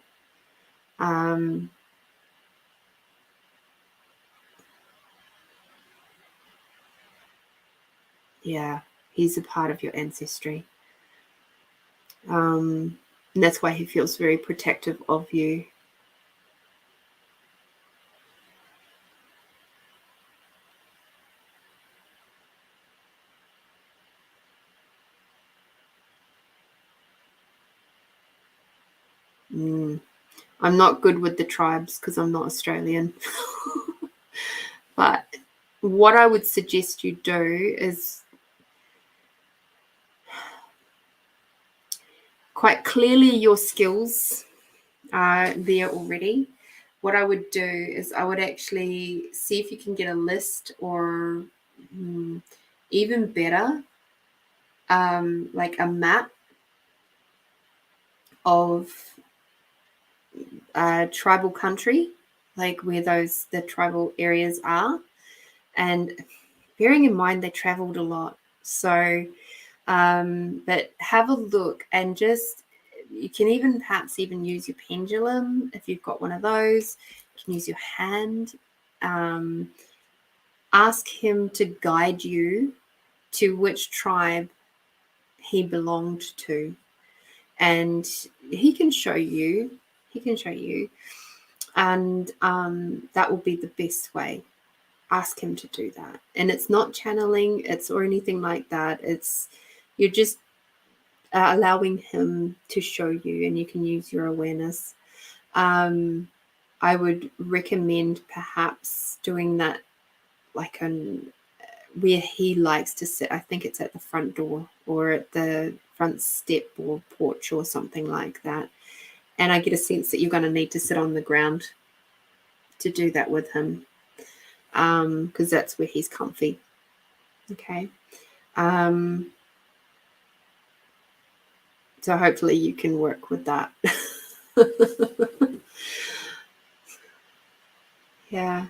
Yeah, he's a part of your ancestry. And that's why he feels very protective of you. I'm not good with the tribes because I'm not Australian. But what I would suggest you do is quite clearly your skills are there already. What I would do is I would actually see if you can get a list, or even better, like a map of tribal country, like where the tribal areas are. And bearing in mind they traveled a lot, so but have a look, and just, you can even perhaps even use your pendulum if you've got one of those. You can use your hand. Ask him to guide you to which tribe he belonged to, and he can show you. And that will be the best way. Ask him to do that. And it's not channeling it's or anything like that. It's, you're just allowing him to show you, and you can use your awareness. I would recommend perhaps doing that like on where he likes to sit. I think it's at the front door or at the front step or porch or something like that. And I get a sense that you're going to need to sit on the ground to do that with him, because that's where he's comfy. Okay. So hopefully you can work with that. Yeah.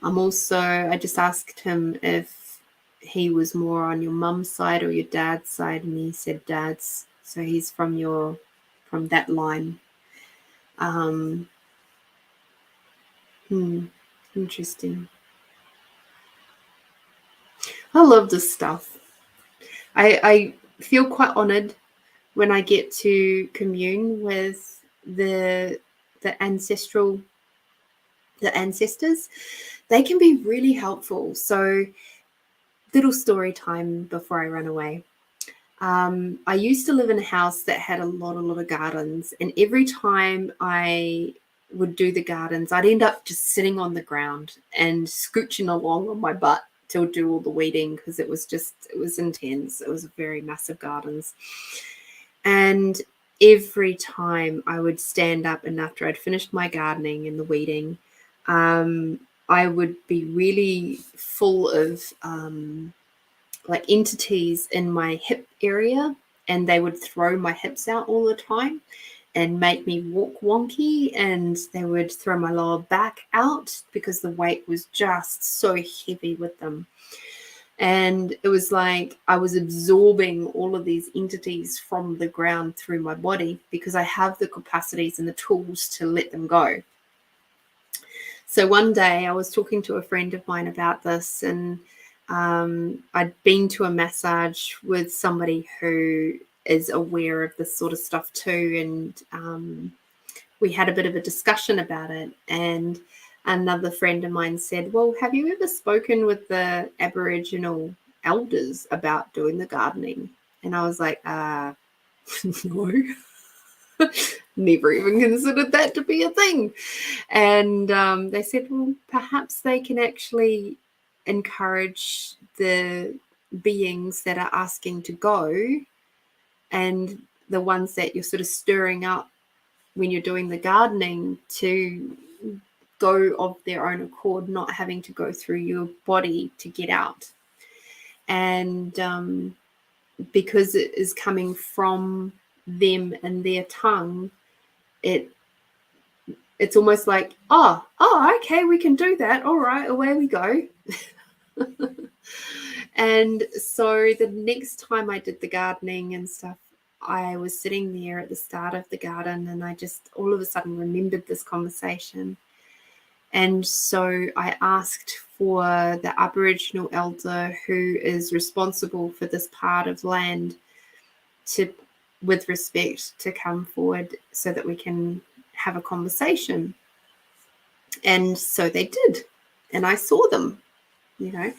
I just asked him if he was more on your mum's side or your dad's side, and he said dad's. So he's from that line. Interesting. I love this stuff. I feel quite honored when I get to commune with the ancestors. They can be really helpful. So, little story time before I run away. I used to live in a house that had a lot of gardens, and every time I would do the gardens, I'd end up just sitting on the ground and scooching along on my butt to do all the weeding, because it was intense. It was very massive gardens. And every time I would stand up, and after I'd finished my gardening and the weeding, I would be really full of like entities in my hip area, and they would throw my hips out all the time and make me walk wonky, and they would throw my lower back out because the weight was just so heavy with them. And it was like I was absorbing all of these entities from the ground through my body, because I have the capacities and the tools to let them go. So one day I was talking to a friend of mine about this, and I'd been to a massage with somebody who is aware of this sort of stuff too, and we had a bit of a discussion about it. And another friend of mine said, well, have you ever spoken with the Aboriginal elders about doing the gardening? And I was like, no. Never even considered that to be a thing. And they said, well, perhaps they can actually encourage the beings that are asking to go, and the ones that you're sort of stirring up when you're doing the gardening, to go of their own accord, not having to go through your body to get out. And because it is coming from them and their tongue, it it's almost like, oh, okay, we can do that. All right, away we go. And so the next time I did the gardening and stuff, I was sitting there at the start of the garden, and I just all of a sudden remembered this conversation. And so I asked for the Aboriginal elder who is responsible for this part of land to, with respect, to come forward so that we can have a conversation. And so they did. And I saw them, you know.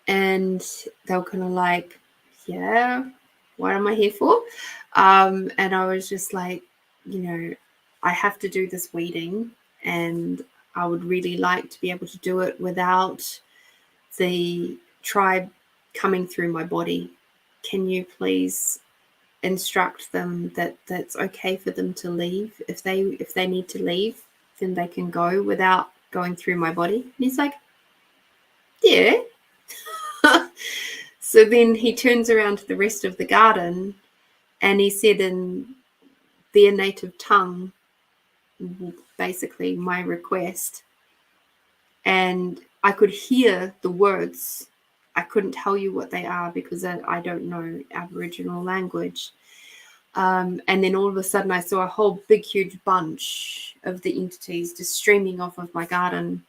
And they were kind of like, yeah, what am I here for? And I was just like, you know, I have to do this weeding, and I would really like to be able to do it without the tribe coming through my body. Can you please instruct them that that's okay for them to leave? If they need to leave, then they can go without going through my body. And he's like, yeah. So then he turns around to the rest of the garden, and he said in their native tongue, basically my request. And I could hear the words. I couldn't tell you what they are because I don't know Aboriginal language. And then all of a sudden I saw a whole big, huge bunch of the entities just streaming off of my garden.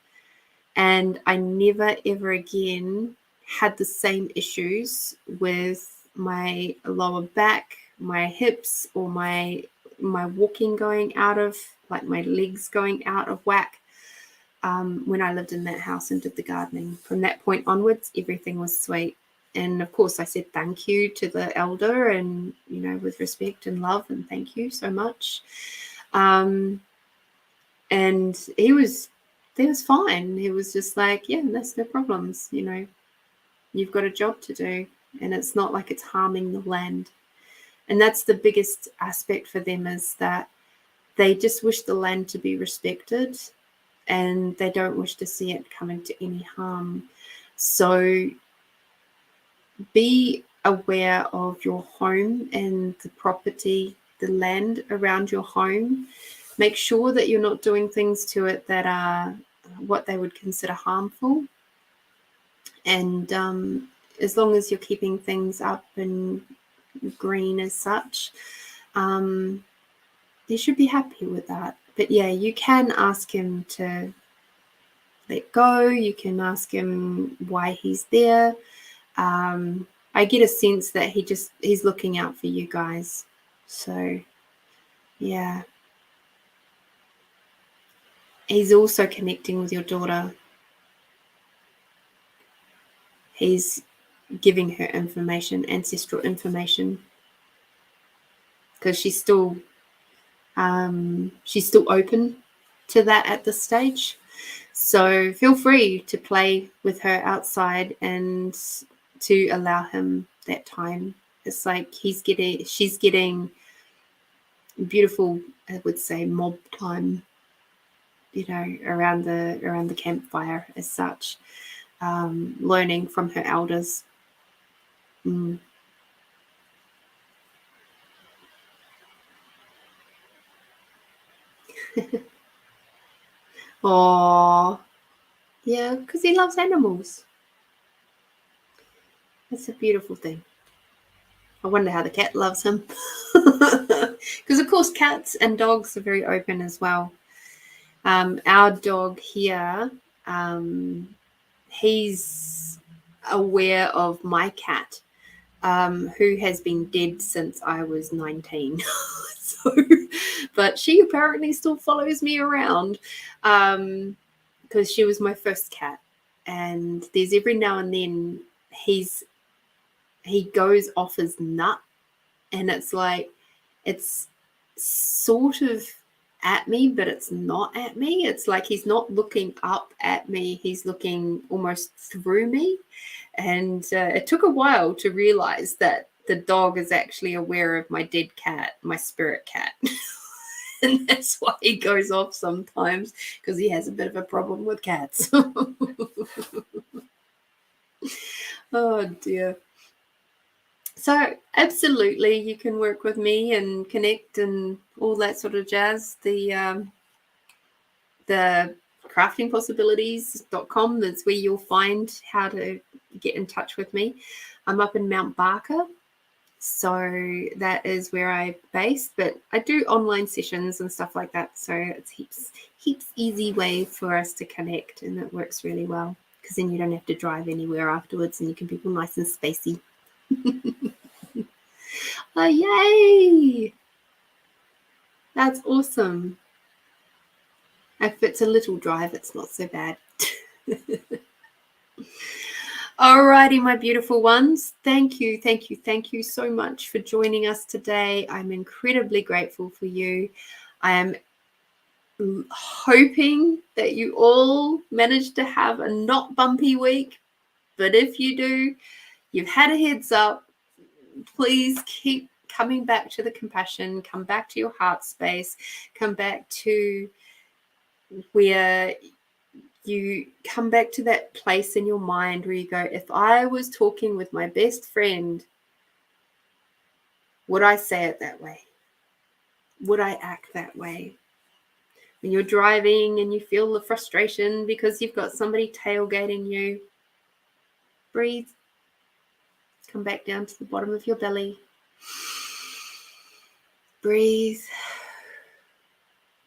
And I never, ever again had the same issues with my lower back, my hips, or my walking going out of, like my legs going out of whack. When I lived in that house and did the gardening. From that point onwards, everything was sweet. And of course I said thank you to the elder, and, you know, with respect and love, and thank you so much. And he was fine. He was just like, yeah, that's no problems. You know, you've got a job to do, and it's not like it's harming the land. And that's the biggest aspect for them, is that they just wish the land to be respected, and they don't wish to see it come into any harm. So be aware of your home and the property, the land around your home. Make sure that you're not doing things to it that are what they would consider harmful. And as long as you're keeping things up and green as such, you should be happy with that. But yeah, you can ask him to let go. You can ask him why he's there. I get a sense that he's looking out for you guys. So yeah. He's also connecting with your daughter. He's giving her information, ancestral information, because she's still open to that at this stage. So feel free to play with her outside and to allow him that time. It's like she's getting beautiful, I would say, mob time, you know, around the campfire as such, learning from her elders. Oh, yeah, because he loves animals. That's a beautiful thing. I wonder how the cat loves him. Because, of course, cats and dogs are very open as well. Our dog here, he's aware of my cat, who has been dead since I was 19. But she apparently still follows me around, because she was my first cat. And there's every now and then he goes off his nut, and it's like, it's sort of at me, but it's not at me. It's like he's not looking up at me, he's looking almost through me. And it took a while to realize that the dog is actually aware of my dead cat, my spirit cat. And that's why he goes off sometimes, because he has a bit of a problem with cats. Oh dear. So absolutely, you can work with me and connect and all that sort of jazz. The craftingpossibilities.com, that's where you'll find how to get in touch with me. I'm up in Mount Barker, so that is where I base, but I do online sessions and stuff like that, so it's heaps easy way for us to connect, and it works really well because then you don't have to drive anywhere afterwards and you can be all nice and spacey. Oh, yay! That's awesome. If it's a little drive, it's not so bad. Alrighty, my beautiful ones. Thank you so much for joining us today. I'm incredibly grateful for you. I am hoping that you all manage to have a not bumpy week, but if you do, you've had a heads up. Please keep coming back to the compassion, come back to your heart space, come back to where you come back to that place in your mind where you go, if I was talking with my best friend, would I say it that way? Would I act that way? When you're driving and you feel the frustration because you've got somebody tailgating you, breathe. Come back down to the bottom of your belly. Breathe.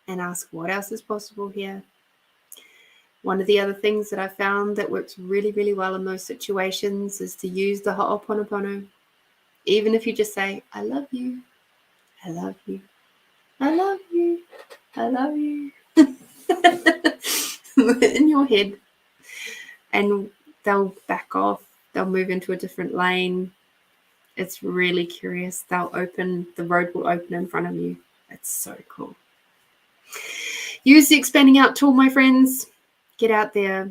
And ask what else is possible here. One of the other things that I found that works really, really well in those situations is to use the Ho'oponopono. Even if you just say, I love you, I love you, I love you, I love you. In your head. And they'll back off. They'll move into a different lane. It's really curious. The road will open in front of you. It's so cool. Use the expanding out tool, my friends. Get out there.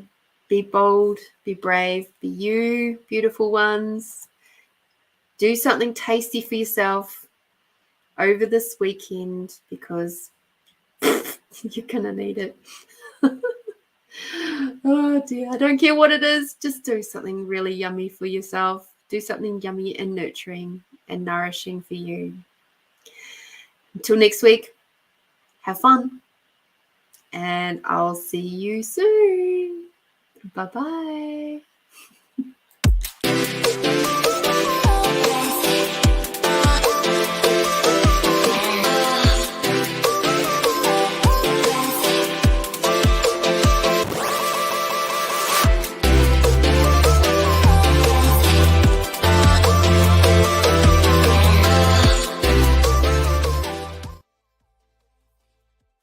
Be bold. Be brave. Be you, beautiful ones. Do something tasty for yourself over this weekend because you're going to need it. Oh dear, I don't care what it is. Just do something really yummy for yourself. Do something yummy and nurturing and nourishing for you. Until next week, have fun. And I'll see you soon. Bye-bye.